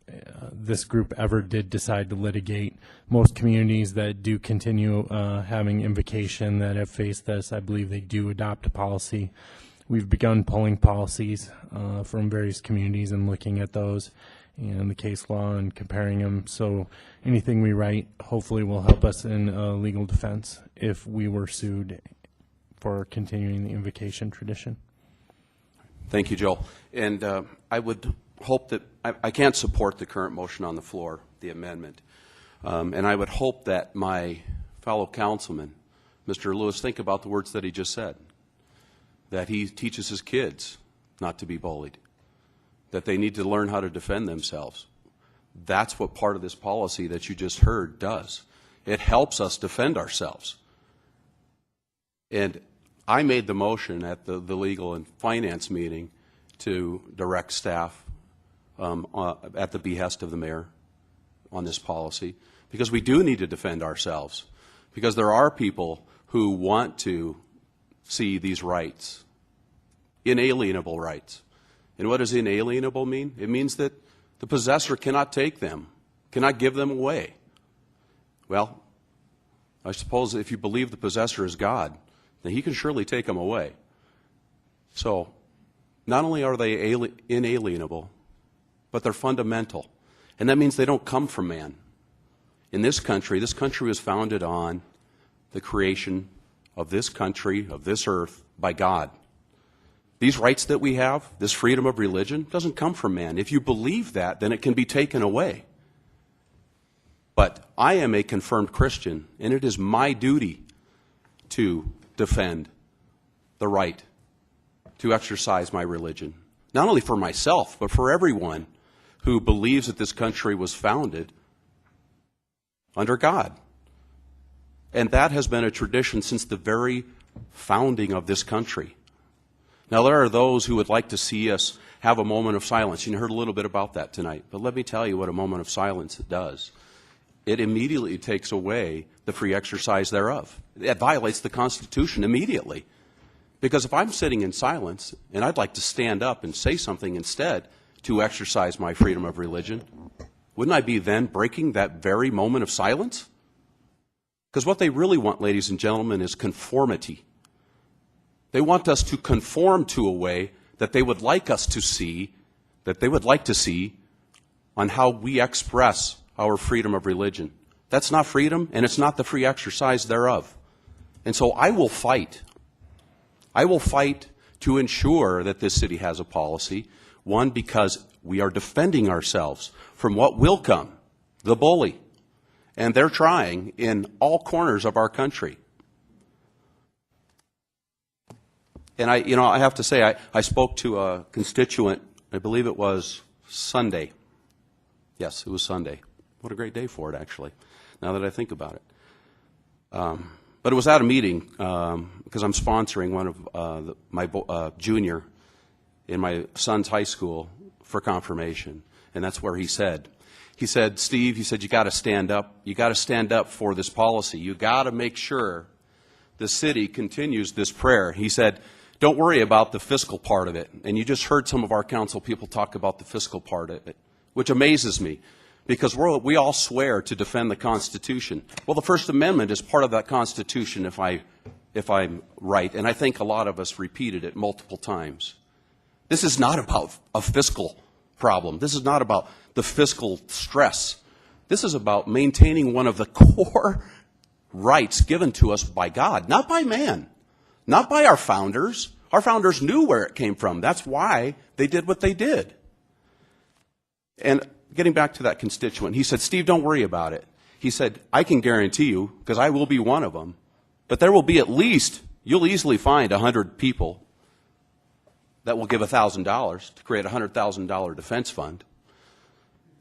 this group ever did decide to litigate. Most communities that do continue having invocation that have faced this, I believe they do adopt a policy. We've begun pulling policies from various communities and looking at those and the case law and comparing them. So anything we write hopefully will help us in legal defense if we were sued for continuing the invocation tradition. Thank you, Joel. And I would hope that, I can't support the current motion on the floor, the amendment. And I would hope that my fellow councilman, Mr. Lewis, think about the words that he just said, that he teaches his kids not to be bullied, that they need to learn how to defend themselves. That's what part of this policy that you just heard does. It helps us defend ourselves. And I made the motion at the Legal and Finance meeting to direct staff at the behest of the mayor on this policy, because we do need to defend ourselves, because there are people who want to see these rights, inalienable rights. And what does inalienable mean? It means that the possessor cannot take them, cannot give them away. Well, I suppose if you believe the possessor is God, then he can surely take them away. So not only are they inalienable, but they're fundamental. And that means they don't come from man. In this country was founded on the creation of this country, of this earth, by God. These rights that we have, this freedom of religion, doesn't come from man. If you believe that, then it can be taken away. But I am a confirmed Christian, and it is my duty to defend the right to exercise my religion, not only for myself, but for everyone who believes that this country was founded under God. And that has been a tradition since the very founding of this country. Now, there are those who would like to see us have a moment of silence. You heard a little bit about that tonight. But let me tell you what a moment of silence does. It immediately takes away the free exercise thereof. It violates the Constitution immediately. Because if I'm sitting in silence and I'd like to stand up and say something instead to exercise my freedom of religion, wouldn't I be then breaking that very moment of silence? Because what they really want, ladies and gentlemen, is conformity. They want us to conform to a way that they would like us to see, that they would like to see on how we express our freedom of religion. That's not freedom, and it's not the free exercise thereof. And so I will fight. I will fight to ensure that this city has a policy, one, because we are defending ourselves from what will come, the bully. And they're trying in all corners of our country. And I have to say, I spoke to a constituent, I believe it was Sunday. Yes, it was Sunday. What a great day for it, actually, now that I think about it. But it was at a meeting, because I'm sponsoring one of my junior in my son's high school for confirmation. And that's where he said, Steve, you got to stand up. You got to stand up for this policy. You got to make sure the city continues this prayer. He said, don't worry about the fiscal part of it. And you just heard some of our council people talk about the fiscal part of it, which amazes me, because we all swear to defend the Constitution. Well, the First Amendment is part of that Constitution, if I'm right, and I think a lot of us repeated it multiple times. This is not about a fiscal problem. This is not about the fiscal stress. This is about maintaining one of the core rights given to us by God, not by man, not by our founders. Our founders knew where it came from. That's why they did what they did. And getting back to that constituent, he said, Steve, don't worry about it. He said, I can guarantee you, because I will be one of them, but there will be at least, you'll easily find 100 people that will give $1,000 to create a $100,000 defense fund.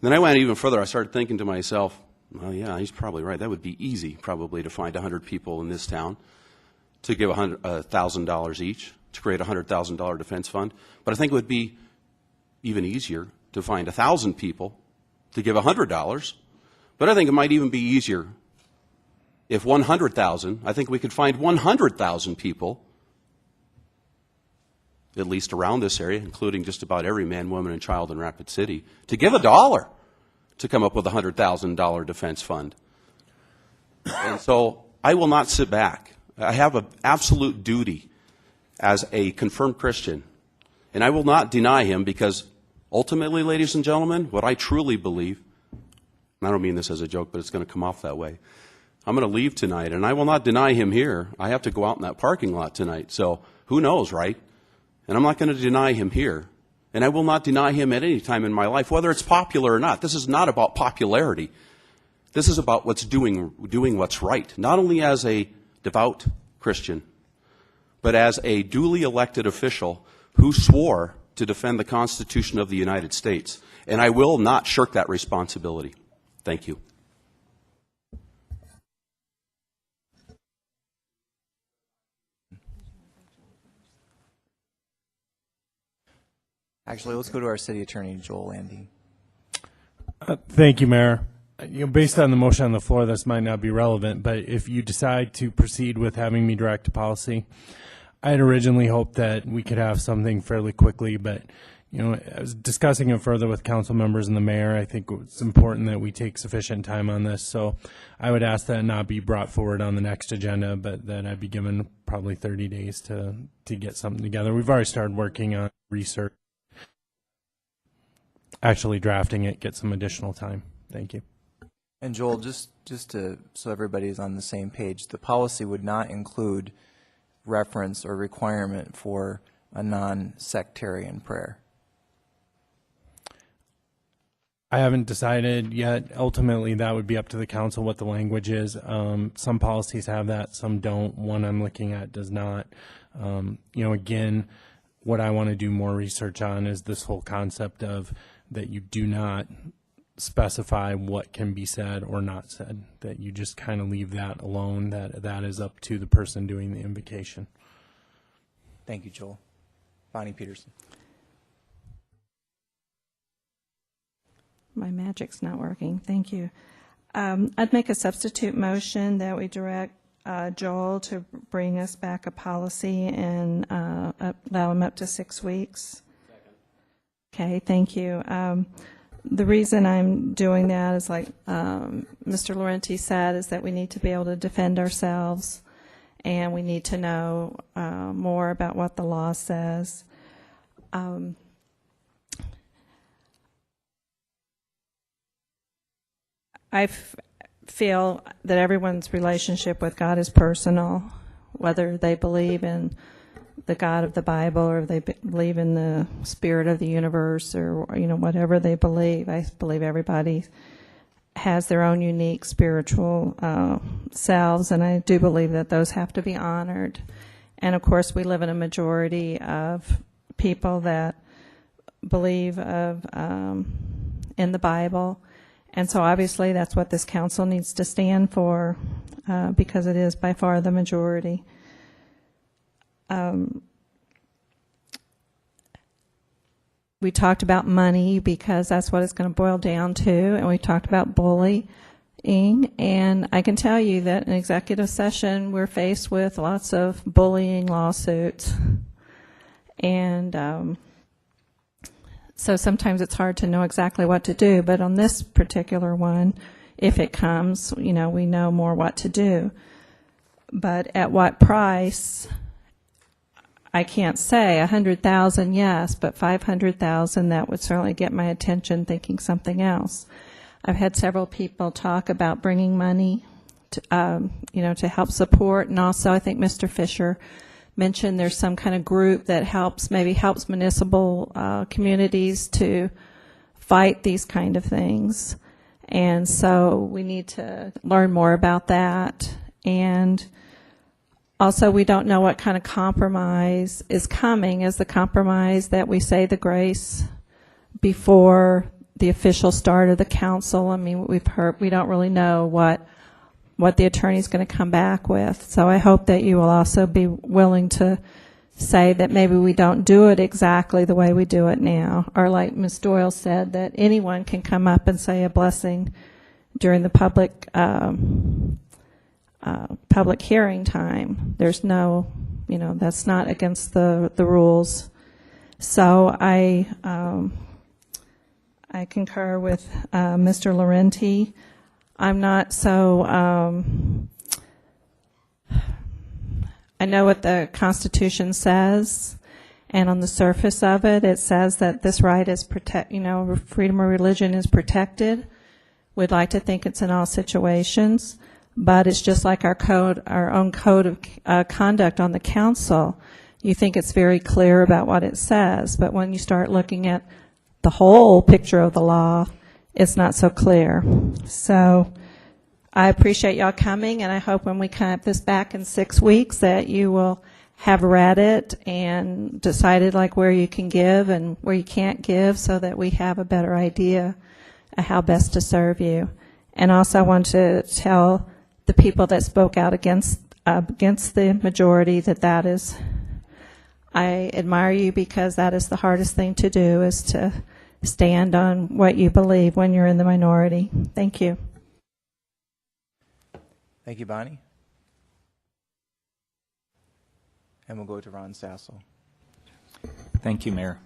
Then I went even further. I started thinking to myself, well, yeah, he's probably right. That would be easy, probably, to find 100 people in this town to give $100,000 each to create a $100,000 defense fund. But I think it would be even easier to find 1,000 people to give $100. But I think it might even be easier if 100,000, I think we could find 100,000 people at least around this area, including just about every man, woman, and child in Rapid City, to give $1 to come up with a $100,000 defense fund. And so I will not sit back. I have an absolute duty as a confirmed Christian, and I will not deny him, because ultimately, ladies and gentlemen, what I truly believe, and I don't mean this as a joke, but it's going to come off that way, I'm going to leave tonight, and I will not deny him here. I have to go out in that parking lot tonight, so who knows, right? And I'm not going to deny him here. And I will not deny him at any time in my life, whether it's popular or not. This is not about popularity. This is about doing what's right, not only as a devout Christian, but as a duly elected official who swore to defend the Constitution of the United States. And I will not shirk that responsibility. Thank you. Actually, let's go to our city attorney, Joel Landy. Thank you, Mayor. Based on the motion on the floor, this might not be relevant, but if you decide to proceed with having me direct a policy, I had originally hoped that we could have something fairly quickly, but I was discussing it further with council members and the mayor. I think it's important that we take sufficient time on this, so I would ask that it not be brought forward on the next agenda, but that I'd be given probably 30 days to get something together. We've already started working on research. Actually drafting it, get some additional time. Thank you. And Joel, just so everybody is on the same page, the policy would not include reference or requirement for a non-sectarian prayer. I haven't decided yet. Ultimately, that would be up to the council what the language is. Some policies have that, some don't. One I'm looking at does not. Again, what I want to do more research on is this whole concept of that you do not specify what can be said or not said, that you just kind of leave that alone, that is up to the person doing the invocation. Thank you, Joel. Bonnie Peterson. My magic's not working. Thank you. I'd make a substitute motion that we direct Joel to bring us back a policy and allow him up to 6 weeks. Okay, thank you. The reason I'm doing that is, like Mr. Laurenti said, is that we need to be able to defend ourselves, and we need to know more about what the law says. I feel that everyone's relationship with God is personal, whether they believe in the God of the Bible or they believe in the spirit of the universe, or whatever they believe. I believe everybody has their own unique spiritual selves, and I do believe that those have to be honored. And of course, we live in a majority of people that believe in the Bible, and so obviously that's what this council needs to stand for, because it is by far the majority. We talked about money because that's what it's going to boil down to, and we talked about bullying, and I can tell you that in executive session we're faced with lots of bullying lawsuits, and so sometimes it's hard to know exactly what to do, but on this particular one, if it comes, we know more what to do. But at what price? I can't say. 100,000, yes, but 500,000, that would certainly get my attention thinking something else. I've had several people talk about bringing money to help support, and also I think Mr. Fisher mentioned there's some kind of group that helps municipal communities to fight these kind of things. And so we need to learn more about that. And also, we don't know what kind of compromise is coming. Is the compromise that we say the grace before the official start of the council? I mean, we don't really know what the attorney's going to come back with. So I hope that you will also be willing to say that maybe we don't do it exactly the way we do it now. Or like Ms. Doyle said, that anyone can come up and say a blessing during the public hearing time. There's no, that's not against the rules So I concur with Mr. Laurenti. I'm not so, I know what the Constitution says, and on the surface of it, it says that this right is freedom of religion is protected. We'd like to think it's in all situations, but it's just like our own code of conduct on the council. You think it's very clear about what it says, but when you start looking at the whole picture of the law, it's not so clear. So I appreciate y'all coming, and I hope when we come this back in 6 weeks that you will have read it and decided like where you can give and where you can't give, so that we have a better idea of how best to serve you. And also I want to tell the people that spoke out against the majority that is, I admire you, because that is the hardest thing to do, is to stand on what you believe when you're in the minority. Thank you. Thank you, Bonnie. And we'll go to Ron Sassel. Thank you, Mayor.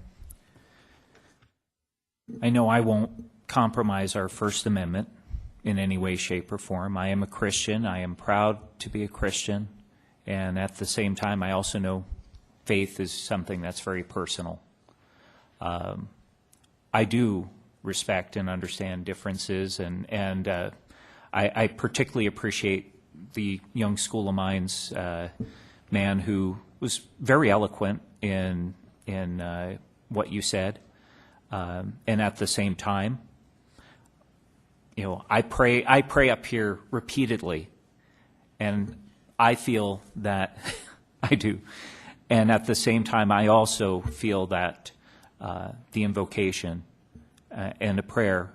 I know I won't compromise our First Amendment in any way, shape, or form. I am a Christian. I am proud to be a Christian. And at the same time, I also know faith is something that's very personal. I do respect and understand differences, and I particularly appreciate the young School of Mines man who was very eloquent in what you said, and at the same time, I pray up here repeatedly, and I feel that I do, and at the same time, I also feel that the invocation and a prayer,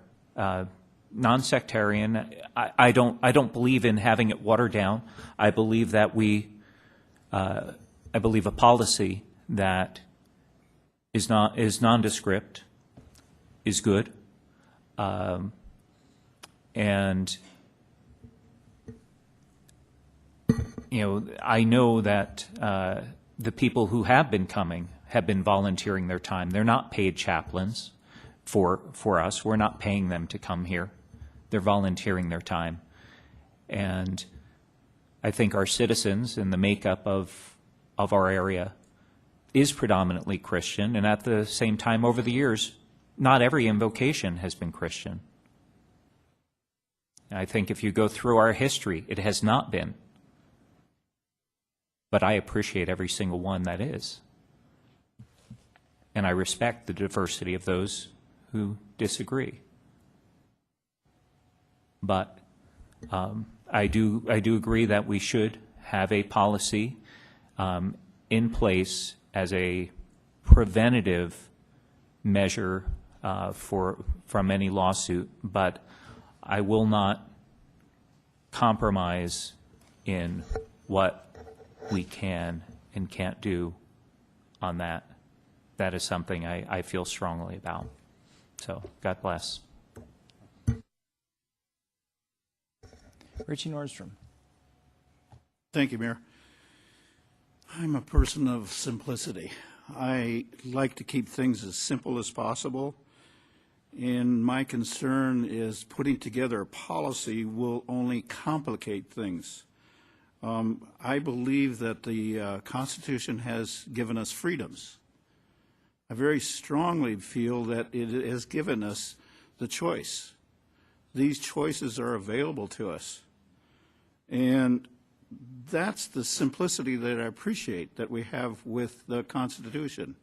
non-sectarian. I don't believe in having it watered down. I believe that I believe a policy that is nondescript is good, and I know that the people who have been coming have been volunteering their time. They're not paid chaplains for us. We're not paying them to come here. They're volunteering their time. And I think our citizens and the makeup of our area is predominantly Christian, and at the same time, over the years, not every invocation has been Christian. I think if you go through our history, it has not been. But I appreciate every single one that is. And I respect the diversity of those who disagree. But I do agree that we should have a policy in place as a preventative measure from any lawsuit, but I will not compromise in what we can and can't do on that. That is something I feel strongly about. So, God bless. Richie Nordstrom. Thank you, Mayor. I'm a person of simplicity. I like to keep things as simple as possible, and my concern is putting together a policy will only complicate things. I believe that the Constitution has given us freedoms. I very strongly feel that it has given us the choice. These choices are available to us. And that's the simplicity that I appreciate that we have with the Constitution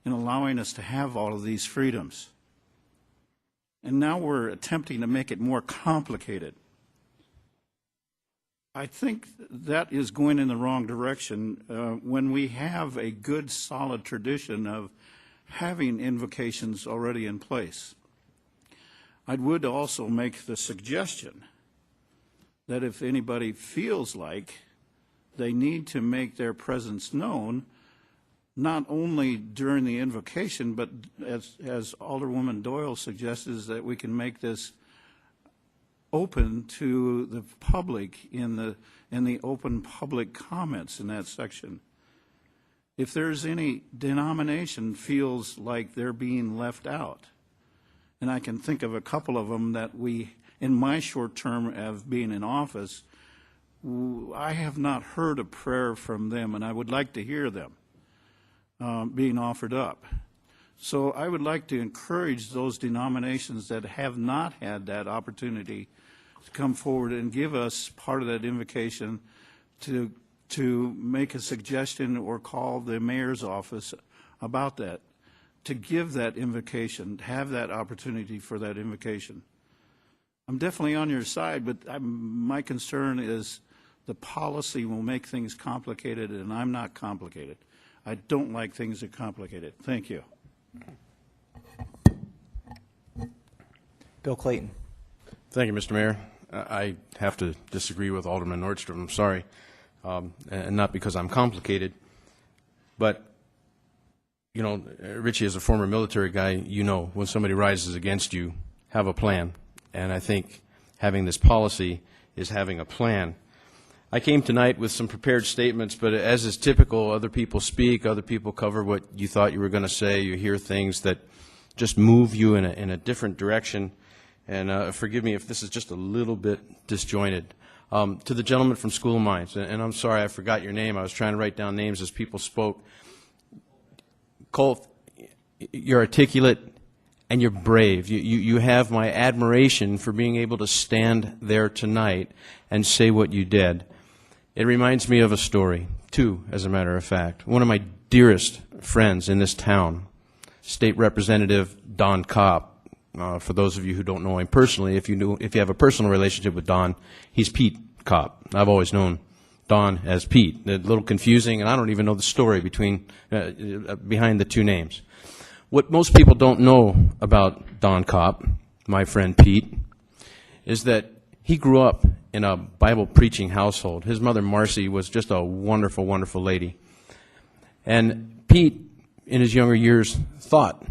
in allowing us to have all of these freedoms. And now we're attempting to make it more complicated. I think that is going in the wrong direction when we have a good, solid tradition of having invocations already in place. I would also make the suggestion that if anybody feels like they need to make their presence known, not only during the invocation, but as Alderwoman Doyle suggests, is that we can make this open to the public in the open public comments in that section. if there's any denomination feels like they're being left out, and I can think of a couple of them that we, in my short term of being in office, I have not heard a prayer from them, and I would like to hear them being offered up. So I would like to encourage those denominations that have not had that opportunity to come forward and give us part of that invocation to make a suggestion or call the mayor's office about that, to give that invocation, to have that opportunity for that invocation. I'm definitely on your side, but my concern is the policy will make things complicated, and I'm not complicated. I don't like things that are complicated. Thank you. Bill Clayton. Thank you, Mr. Mayor. I have to disagree with Alderman Nordstrom. I'm sorry, and not because I'm complicated, but you know, Richie, as a former military guy, you know when somebody rises against you, have a plan. And I think having this policy is having a plan. I came tonight with some prepared statements, but as is typical, other people speak, other people cover what you thought you were going to say. You hear things that just move you in a different direction. And forgive me if this is just a little bit disjointed. To the gentleman from School of Mines, and I'm sorry I forgot your name. I was trying to write down names as people spoke. Colt, you're articulate and you're brave. You have my admiration for being able to stand there tonight and say what you did. It reminds me of a story, two, as a matter of fact. One of my dearest friends in this town, State Representative Don Kopp. For those of you who don't know him personally, if you have a personal relationship with Don, he's Pete Kopp. I've always known Don as Pete. A little confusing, and I don't even know the story behind the two names. What most people don't know about Don Kopp, my friend Pete, is that he grew up in a Bible preaching household. His mother, Marcy, was just a wonderful, wonderful lady. And Pete, in his younger years, thought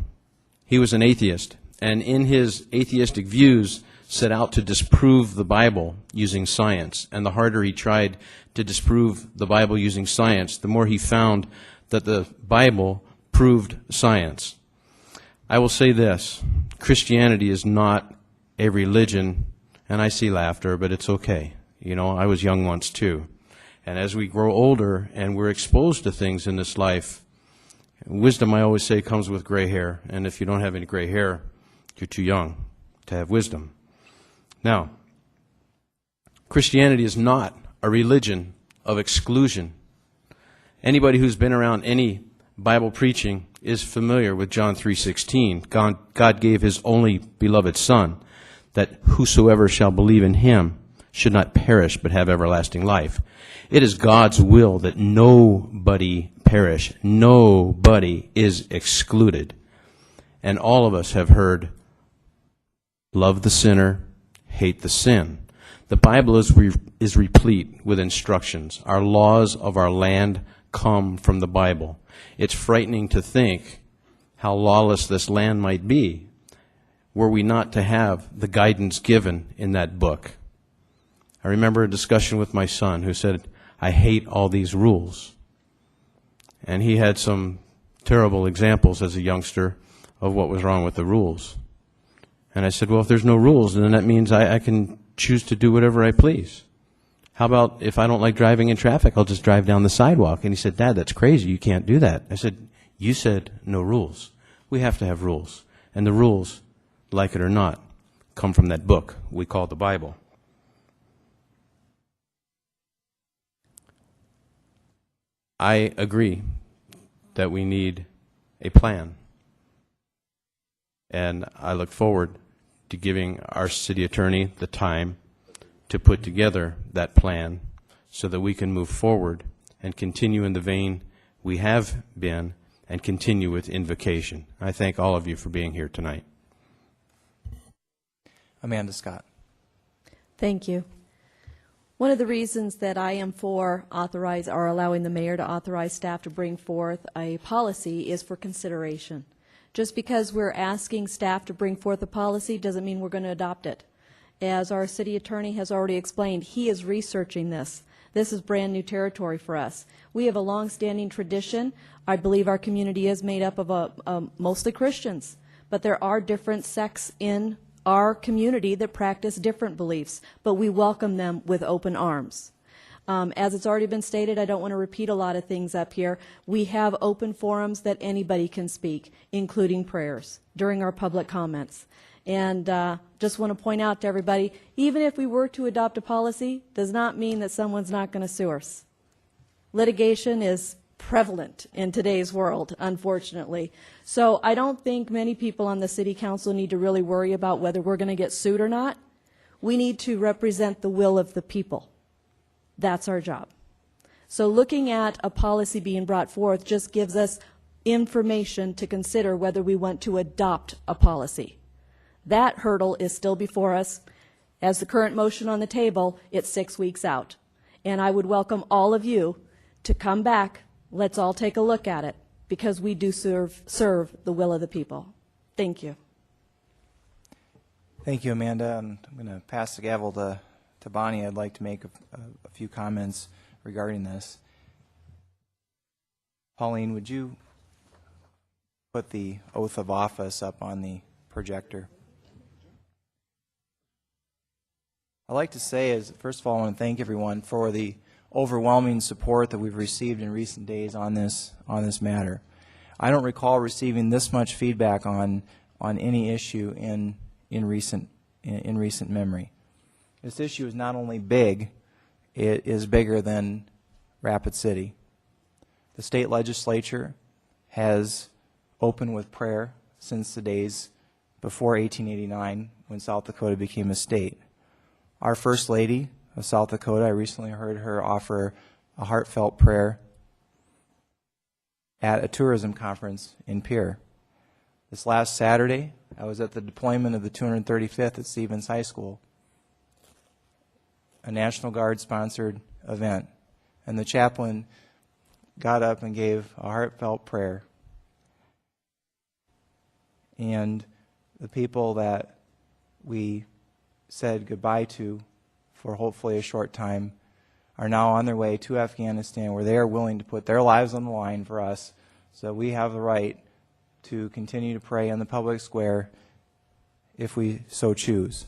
he was an atheist. And in his atheistic views, set out to disprove the Bible using science. And the harder he tried to disprove the Bible using science, the more he found that the Bible proved science. I will say this, Christianity is not a religion, and I see laughter, but it's okay. You know, I was young once too. And as we grow older and we're exposed to things in this life, wisdom, I always say, comes with gray hair. And if you don't have any gray hair, you're too young to have wisdom. Now, Christianity is not a religion of exclusion. Anybody who's been around any Bible preaching is familiar with John 3:16. God gave his only beloved Son, that whosoever shall believe in him should not perish but have everlasting life. It is God's will that nobody perish. Nobody is excluded. And all of us have heard, love the sinner, hate the sin. The Bible is replete with instructions. Our laws of our land come from the Bible. It's frightening to think how lawless this land might be were we not to have the guidance given in that book. I remember a discussion with my son who said, I hate all these rules. And he had some terrible examples as a youngster of what was wrong with the rules. And I said, well, if there's no rules, then that means I can choose to do whatever I please. How about if I don't like driving in traffic, I'll just drive down the sidewalk? And he said, Dad, that's crazy. You can't do that. I said, you said no rules. We have to have rules. And the rules, like it or not, come from that book we call the Bible. I agree that we need a plan. And I look forward to giving our city attorney the time to put together that plan so that we can move forward and continue in the vein we have been and continue with invocation. I thank all of you for being here tonight. Amanda Scott. Thank you. One of the reasons that I am for allowing the mayor to authorize staff to bring forth a policy is for consideration. Just because we're asking staff to bring forth a policy doesn't mean we're going to adopt it. As our city attorney has already explained, he is researching this. This is brand new territory for us. We have a long-standing tradition. I believe our community is made up of mostly Christians, but there are different sects in our community that practice different beliefs, but we welcome them with open arms. As it's already been stated, I don't want to repeat a lot of things up here. We have open forums that anybody can speak, including prayers, during our public comments. And just want to point out to everybody, even if we were to adopt a policy, does not mean that someone's not going to sue us. Litigation is prevalent in today's world, unfortunately. So I don't think many people on the City Council need to really worry about whether we're going to get sued or not. We need to represent the will of the people. That's our job. So looking at a policy being brought forth just gives us information to consider whether we want to adopt a policy. That hurdle is still before us. As the current motion on the table, it's 6 weeks out. And I would welcome all of you to come back. Let's all take a look at it, because we do serve the will of the people. Thank you. Thank you, Amanda. I'm going to pass the gavel to Bonnie. I'd like to make a few comments regarding this. Pauline, would you put the oath of office up on the projector? I'd like to say is, first of all, I want to thank everyone for the overwhelming support that we've received in recent days on this matter. I don't recall receiving this much feedback on any issue in recent memory. This issue is not only big, it is bigger than Rapid City. The state legislature has opened with prayer since the days before 1889, when South Dakota became a state. Our First Lady of South Dakota, I recently heard her offer a heartfelt prayer at a tourism conference in Pierre. This last Saturday, I was at the deployment of the 235th at Stevens High School, a National Guard-sponsored event, and the chaplain got up and gave a heartfelt prayer. And the people that we said goodbye to for hopefully a short time are now on their way to Afghanistan, where they are willing to put their lives on the line for us, so we have the right to continue to pray in the public square if we so choose.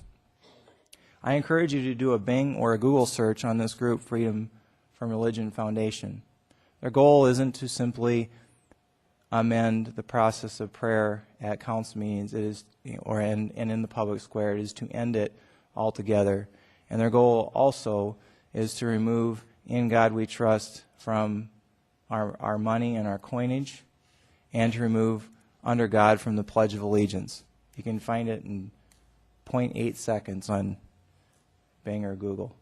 I encourage you to do a Bing or a Google search on this group, Freedom from Religion Foundation. Their goal isn't to simply amend the process of prayer at council meetings, it is, and in the public square. It is to end it altogether. And their goal also is to remove "In God We Trust" from our money and our coinage, and to remove "Under God" from the Pledge of Allegiance. You can find it in 0.8 seconds on Bing or Google.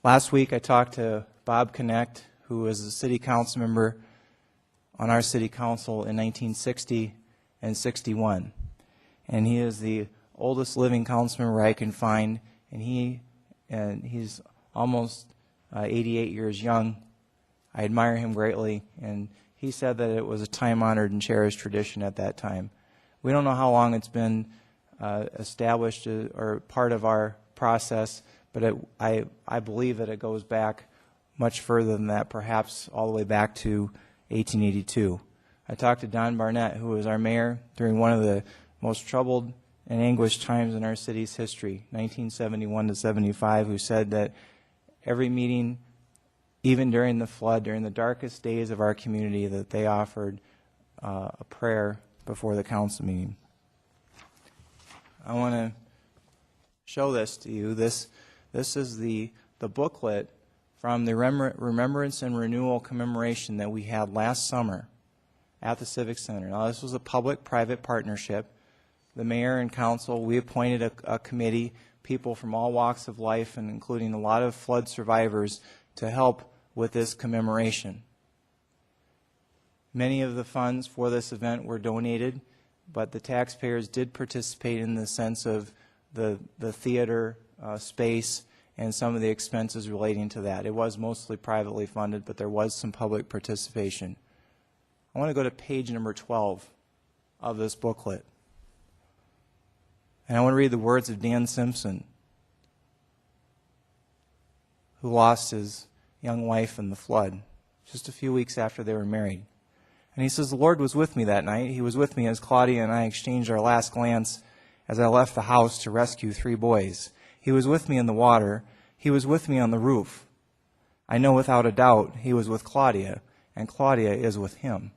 Last week I talked to Bob Connect, who was a city council member on our city council in 1960 and 61. And he is the oldest living council member I can find, and he's almost 88 years young. I admire him greatly, and he said that it was a time-honored and cherished tradition at that time. We don't know how long it's been established or part of our process, but I believe that it goes back much further than that, perhaps all the way back to 1882. I talked to Don Barnett, who was our mayor during one of the most troubled and anguished times in our city's history, 1971 to 75, who said that every meeting, even during the flood, during the darkest days of our community, that they offered a prayer before the council meeting. I want to show this to you. This is the booklet from the Remembrance and Renewal commemoration that we had last summer at the Civic Center. Now, this was a public-private partnership. The mayor and council, we appointed a committee, people from all walks of life, and including a lot of flood survivors, to help with this commemoration. Many of the funds for this event were donated, but the taxpayers did participate in the sense of the theater space and some of the expenses relating to that. It was mostly privately funded, but there was some public participation. I want to go to page number 12 of this booklet. And I want to read the words of Dan Simpson, who lost his young wife in the flood just a few weeks after they were married. And he says, "The Lord was with me that night. He was with me as Claudia and I exchanged our last glance as I left the house to rescue 3 boys. He was with me in the water. He was with me on the roof. I know without a doubt he was with Claudia, and Claudia is with him."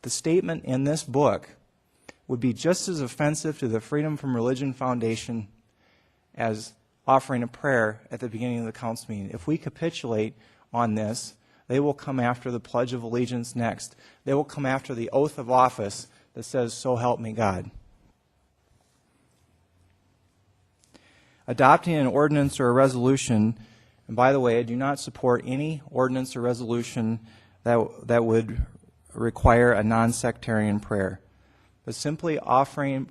The statement in this book would be just as offensive to the Freedom from Religion Foundation as offering a prayer at the beginning of the council meeting. If we capitulate on this, they will come after the Pledge of Allegiance next. They will come after the oath of office that says, "So help me God." Adopting an ordinance or a resolution, and by the way, I do not support any ordinance or resolution that would require a non-sectarian prayer, but simply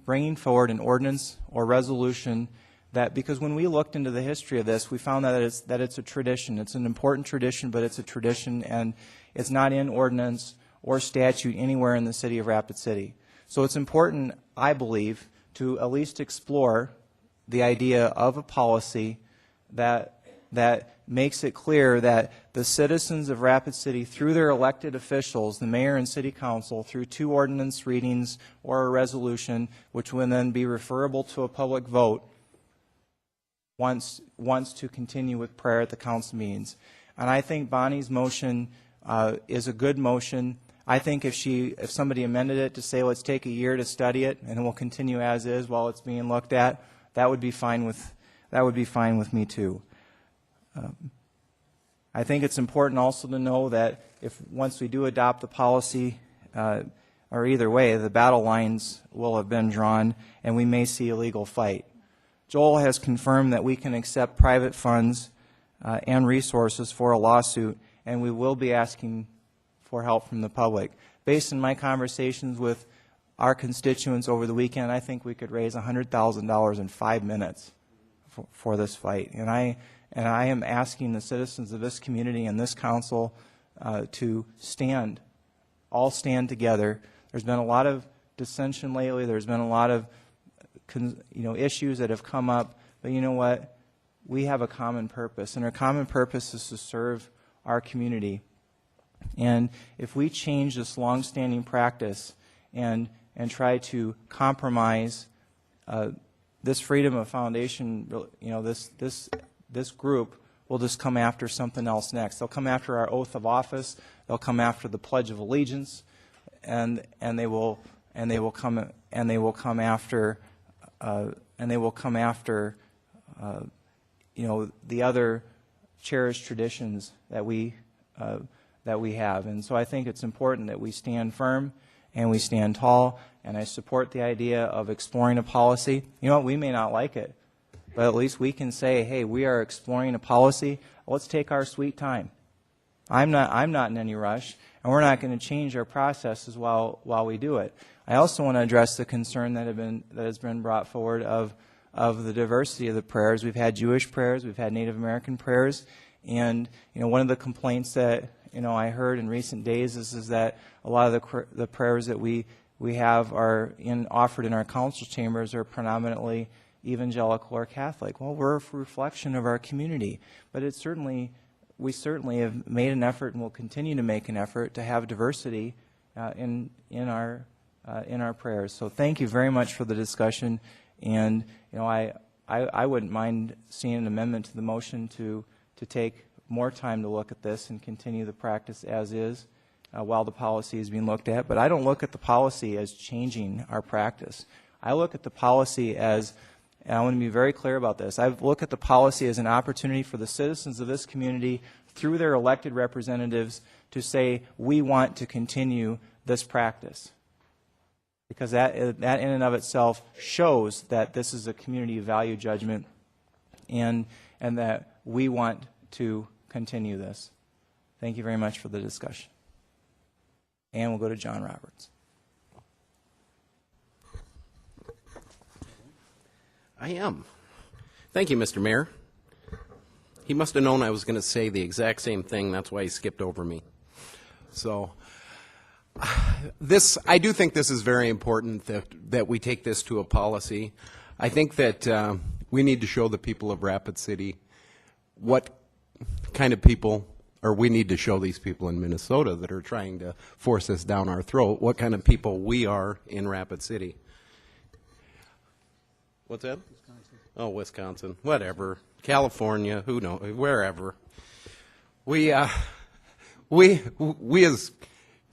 bringing forward an ordinance or resolution that, because when we looked into the history of this, we found that it's a tradition. It's an important tradition, but it's a tradition, and it's not in ordinance or statute anywhere in the city of Rapid City. So it's important, I believe, to at least explore the idea of a policy that makes it clear that the citizens of Rapid City, through their elected officials, the mayor and city council, through 2 ordinance readings or a resolution, which will then be referable to a public vote, wants to continue with prayer at the council meetings. And I think Bonnie's motion is a good motion. I think if somebody amended it to say, let's take a year to study it and it will continue as is while it's being looked at, that would be fine with me too. I think it's important also to know that once we do adopt the policy, or either way, the battle lines will have been drawn and we may see a legal fight. Joel has confirmed that we can accept private funds and resources for a lawsuit, and we will be asking for help from the public. Based on my conversations with our constituents over the weekend, I think we could raise $100,000 in 5 minutes for this fight. And I am asking the citizens of this community and this council to all stand together. There's been a lot of dissension lately. There's been a lot of issues that have come up. But you know what? We have a common purpose, and our common purpose is to serve our community. And if we change this long-standing practice and try to compromise this freedom of foundation, this group will just come after something else next. They'll come after our oath of office. They'll come after the Pledge of Allegiance, and they will come after the other cherished traditions that we have. And so I think it's important that we stand firm and we stand tall, and I support the idea of exploring a policy. You know what, we may not like it, but at least we can say, hey, we are exploring a policy. Let's take our sweet time. I'm not in any rush, and we're not going to change our processes while we do it. I also want to address the concern that has been brought forward of the diversity of the prayers. We've had Jewish prayers, we've had Native American prayers, and one of the complaints that I heard in recent days is that a lot of the prayers that we have are offered in our council chambers are predominantly evangelical or Catholic. Well, we're a reflection of our community, but we certainly have made an effort and will continue to make an effort to have diversity in our prayers. So thank you very much for the discussion, and I wouldn't mind seeing an amendment to the motion to take more time to look at this and continue the practice as is while the policy is being looked at. But I don't look at the policy as changing our practice. I look at the policy as, and I want to be very clear about this, I look at the policy as an opportunity for the citizens of this community through their elected representatives to say, we want to continue this practice. Because that in and of itself shows that this is a community value judgment and that we want to continue this. Thank you very much for the discussion. And we'll go to John Roberts. I am. Thank you, Mr. Mayor. He must have known I was going to say the exact same thing. That's why he skipped over me. So I do think this is very important that we take this to a policy. I think that we need to show the people of Rapid City what kind of people, or we need to show these people in Minnesota that are trying to force us down our throat, what kind of people we are in Rapid City. What's that? Wisconsin. Oh, Wisconsin. Whatever. California. Who knows? Wherever. We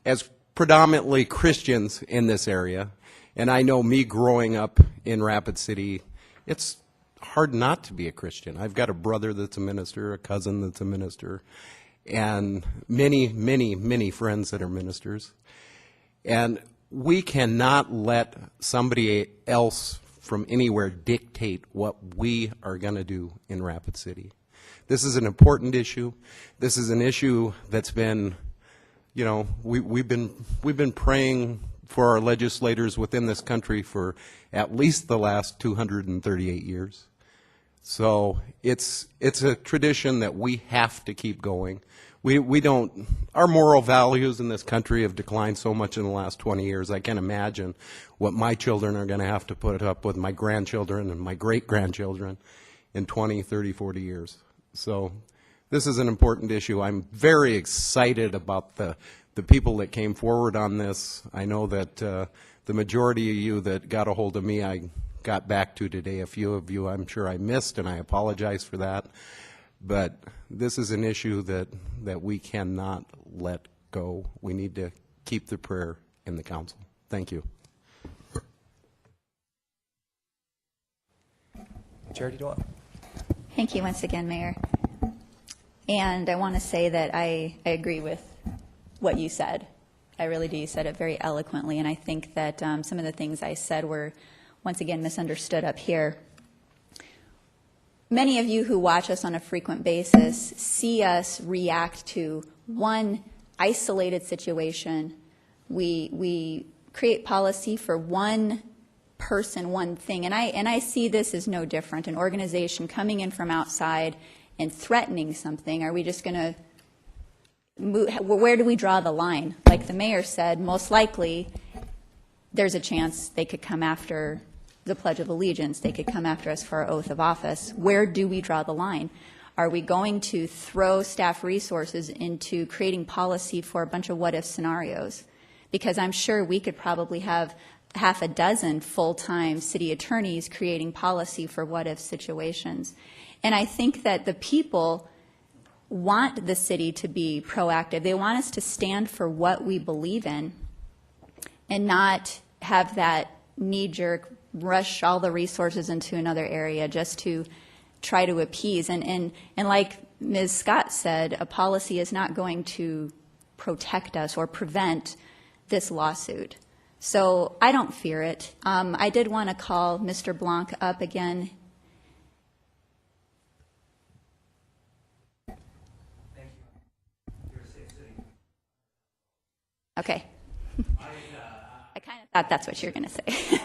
as predominantly Christians in this area, and I know me growing up in Rapid City, it's hard not to be a Christian. I've got a brother that's a minister, a cousin that's a minister, and many, many, many friends that are ministers. And we cannot let somebody else from anywhere dictate what we are going to do in Rapid City. This is an important issue. This is an issue that's been, you know, we've been praying for our legislators within this country for at least the last 238 years. So it's a tradition that we have to keep going. We don't, our moral values in this country have declined so much in the last 20 years. I can't imagine what my children are going to have to put up with, my grandchildren and my great-grandchildren in 20, 30, 40 years. So this is an important issue. I'm very excited about the people that came forward on this. I know that the majority of you that got a hold of me, I got back to today. A few of you I'm sure I missed, and I apologize for that. But this is an issue that we cannot let go. We need to keep the prayer in the council. Thank you. Charity Doyle. Thank you once again, Mayor. And I want to say that I agree with what you said. I really do. You said it very eloquently, and I think that some of the things I said were, once again, misunderstood up here. Many of you who watch us on a frequent basis see us react to one isolated situation. We create policy for one person, one thing, and I see this as no different. An organization coming in from outside and threatening something. Are we just going to move? Where do we draw the line? Like the mayor said, most likely there's a chance they could come after the Pledge of Allegiance. They could come after us for our oath of office. Where do we draw the line? Are we going to throw staff resources into creating policy for a bunch of what-if scenarios? Because I'm sure we could probably have half a dozen full-time city attorneys creating policy for what-if situations. And I think that the people want the city to be proactive. They want us to stand for what we believe in and not have that knee-jerk rush all the resources into another area just to try to appease. And like Ms. Scott said, a policy is not going to protect us or prevent this lawsuit. So I don't fear it. I did want to call Mr. Blanc up again. Thank you. You're a safe city. Okay. I kind of thought that's what you were going to say.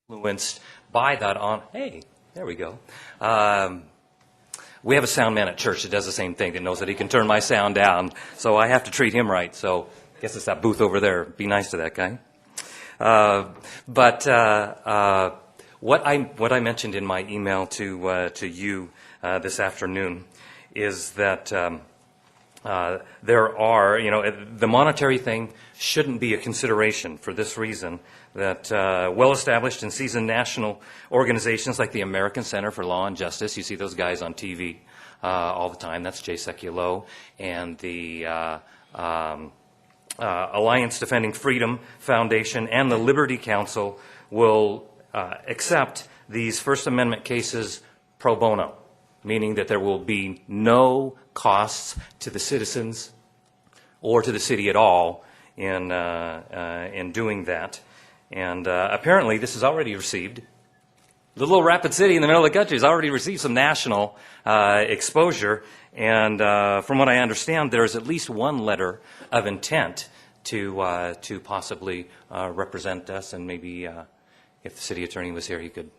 Influenced by that hey, there we go. We have a sound man at church that does the same thing, that knows that he can turn my sound down, so I have to treat him right. So I guess it's that booth over there. Be nice to that guy. What I mentioned in my email to you this afternoon is that there are, the monetary thing shouldn't be a consideration for this reason, that well-established and seasoned national organizations like the American Center for Law and Justice, you see those guys on TV all the time, that's Jay Sekulow, and the Alliance Defending Freedom Foundation and the Liberty Council will accept these First Amendment cases pro bono, meaning that there will be no costs to the citizens or to the city at all in doing that. And apparently, this is already received. The little Rapid City in the middle of the country has already received some national exposure. And from what I understand, there's at least one letter of intent to possibly represent us. And maybe if the city attorney was here, he could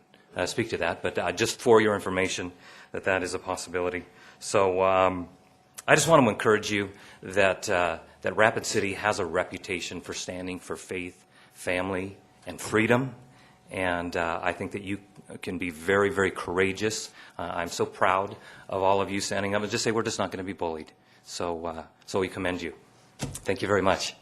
speak to that. But just for your information, that is a possibility. So I just want to encourage you that that Rapid City has a reputation for standing for faith, family, and freedom. And I think that you can be very, very courageous. I'm so proud of all of you standing up and just say, we're just not going to be bullied. So we commend you. Thank you very much.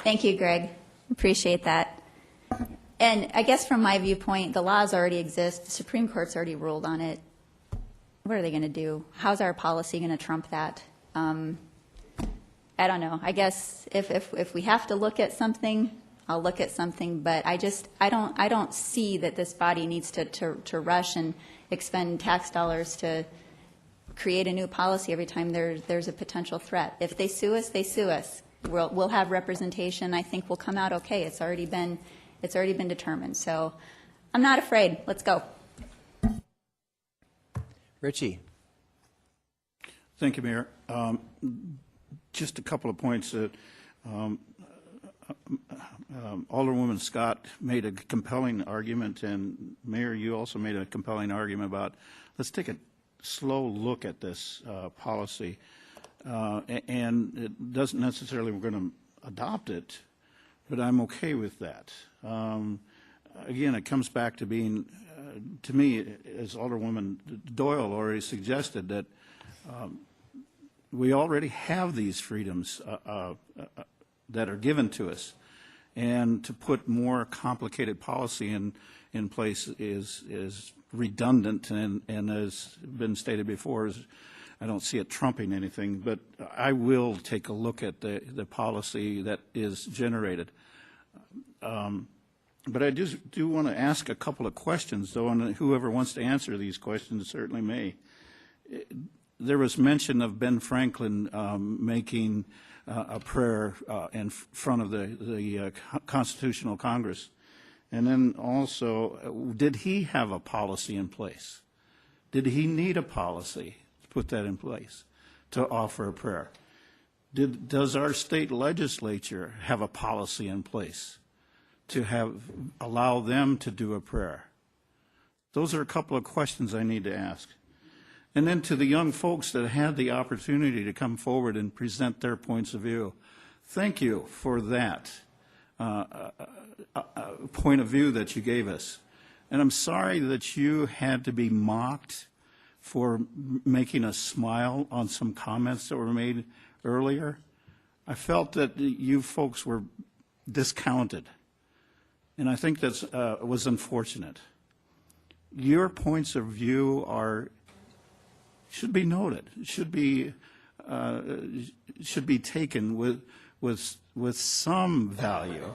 Thank you, Greg. Appreciate that. And I guess from my viewpoint, the laws already exist. The Supreme Court's already ruled on it. What are they going to do? How's our policy going to trump that? I don't know. I guess if we have to look at something, I'll look at something. But I don't see that this body needs to rush and expend tax dollars to create a new policy every time there's a potential threat. If they sue us, they sue us. We'll have representation. I think we'll come out okay. It's already been determined. So I'm not afraid. Let's go. Richie. Thank you, Mayor. Just a couple of points. Alderwoman Scott made a compelling argument, and Mayor, you also made a compelling argument about let's take a slow look at this policy. And it doesn't necessarily we're going to adopt it, but I'm okay with that. Again, it comes back to being, to me, as Alderwoman Doyle already suggested, that we already have these freedoms that are given to us, and to put more complicated policy in place is redundant, and as been stated before, I don't see it trumping anything, but I will take a look at the policy that is generated. But I do want to ask a couple of questions, though, and whoever wants to answer these questions certainly may. There was mention of Ben Franklin making a prayer in front of the Constitutional Congress. And then also, did he have a policy in place? Did he need a policy to put that in place to offer a prayer? Does our state legislature have a policy in place to allow them to do a prayer? Those are a couple of questions I need to ask. And then to the young folks that had the opportunity to come forward and present their points of view, thank you for that point of view that you gave us. And I'm sorry that you had to be mocked for making us smile on some comments that were made earlier. I felt that you folks were discounted, and I think that was unfortunate. Your points of view should be noted, should be taken with some value.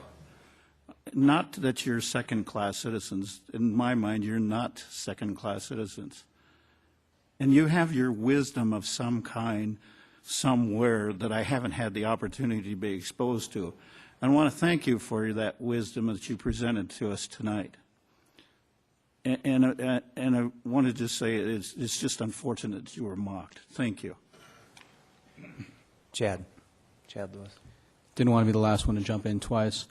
Not that you're second-class citizens. In my mind, you're not second-class citizens. And you have your wisdom of some kind somewhere that I haven't had the opportunity to be exposed to. I want to thank you for that wisdom that you presented to us tonight. And I want to just say it's just unfortunate that you were mocked. Thank you. Chad Lewis. Didn't want to be the last one to jump in twice.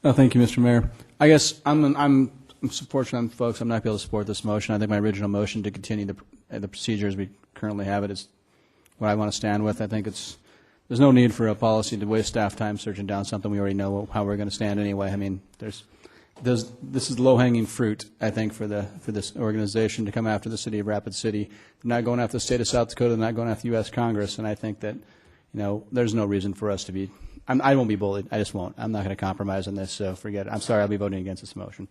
No, thank you, Mr. Mayor. I guess I'm fortunate, folks. I'm not going to be able to support this motion. I think my original motion to continue the procedure as we currently have it is what I want to stand with. I think there's no need for a policy to waste staff time searching down something we already know how we're going to stand anyway. I mean, this is low-hanging fruit, I think, for this organization to come after the city of Rapid City. They're not going after the state of South Dakota. They're not going after the U.S. Congress. And I think that, there's no reason for us to be. I won't be bullied. I just won't. I'm not going to compromise on this, so forget it. I'm sorry. I'll be voting against this motion.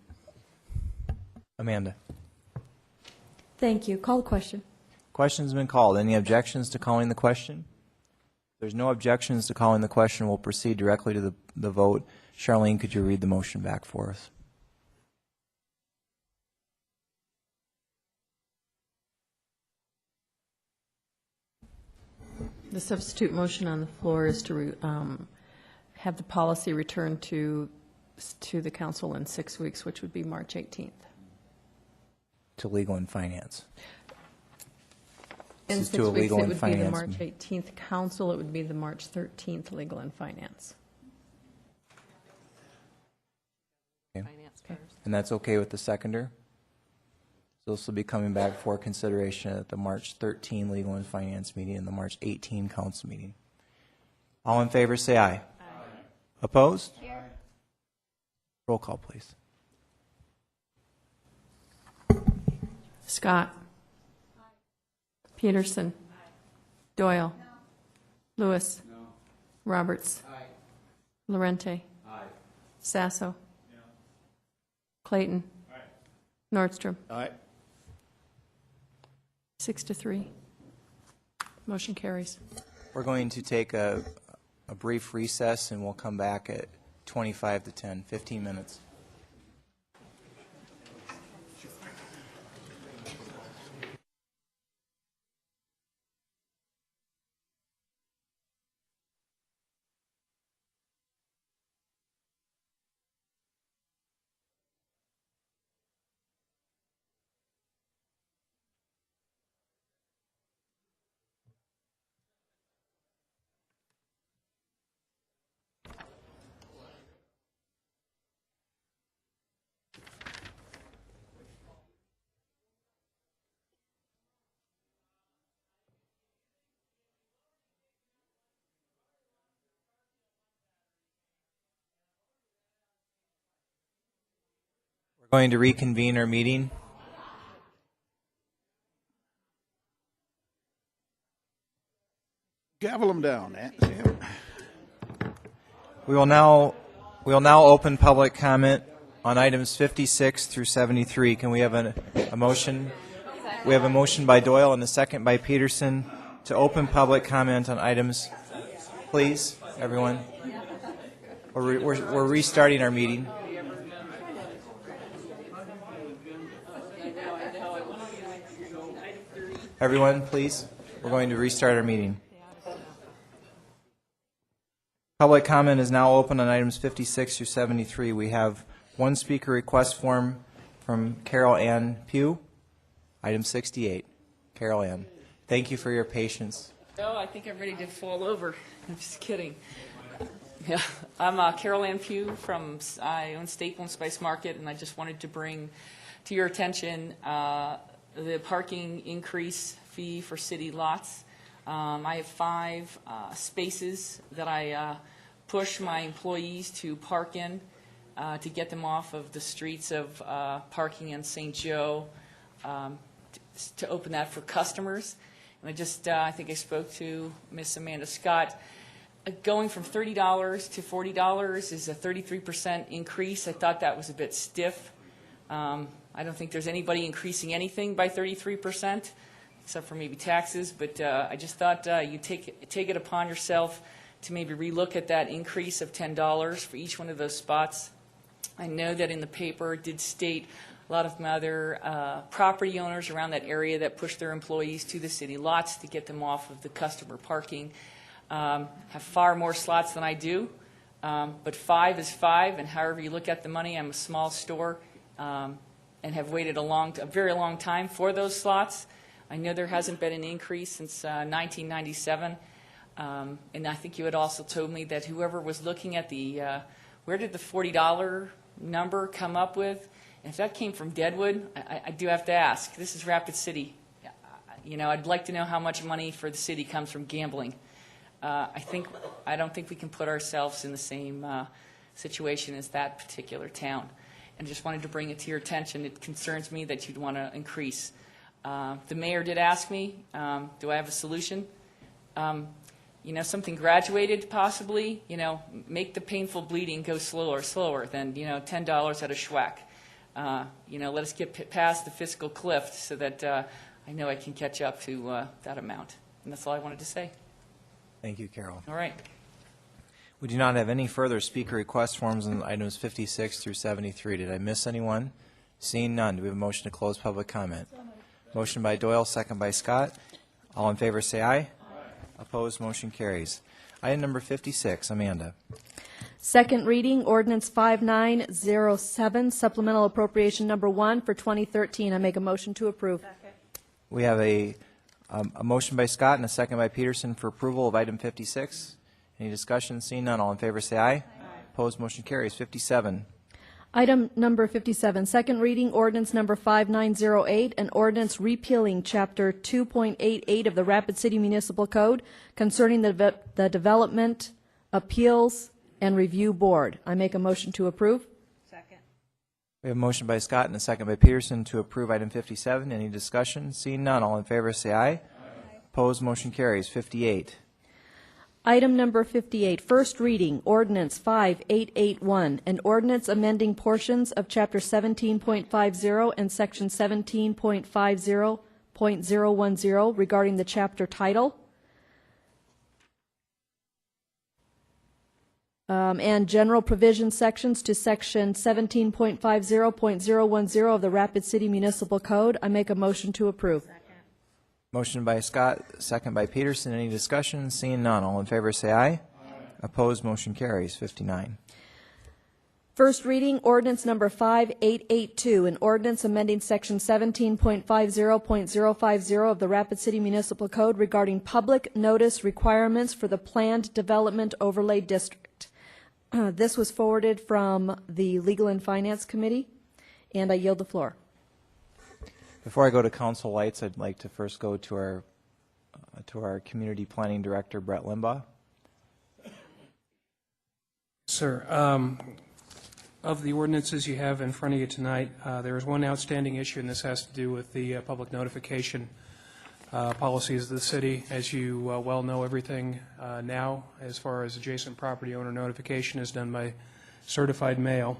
Amanda. Thank you. Call the question. Question's been called. Any objections to calling the question? If there's no objections to calling the question, we'll proceed directly to the vote. Charlene, could you read the motion back for us? The substitute motion on the floor is to have the policy returned to the council in 6 weeks, which would be March 18th. To Legal and Finance. In This is 6 to a weeks, Legal it and would be the Finance March meeting. 18th council, it would be the March 13th Legal and Finance. Okay. And that's okay with the seconder? So this will be coming back for consideration at the March 13 Legal and Finance meeting and the March 18 council meeting. All in favor, say aye. Aye. Opposed? Roll call, please. Scott. Peterson. Doyle. Lewis. Roberts. Lorente. Sasso. Clayton. Nordstrom. Aye. 6-3. Motion carries. We're going to take a brief recess and we'll come back at 25 to 10, 15 minutes. We're going to reconvene our meeting. Gavel them down, Sam. We will now open public comment on items 56 through 73. Can we have a motion? We have a motion by Doyle and a second by Peterson to open public comment on items. Please, everyone. We're restarting our meeting. Everyone, please. We're going to restart our meeting. Public comment is now open on items 56 through 73. We have one speaker request form from Carol Ann Pugh. Item 68. Carol Ann. Thank you for your patience. No, I think I'm ready to fall over. I'm just kidding. Yeah, I'm Carol Ann Pugh I own Staple and Spice Market, and I just wanted to bring to your attention the parking increase fee for city lots. I have 5 spaces that I push my employees to park in to get them off of the streets of parking in St. Joe, to open that for customers. And I think I spoke to Miss Amanda Scott. Going from $30 to $40 is a 33% increase. I thought that was a bit stiff. I don't think there's anybody increasing anything by 33%, except for maybe taxes, but I just thought you take it upon yourself to maybe relook at that increase of $10 for each one of those spots. I know that in the paper it did state a lot of other property owners around that area that push their employees to the city lots to get them off of the customer parking. Have far more slots than I do, but 5 is 5, and however you look at the money, I'm a small store and have waited a very long time for those slots. I know there hasn't been an increase since 1997, and I think you had also told me that whoever was looking at where did the $40 number come up with? And if that came from Deadwood, I do have to ask. This is Rapid City. You know, I'd like to know how much money for the city comes from gambling. I don't think we can put ourselves in the same situation as that particular town. And just wanted to bring it to your attention. It concerns me that you'd want to increase. The mayor did ask me, do I have a solution? Something graduated possibly, make the painful bleeding go slower than, $10 at a schwack. Let us get past the fiscal cliff so that I know I can catch up to that amount. And that's all I wanted to say. Thank you, Carol. All right. We do not have any further speaker request forms on items 56 through 73. Did I miss anyone? Seeing none, do we have a motion to close public comment? Motion by Doyle, second by Scott. All in favor say aye. Opposed, motion carries. Item number 56, Amanda. Second reading, ordinance 5907, supplemental appropriation number 1 for 2013. I make a motion to approve. We have a motion by Scott and a second by Peterson for approval of item 56. Any discussion? Seeing none, all in favor say aye. Opposed, motion carries. 57. Item number 57, second reading, ordinance number 5908, an ordinance repealing Chapter 2.88 of the Rapid City Municipal Code concerning the Development, Appeals, and Review Board. I make a motion to approve. We have a motion by Scott and a second by Peterson to approve item 57. Any discussion? Seeing none, all in favor say aye. Opposed, motion carries. 58. Item number 58, first reading, ordinance 5881, an ordinance amending portions of Chapter 17.50 and Section 17.50.010 regarding the chapter title and general provision sections to Section 17.50.010 of the Rapid City Municipal Code. I make a motion to approve. Motion by Scott, second by Peterson. Any discussion? Seeing none, all in favor say aye. Opposed, motion carries. 59. First reading, ordinance number 5882, an ordinance amending Section 17.50.050 of the Rapid City Municipal Code regarding public notice requirements for the Planned Development Overlay District. This was forwarded from the Legal and Finance Committee, and I yield the floor. Before I go to council lights, I'd like to first go to our community planning director, Brett Limbaugh. Sir, of the ordinances you have in front of you tonight, there is one outstanding issue, and this has to do with the public notification policies of the city. As you well know, everything now, as far as adjacent property owner notification, is done by certified mail.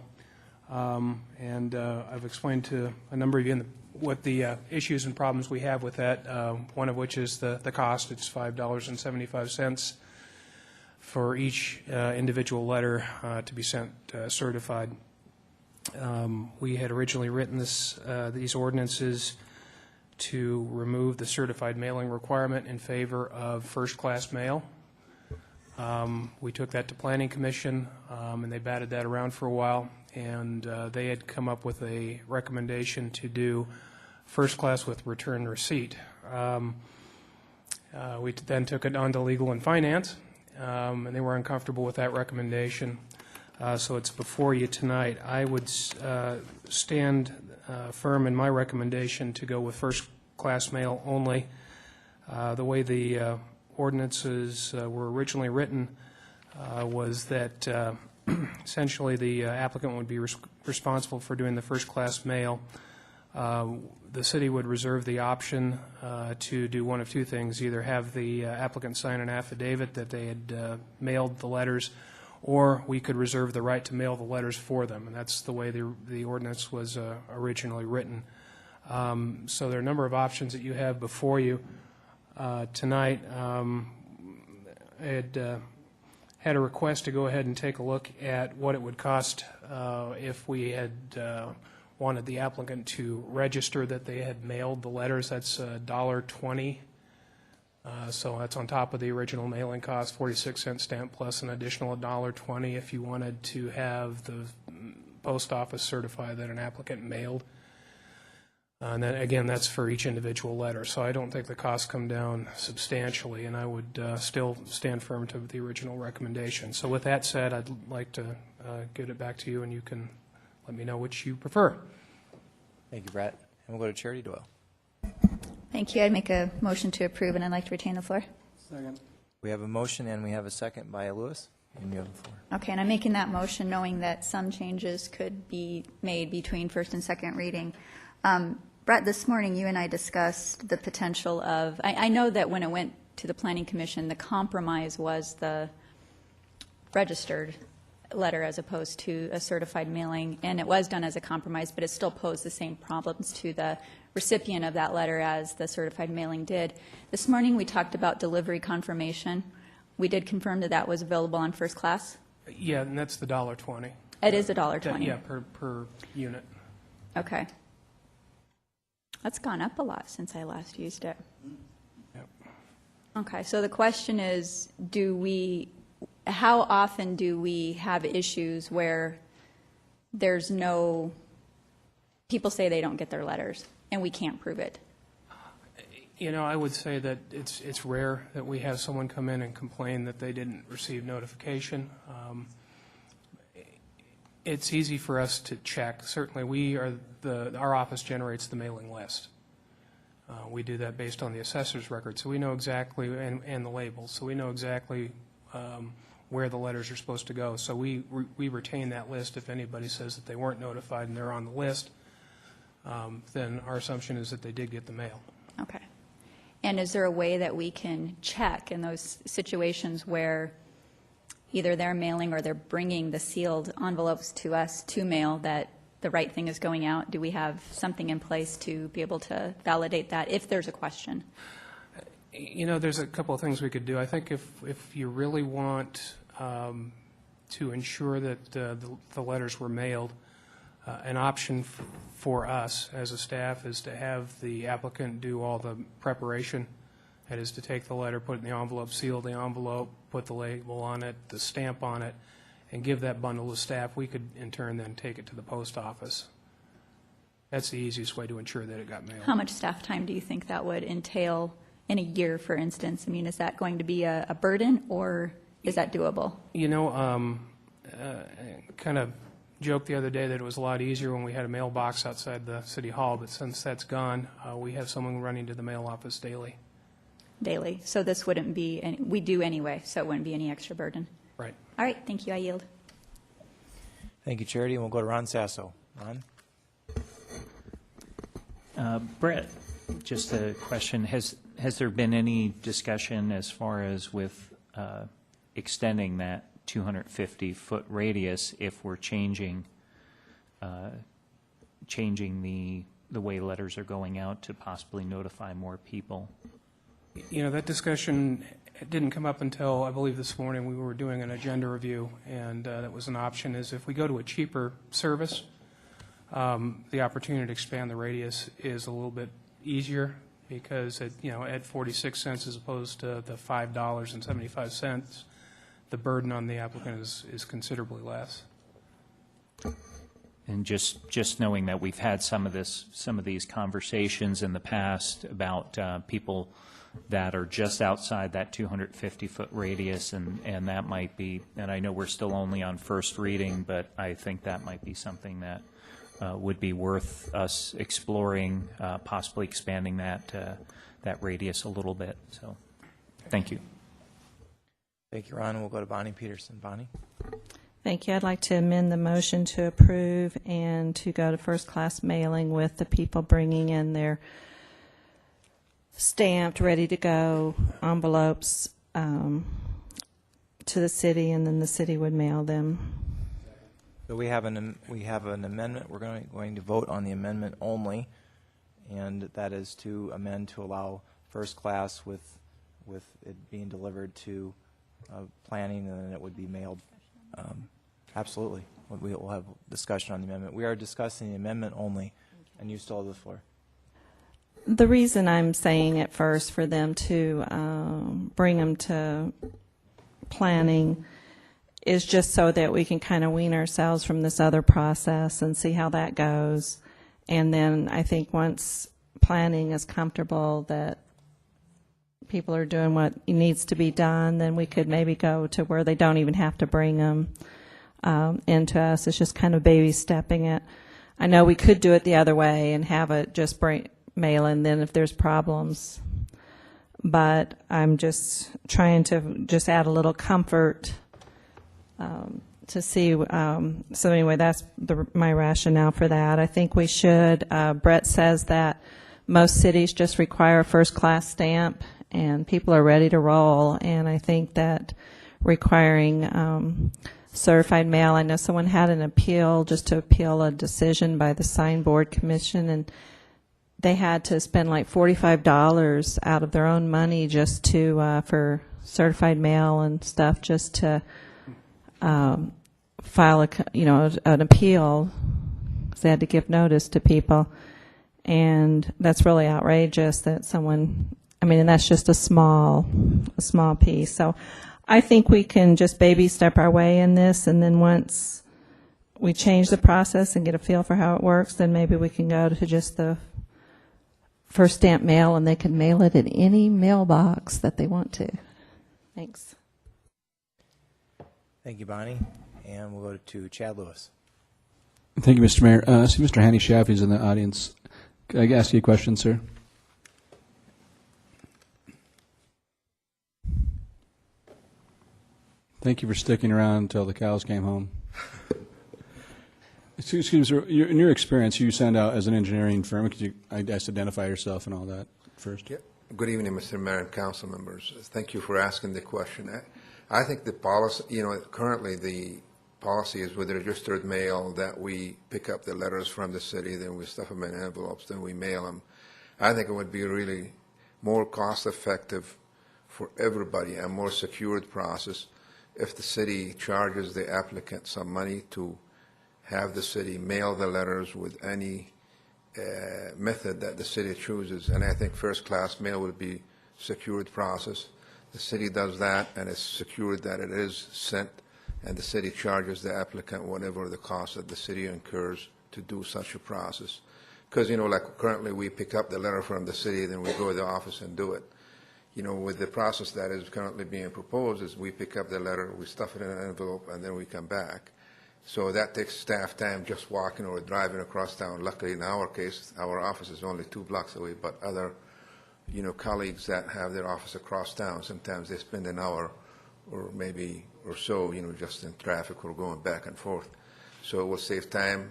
And I've explained to a number of you what the issues and problems we have with that, one of which is the cost. It's $5.75 for each individual letter to be sent certified. We had originally written these ordinances to remove the certified mailing requirement in favor of first-class mail. We took that to Planning Commission, and they batted that around for a while, and they had come up with a recommendation to do first class with return receipt. We then took it on to Legal and Finance, and they were uncomfortable with that recommendation. So it's before you tonight. I would stand firm in my recommendation to go with first class mail only. The way the ordinances were originally written was that essentially the applicant would be responsible for doing the first class mail. The city would reserve the option to do one of two things: either have the applicant sign an affidavit that they had mailed the letters, or we could reserve the right to mail the letters for them. And that's the way the ordinance was originally written. So there are a number of options that you have before you tonight. I had a request to go ahead and take a look at what it would cost if we had wanted the applicant to register that they had mailed the letters. That's $1.20. So that's on top of the original mailing cost, 46-cent stamp plus an additional $1.20 if you wanted to have the post office certify that an applicant mailed. And then again, that's for each individual letter. So I don't think the costs come down substantially, and I would still stand firm to the original recommendation. So with that said, I'd like to give it back to you, and you can let me know which you prefer. Thank you, Brett. And we'll go to Charity Doyle. Thank you. I'd make a motion to approve, and I'd like to retain the floor. Second. We have a motion and we have a second by Lewis. And you have the floor. Okay, and I'm making that motion knowing that some changes could be made between first and second reading. Brett, this morning you and I discussed the potential of, I know that when it went to the Planning Commission, the compromise was the registered letter as opposed to a certified mailing, and it was done as a compromise, but it still posed the same problems to the recipient of that letter as the certified mailing did. This morning we talked about delivery confirmation. We did confirm that that was available on first class. Yeah, and that's the $1.20. It is $1.20. Yeah, per unit. Okay. That's gone up a lot since I last used it. Yep. Okay, so the question is, how often do we have issues where there's no, people say they don't get their letters, and we can't prove it? You know, I would say that it's rare that we have someone come in and complain that they didn't receive notification. It's easy for us to check. Certainly, our office generates the mailing list. We do that based on the assessor's record, so we know exactly, and the labels, so we know exactly where the letters are supposed to go. So we retain that list. If anybody says that they weren't notified and they're on the list, then our assumption is that they did get the mail. Okay. And is there a way that we can check in those situations where either they're mailing or they're bringing the sealed envelopes to us to mail that the right thing is going out? Do we have something in place to be able to validate that if there's a question? You know, there's a couple of things we could do. I think if you really want to ensure that the letters were mailed, an option for us as a staff is to have the applicant do all the preparation. That is to take the letter, put it in the envelope, seal the envelope, put the label on it, the stamp on it, and give that bundle to staff. We could, in turn, then take it to the post office. That's the easiest way to ensure that it got mailed. How much staff time do you think that would entail in a year, for instance? I mean, is that going to be a burden, or is that doable? You know, kind of joked the other day that it was a lot easier when we had a mailbox outside the city hall, but since that's gone, we have someone running to the mail office daily. Daily. So this wouldn't be, we do anyway, so it wouldn't be any extra burden. Right. All right, thank you. I yield. Thank you, Charity, and we'll go to Ron Sasso. Ron? Brett, just a question. Has there been any discussion as far as with extending that 250-foot radius if we're changing the way letters are going out to possibly notify more people? You know, that discussion didn't come up until, I believe, this morning. We were doing an agenda review, and that was an option, is if we go to a cheaper service, the opportunity to expand the radius is a little bit easier because, at 46 cents as opposed to the $5.75, the burden on the applicant is considerably less. And just knowing that we've had some of these conversations in the past about people that are just outside that 250-foot radius, and that might be, and I know we're still only on first reading, but I think that might be something that would be worth us exploring, possibly expanding that radius a little bit. So, thank you. Thank you, Ron. We'll go to Bonnie Peterson. Bonnie? Thank you. I'd like to amend the motion to approve and to go to first-class mailing with the people bringing in their stamped, ready-to-go envelopes to the city, and then the city would mail them. So we have an amendment. We're going to vote on the amendment only, and that is to amend to allow first class with it being delivered to planning, and then it would be mailed. Absolutely. We'll have discussion on the amendment. We are discussing the amendment only, and you still have the floor. The reason I'm saying at first for them to bring them to planning is just so that we can kind of wean ourselves from this other process and see how that goes. And then I think once planning is comfortable that people are doing what needs to be done, then we could maybe go to where they don't even have to bring them into us. It's just kind of baby stepping it. I know we could do it the other way and have it just mail in then if there's problems. But I'm just trying to just add a little comfort to see. So anyway, that's my rationale for that. I think we should. Brett says that most cities just require a first-class stamp, and people are ready to roll. And I think that requiring certified mail, I know someone had an appeal just to appeal a decision by the Sign Board Commission, and they had to spend like $45 out of their own money just to for certified mail and stuff, just to file an appeal, because they had to give notice to people. And that's really outrageous that someone, I mean, and that's just a small piece. So I think we can just baby step our way in this, and then once we change the process and get a feel for how it works, then maybe we can go to just the first stamp mail, and they can mail it in any mailbox that they want to. Thanks. Thank you, Bonnie. And we'll go to Chad Lewis. Thank you, Mr. Mayor. I see Mr. Hanny Shaffey is in the audience. Can I ask you a question, sir? Thank you for sticking around until the cows came home. Excuse me, sir. In your experience, you send out as an engineering firm. Could you, I guess, identify yourself and all that first? Yeah. Good evening, Mr. Mayor and council members. Thank you for asking the question. I think the policy, currently the policy is with registered mail that we pick up the letters from the city, then we stuff them in envelopes, then we mail them. I think it would be really more cost-effective for everybody and more secured process if the city charges the applicant some money to have the city mail the letters with any method that the city chooses. And I think first-class mail would be secured process. The city does that, and it's secured that it is sent, and the city charges the applicant whatever the cost that the city incurs to do such a process. Because, like currently we pick up the letter from the city, then we go to the office and do it. With the process that is currently being proposed is we pick up the letter, we stuff it in an envelope, and then we come back. So that takes staff time just walking or driving across town. Luckily, in our case, our office is only 2 blocks away, but other, colleagues that have their office across town, sometimes they spend an hour or maybe or so, just in traffic or going back and forth. So it will save time,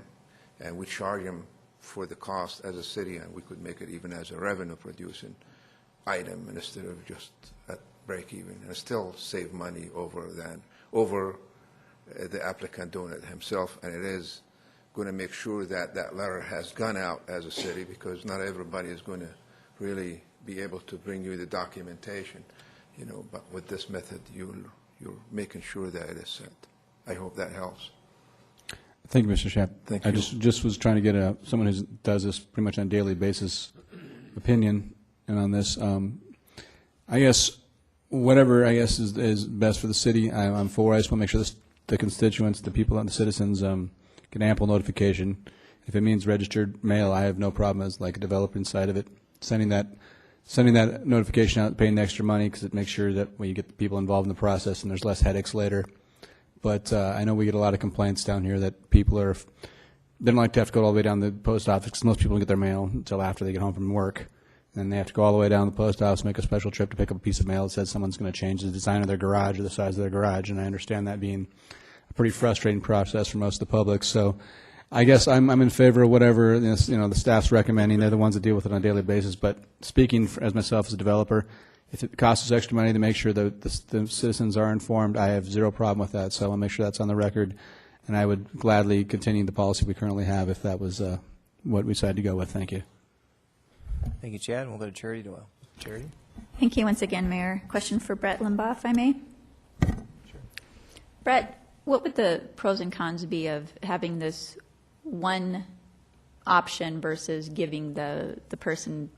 and we charge them for the cost as a city, and we could make it even as a revenue-producing item instead of just at break-even, and still save money over the applicant doing it himself. And it is going to make sure that that letter has gone out as a city, because not everybody is going to really be able to bring you the documentation, but with this method you're making sure that it is sent. I hope that helps. Thank you, Mr. Shapp. Thank I you. just was trying to get someone who does this pretty much on a daily basis opinion and on this. I guess whatever is best for the city, I'm for. I just want to make sure the constituents, the people and the citizens get ample notification. If it means registered mail, I have no problem as like a developer inside of it sending that notification out, paying the extra money, because it makes sure that when you get the people involved in the process and there's less headaches later. But I know we get a lot of complaints down here that people they don't like to have to go all the way down to the post office, because most people don't get their mail until after they get home from work. And they have to go all the way down to the post office, make a special trip to pick up a piece of mail that says someone's going to change the design of their garage or the size of their garage. And I understand that being a pretty frustrating process for most of the public. So I guess I'm in favor of whatever the staff's recommending. They're the ones that deal with it on a daily basis. But speaking as myself as a developer, if it costs us extra money to make sure that the citizens are informed, I have zero problem with that. So I want to make sure that's on the record. And I would gladly continue the policy we currently have if that was what we decided to go with. Thank you. Thank you, Chad. We'll go to Charity Doyle. Charity? Thank you once again, Mayor. Question for Brett Limbaugh, if I may. Sure. Brett, what would the pros and cons be of having this one option versus giving the person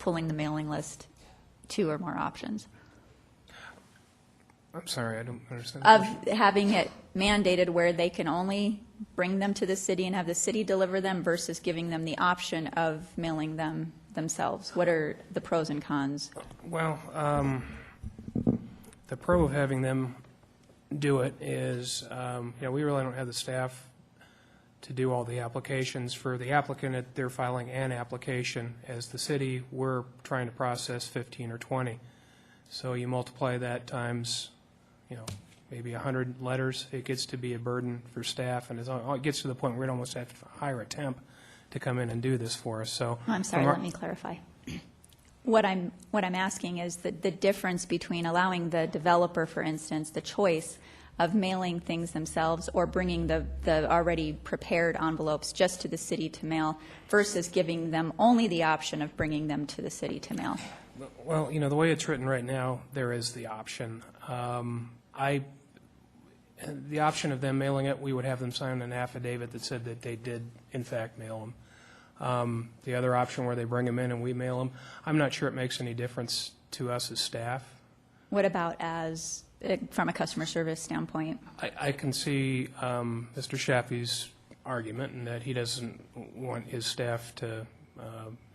pulling the mailing list 2 or more options? I'm sorry, I don't understand. Of having it mandated where they can only bring them to the city and have the city deliver them versus giving them the option of mailing them themselves. What are the pros and cons? Well, the pro of having them do it is, we really don't have the staff to do all the applications. For the applicant, they're filing an application. As the city, we're trying to process 15 or 20. So you multiply that times, maybe 100 letters, it gets to be a burden for staff, and it gets to the point where we'd almost have to hire a temp to come in and do this for us. So I'm sorry, let me clarify. What I'm asking is the difference between allowing the developer, for instance, the choice of mailing things themselves or bringing the already prepared envelopes just to the city to mail versus giving them only the option of bringing them to the city to mail. Well, the way it's written right now, there is the option. The option of them mailing it, we would have them sign an affidavit that said that they did, in fact, mail them. The other option where they bring them in and we mail them, I'm not sure it makes any difference to us as staff. What about as, from a customer service standpoint? I can see Mr. Shaffey's argument in that he doesn't want his staff to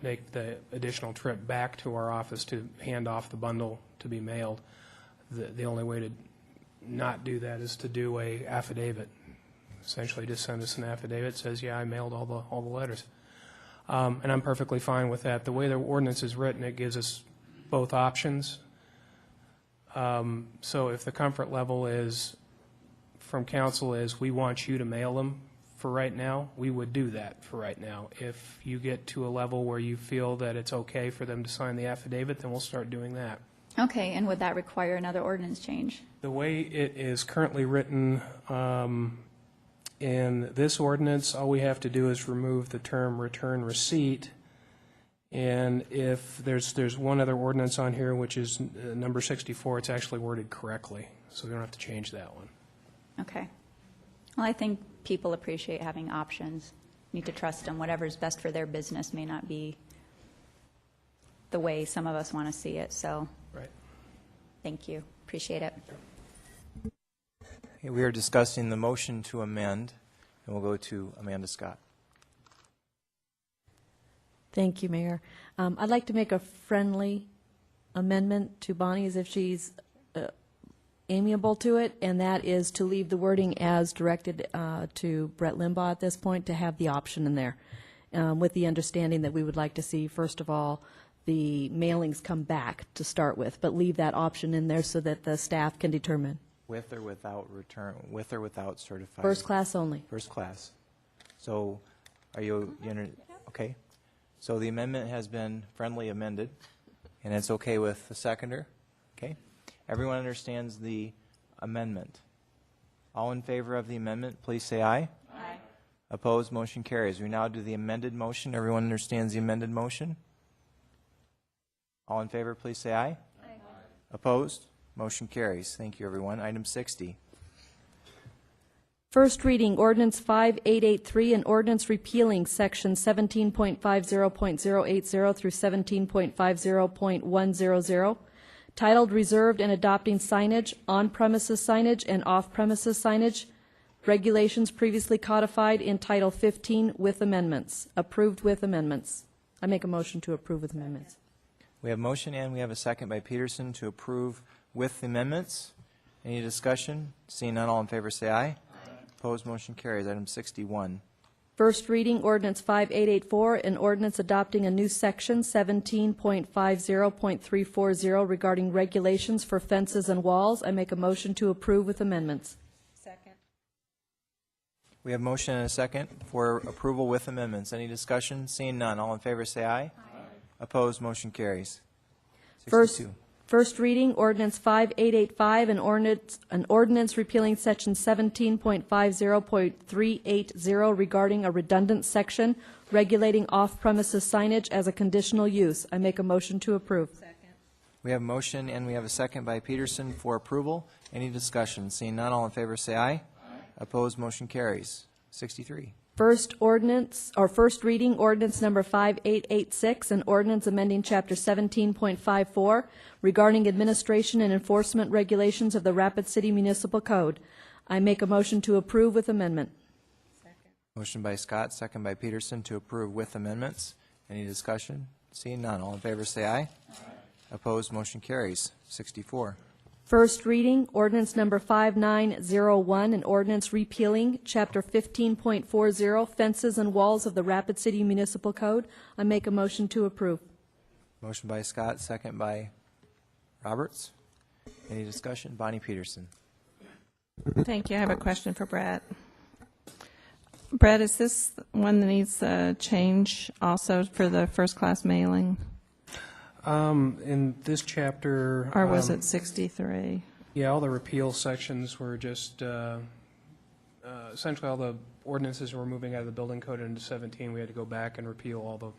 make the additional trip back to our office to hand off the bundle to be mailed. The only way to not do that is to do a affidavit. Essentially, just send us an affidavit that says, yeah, I mailed all the letters. And I'm perfectly fine with that. The way the ordinance is written, it gives us both options. So if the comfort level is, from council is, we want you to mail them for right now, we would do that for right now. If you get to a level where you feel that it's okay for them to sign the affidavit, then we'll start doing that. Okay, and would that require another ordinance change? The way it is currently written in this ordinance, all we have to do is remove the term return receipt. And if there's one other ordinance on here, which is number 64, it's actually worded correctly, so we don't have to change that one. Okay. Well, I think people appreciate having options. Need to trust them. Whatever's best for their business may not be the way some of us want to see it, so. Right. Thank you. Appreciate it. Okay, we are discussing the motion to amend, and we'll go to Amanda Scott. Thank you, Mayor. I'd like to make a friendly amendment to Bonnie, as if she's amiable to it, and that is to leave the wording as directed to Brett Limbaugh at this point, to have the option in there, with the understanding that we would like to see, first of all, the mailings come back to start with, but leave that option in there so that the staff can determine. With or without return, with or without certified? First class only. First class. So are you okay? So the amendment has been friendly amended, and it's okay with the seconder? Okay. Everyone understands the amendment. All in favor of the amendment, please say aye. Aye. Opposed, motion carries. We now do the amended motion. Everyone understands the amended motion? All in favor, please say aye. Aye. Opposed, motion carries. Thank you, everyone. Item 60. First reading, ordinance 5883, an ordinance repealing section 17.50.080 through 17.50.100, titled Reserved, and adopting signage, on-premises signage, and off-premises signage, regulations previously codified in Title 15 with amendments. Approved with amendments. I make a motion to approve with amendments. We have motion and we have a second by Peterson to approve with amendments. Any discussion? Seeing none, all in favor say aye. Opposed, motion carries. Item 61. First reading, ordinance 5884, an ordinance adopting a new section 17.50.340 regarding regulations for fences and walls. I make a motion to approve with amendments. Second. We have motion and a second for approval with amendments. Any discussion? Seeing none, all in favor say aye. Aye. Opposed, motion carries. 62. First reading, ordinance 5885, an ordinance repealing section 17.50.380 regarding a redundant section regulating off-premises signage as a conditional use. I make a motion to approve. Second. We have motion and we have a second by Peterson for approval. Any discussion? Seeing none, all in favor say aye. Aye. Opposed, motion carries. 63. First reading, ordinance number 5886, an ordinance amending chapter 17.54 regarding administration and enforcement regulations of the Rapid City Municipal Code. I make a motion to approve with amendment. Second. Motion by Scott, second by Peterson to approve with amendments. Any discussion? Seeing none, all in favor say aye. Aye. Opposed, motion carries. 64. First reading, ordinance number 5901, an ordinance repealing Chapter 15.40, fences and walls of the Rapid City Municipal Code. I make a motion to approve. Motion by Scott, second by Roberts. Any discussion? Bonnie Peterson. Thank you. I have a question for Brett. Brett, is this one that needs a change also for the first-class mailing? In this chapter... Or was it 63? Yeah, all the repeal sections were just, essentially all the ordinances were moving out of the building code into 17. We had to go back and repeal all the...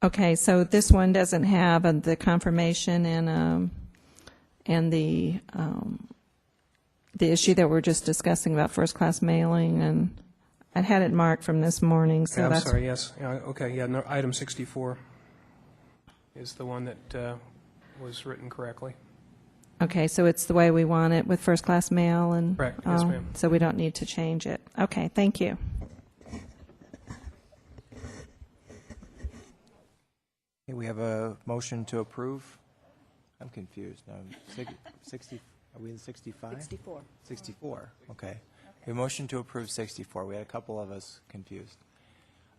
Okay, so this one doesn't have the confirmation and the issue that we're just discussing about first-class mailing, and I had it marked from this morning, so Yeah, I'm that's... sorry, yes. Yeah, okay, yeah, no, item 64 is the one that was written correctly. Okay, so it's the way we want it with first-class mail and... Correct, yes, ma'am. So we don't need to change it. Okay, thank you. Okay, we have a motion to approve. I'm confused now. 60, are we in 65? 64. 64, okay. We have a motion to approve 64. We had a couple of us confused.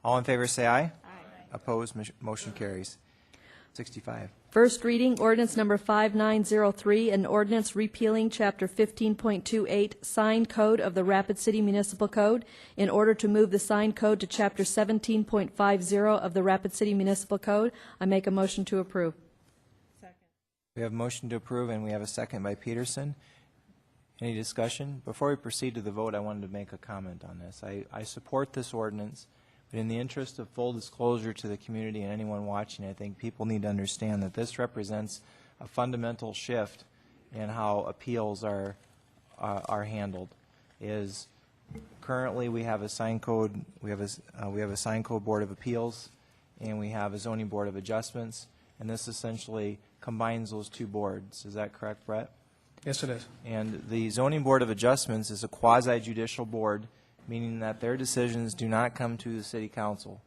All in favor, say aye. Aye. Opposed, motion carries. 65. First reading, ordinance number 5903, an ordinance repealing Chapter 15.28 Sign Code of the Rapid City Municipal Code in order to move the sign code to Chapter 17.50 of the Rapid City Municipal Code. I make a motion to approve. We have a motion to approve, and we have a second by Peterson. Any discussion? Before we proceed to the vote, I wanted to make a comment on this. I support this ordinance, but in the interest of full disclosure to the community and anyone watching, I think people need to understand that this represents a fundamental shift in how appeals are handled. Is currently we have a sign code, we have a sign code board of appeals, and we have a zoning board of adjustments, and this essentially combines those two boards. Is that correct, Brett? Yes, it is. And the zoning board of adjustments is a quasi-judicial board, meaning that their decisions do not come to the city council.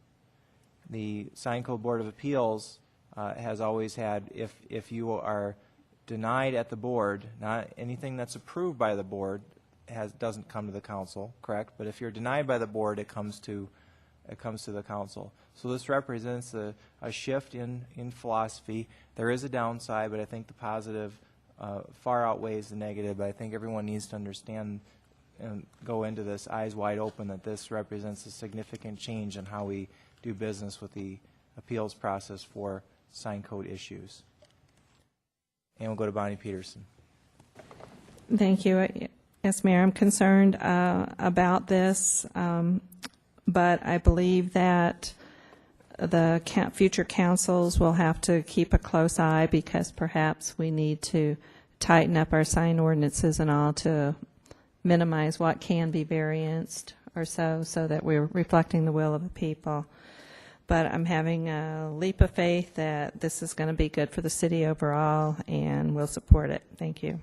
The sign code board of appeals has always had, if you are denied at the board, not anything that's approved by the board doesn't come to the council, correct? But if you're denied by the board, it comes to the council. So this represents a shift in philosophy. There is a downside, but I think the positive far outweighs the negative. But I think everyone needs to understand and go into this eyes wide open that this represents a significant change in how we do business with the appeals process for sign code issues. And we'll go to Bonnie Peterson. Thank you. Yes, Mayor, I'm concerned about this, but I believe that the future councils will have to keep a close eye because perhaps we need to tighten up our sign ordinances and all to minimize what can be varianced or so that we're reflecting the will of the people. But I'm having a leap of faith that this is going to be good for the city overall, and we'll support it. Thank you.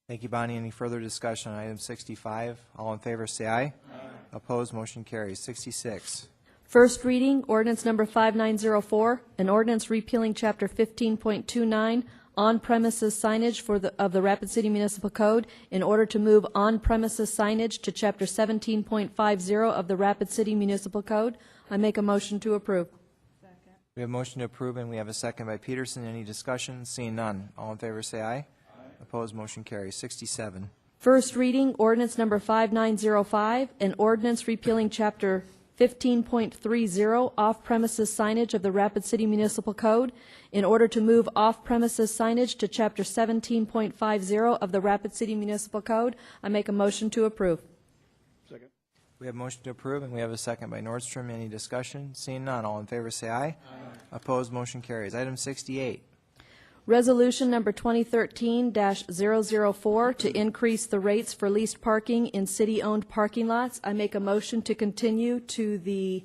Thank you, Bonnie. Any further discussion on item 65? All in favor, say aye. Aye. Opposed, motion carries. 66. First reading, ordinance number 5904, an ordinance repealing Chapter 15.29 on-premises signage of the Rapid City Municipal Code in order to move on-premises signage to Chapter 17.50 of the Rapid City Municipal Code. I make a motion to approve. Second. We have a motion to approve, and we have a second by Peterson. Any discussion? Seeing none. All in favor, say aye. Aye. Opposed, motion carries. 67. First reading, ordinance number 5905, an ordinance repealing Chapter 15.30 off-premises signage of the Rapid City Municipal Code in order to move off-premises signage to Chapter 17.50 of the Rapid City Municipal Code. I make a motion to approve. Second. We have a motion to approve, and we have a second by Nordstrom. Any discussion? Seeing none. All in favor, say aye. Aye. Opposed, motion carries. Item 68. Resolution number 2013-004 to increase the rates for leased parking in city-owned parking lots. I make a motion to continue to the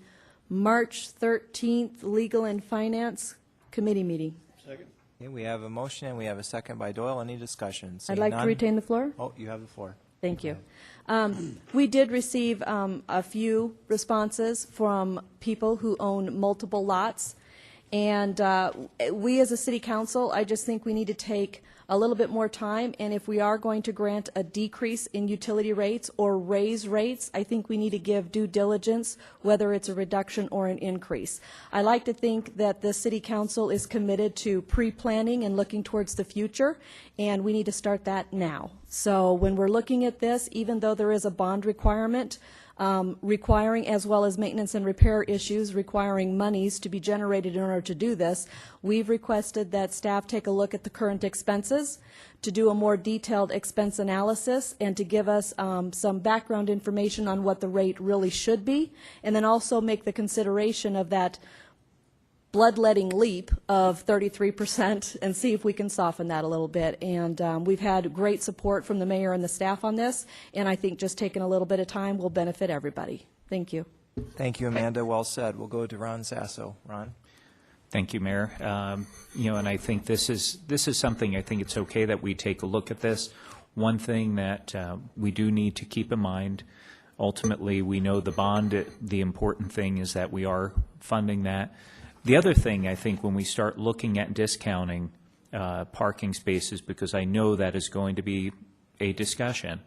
March 13th Legal and Finance Committee meeting. Second. Okay, we have a motion, and we have a second by Doyle. Any discussion? I'd like to retain the floor. Oh, you have the floor. Thank you. We did receive a few responses from people who own multiple lots. And we as a city council, I just think we need to take a little bit more time, and if we are going to grant a decrease in utility rates or raise rates, I think we need to give due diligence, whether it's a reduction or an increase. I like to think that the city council is committed to pre-planning and looking towards the future, and we need to start that now. So when we're looking at this, even though there is a bond requirement, requiring, as well as maintenance and repair issues, requiring monies to be generated in order to do this, we've requested that staff take a look at the current expenses, to do a more detailed expense analysis, and to give us some background information on what the rate really should be, and then also make the consideration of that bloodletting leap of 33% and see if we can soften that a little bit. And we've had great support from the mayor and the staff on this, and I think just taking a little bit of time will benefit everybody. Thank you. Thank you, Amanda. Well said. We'll go to Ron Sasso. Ron? Thank you, Mayor. And I think this is something, I think it's okay that we take a look at this. One thing that we do need to keep in mind, ultimately, we know the bond, the important thing is that we are funding that. The other thing, I think, when we start looking at discounting parking spaces, because I know that is going to be a discussion,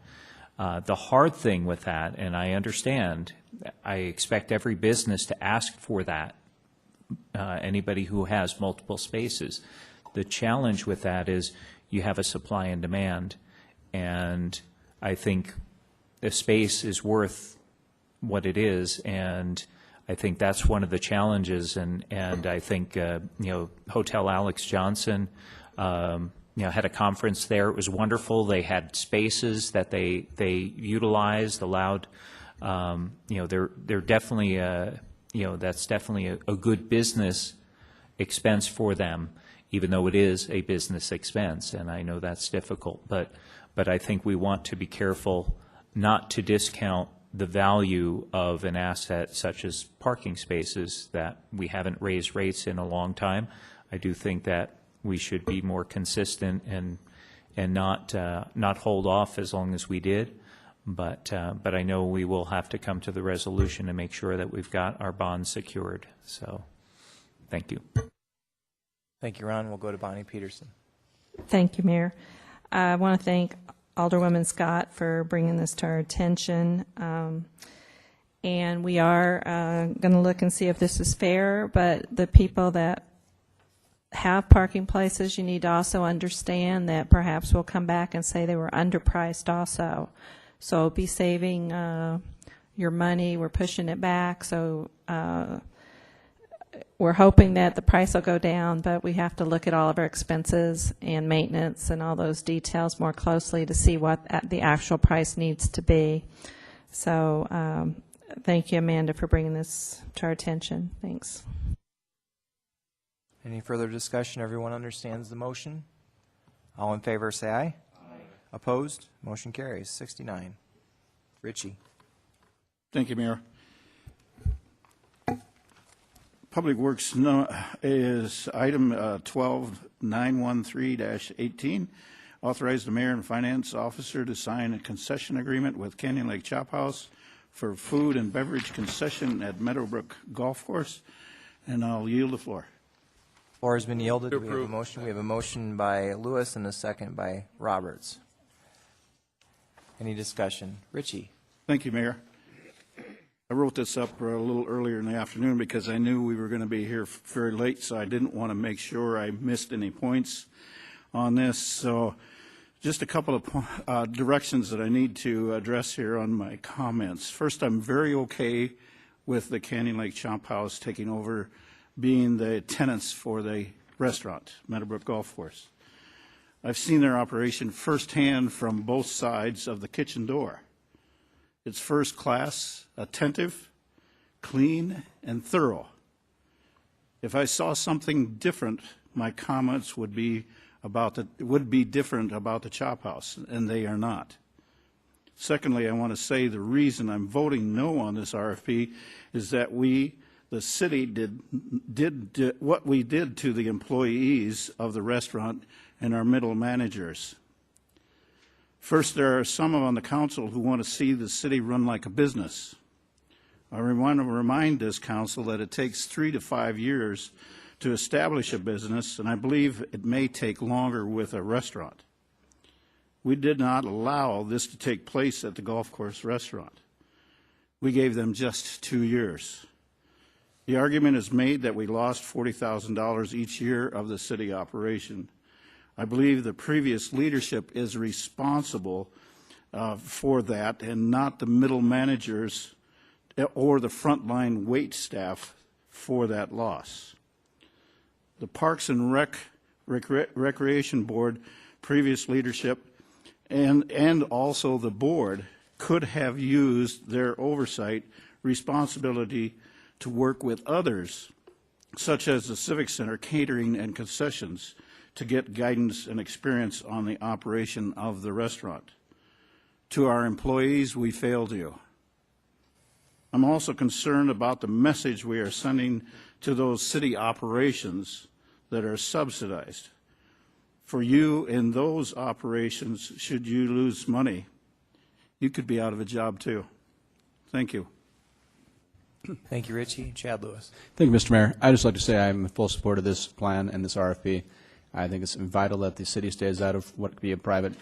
the hard thing with that, and I understand, I expect every business to ask for that, anybody who has multiple spaces. The challenge with that is you have a supply and demand, and I think the space is worth what it is, and I think that's one of the challenges, and I think, Hotel Alex Johnson, had a conference there. It was wonderful. They had spaces that they utilized, allowed, they're definitely, that's definitely a good business expense for them, even though it is a business expense, and I know that's difficult. But I think we want to be careful not to discount the value of an asset such as parking spaces that we haven't raised rates in a long time. I do think that we should be more consistent and not hold off as long as we did. But I know we will have to come to the resolution to make sure that we've got our bonds secured. So, thank you. Thank you, Ron. We'll go to Bonnie Peterson. Thank you, Mayor. I want to thank Alderwoman Scott for bringing this to our attention. And we are going to look and see if this is fair, but the people that have parking places, you need to also understand that perhaps we'll come back and say they were underpriced also. So be saving your money. We're pushing it back. So we're hoping that the price will go down, but we have to look at all of our expenses and maintenance and all those details more closely to see what the actual price needs to be. So thank you, Amanda, for bringing this to our attention. Thanks. Any further discussion? Everyone understands the motion? All in favor, say aye. Aye. Opposed? Motion carries. 69. Richie. Thank you, Mayor. Public Works is item 12913-18. Authorize the mayor and finance officer to sign a concession agreement with Canyon Lake Chop House for food and beverage concession at Meadowbrook Golf Course. And I'll yield the floor. Floor has been yielded. We have a motion. We have a motion by Lewis and a second by Roberts. Any discussion? Richie. Thank you, Mayor. I wrote this up a little earlier in the afternoon because I knew we were going to be here very late, so I didn't want to make sure I missed any points on this. So just a couple of directions that I need to address here on my comments. First, I'm very okay with the Canyon Lake Chop House taking over being the tenants for the restaurant, Meadowbrook Golf Course. I've seen their operation firsthand from both sides of the kitchen door. It's first class, attentive, clean, and thorough. If I saw something different, my comments would be different about the Chop House, and they are not. Secondly, I want to say the reason I'm voting no on this RFP is that the city did what we did to the employees of the restaurant and our middle managers. First, there are some on the council who want to see the city run like a business. I want to remind this council that it takes 3 to 5 years to establish a business, and I believe it may take longer with a restaurant. We did not allow this to take place at the golf course restaurant. We gave them just 2 years. The argument is made that we lost $40,000 each year of the city operation. I believe the previous leadership is responsible for that and not the middle managers or the frontline wait staff for that loss. The Parks and Recreation Board, previous leadership, and also the board could have used their oversight responsibility to work with others, such as the Civic Center, catering, and concessions, to get guidance and experience on the operation of the restaurant. To our employees, we failed you. I'm also concerned about the message we are sending to those city operations that are subsidized. For you in those operations, should you lose money, you could be out of a job too. Thank you. Thank you, Richie. Chad Lewis. Thank you, Mr. Mayor. I'd just like to say I'm in full support of this plan and this RFP. I think it's vital that the city stays out of what could be a private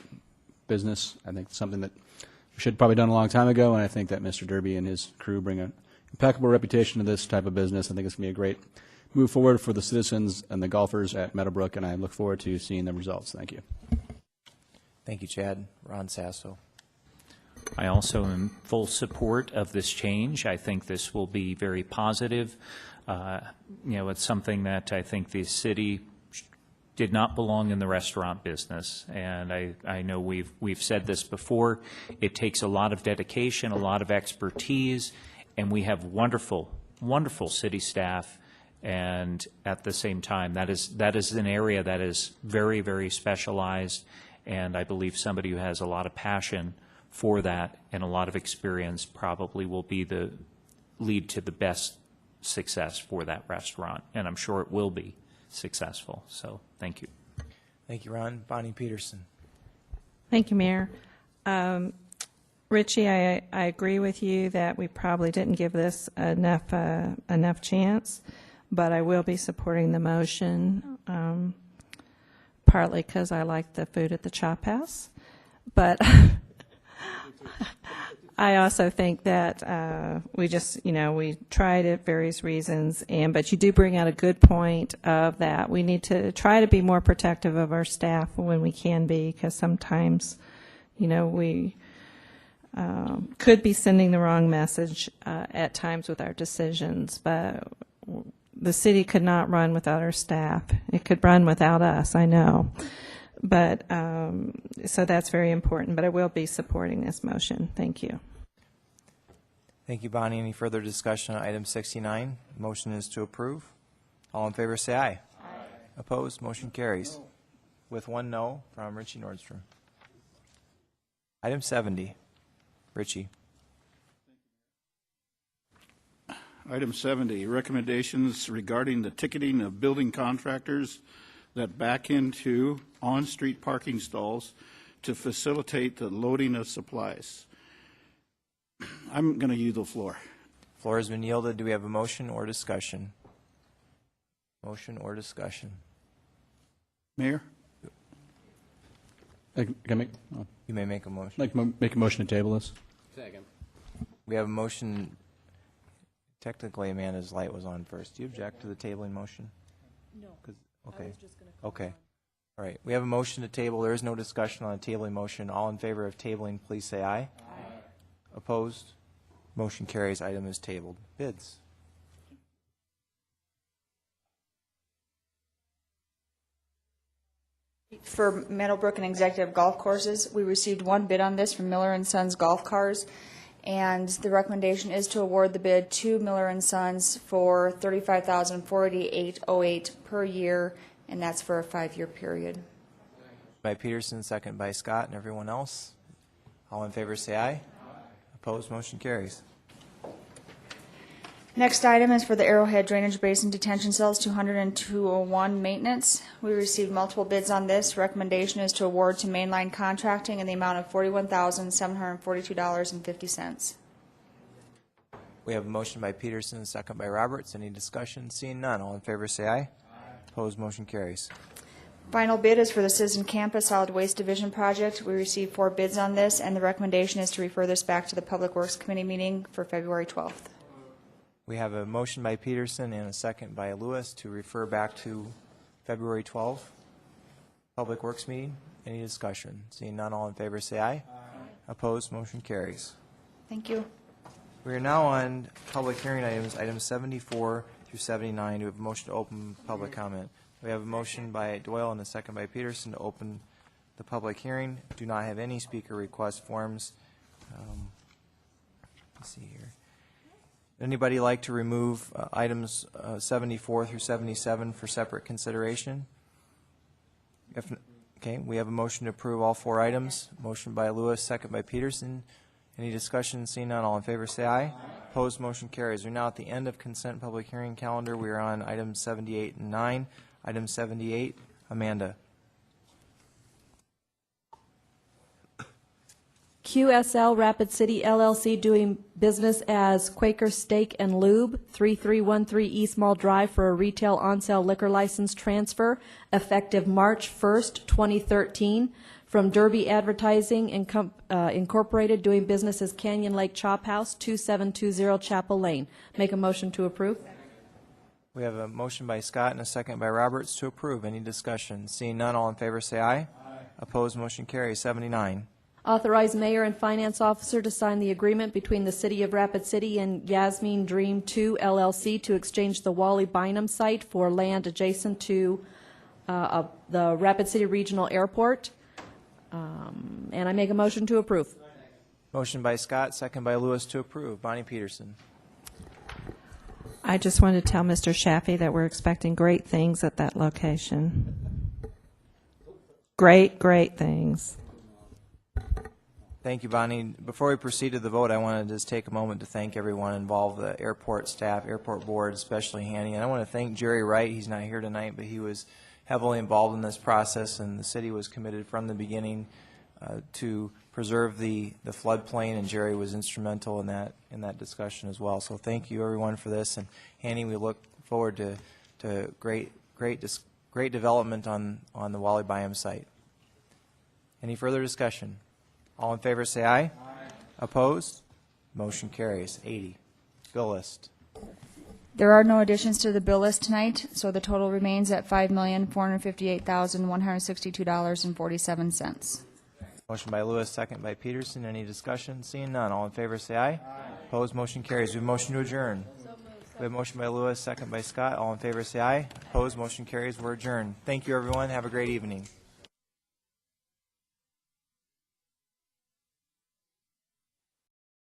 business. I think it's something that we should have probably done a long time ago, and I think that Mr. Derby and his crew bring an impeccable reputation to this type of business. I think it's going to be a great move forward for the citizens and the golfers at Meadowbrook, and I look forward to seeing the results. Thank you. Thank you, Chad. Ron Sasso. I also am full support of this change. I think this will be very positive. It's something that I think the city did not belong in the restaurant business, and I know we've said this before. It takes a lot of dedication, a lot of expertise, and we have wonderful, wonderful city staff. And at the same time, that is an area that is very, very specialized, and I believe somebody who has a lot of passion for that and a lot of experience probably will be the lead to the best success for that restaurant, and I'm sure it will be successful. So thank you. Thank you, Ron. Bonnie Peterson. Thank you, Mayor. Richie, I agree with you that we probably didn't give this enough chance, but I will be supporting the motion, partly because I like the food at the Chop House, but I also think that we tried it various reasons, but you do bring out a good point of that. We need to try to be more protective of our staff when we can be, because sometimes, we could be sending the wrong message at times with our decisions, but the city could not run without our staff. It could run without us, I know. But so that's very important, but I will be supporting this motion. Thank you. Thank you, Bonnie. Any further discussion on item 69? Motion is to approve. All in favor say aye. Aye. Opposed? Motion carries. With one no from Richie Nordstrom. Item 70. Richie. Item 70, recommendations regarding the ticketing of building contractors that back into on-street parking stalls to facilitate the loading of supplies. I'm going to yield the floor. Floor has been yielded. Do we have a motion or discussion? Motion or discussion? Mayor? Can I make, You may make a motion. I'd like to make a motion to table this. Second. We have a motion. Technically, Amanda's light was on first. Do you object to the tabling motion? No. Okay. I was just going to Okay. All right. We have a motion to table. There is no discussion on a tabling motion. All in favor of tabling, please say aye. Aye. Opposed? Motion carries. Item is tabled. Bids. For Meadowbrook and Executive Golf Courses, we received one bid on this from Miller & Sons Golf Cars, and the recommendation is to award the bid to Miller & Sons for $35,488.08 per year, and that's for a 5-year period. By Peterson, second by Scott, and everyone else. All in favor say aye. Aye. Opposed? Motion carries. Next item is for the Arrowhead Drainage Basin Detention Cells 200 and 201 maintenance. We received multiple bids on this. Recommendation is to award to Mainline Contracting in the amount of $41,742.50. We have a motion by Peterson, second by Roberts. Any discussion? Seeing none. All in favor say aye. Aye. Opposed? Motion carries. Final bid is for the Citizen Campus Solid Waste Division Project. We received 4 bids on this, and the recommendation is to refer this back to the Public Works Committee meeting for February 12th. We have a motion by Peterson and a second by Lewis to refer back to February 12th Public Works meeting. Any discussion? Seeing none, all in favor say aye. Aye. Opposed? Motion carries. Thank you. We are now on public hearing items 74 through 79. We have a motion to open public comment. We have a motion by Doyle and a second by Peterson to open the public hearing. Do not have any speaker request forms. Let's see here. Anybody like to remove items 74 through 77 for separate consideration? Okay, we have a motion to approve all 4 items. Motion by Lewis, second by Peterson. Any discussion? Seeing none, all in favor say aye. Opposed, motion carries. We're now at the end of consent public hearing calendar. We are on items 78 and 9. Item 78, Amanda. QSL Rapid City LLC doing business as Quaker Steak and Lube, 3313 East Mall Drive for a retail on-sale liquor license transfer effective March 1st, 2013, from Derby Advertising Incorporated doing business as Canyon Lake Chop House, 2720 Chapel Lane. Make a motion to approve. We have a motion by Scott and a second by Roberts to approve. Any discussion? Seeing none, all in favor say aye. Aye. Opposed, motion carries. 79. Authorize mayor and finance officer to sign the agreement between the City of Rapid City and Yasmin Dream 2 LLC to exchange the Wally Bynum site for land adjacent to the Rapid City Regional Airport. And I make a motion to approve. Motion by Scott, second by Lewis to approve. Bonnie Peterson. I just wanted to tell Mr. Shaffey that we're expecting great things at that location. Great, great things. Thank you, Bonnie. Before we proceed to the vote, I want to just take a moment to thank everyone involved, the airport staff, airport board, especially Hanny. And I want to thank Jerry Wright. He's not here tonight, but he was heavily involved in this process, and the city was committed from the beginning to preserve the floodplain, and Jerry was instrumental in that discussion as well. So thank you, everyone, for this. And Hanny, we look forward to great development on the Wally Bynum site. Any further discussion? All in favor say aye. Aye. Opposed? Motion carries. 80. Bill list. There are no additions to the bill list tonight, so the total remains at $5,458,162.47. Motion by Lewis, second by Peterson. Any discussion? Seeing none. All in favor say aye. Aye. Opposed? Motion carries. We have a motion to adjourn. We have a motion by Lewis, second by Scott. All in favor say aye. Opposed? Motion carries. We're adjourned. Thank you, everyone. Have a great evening.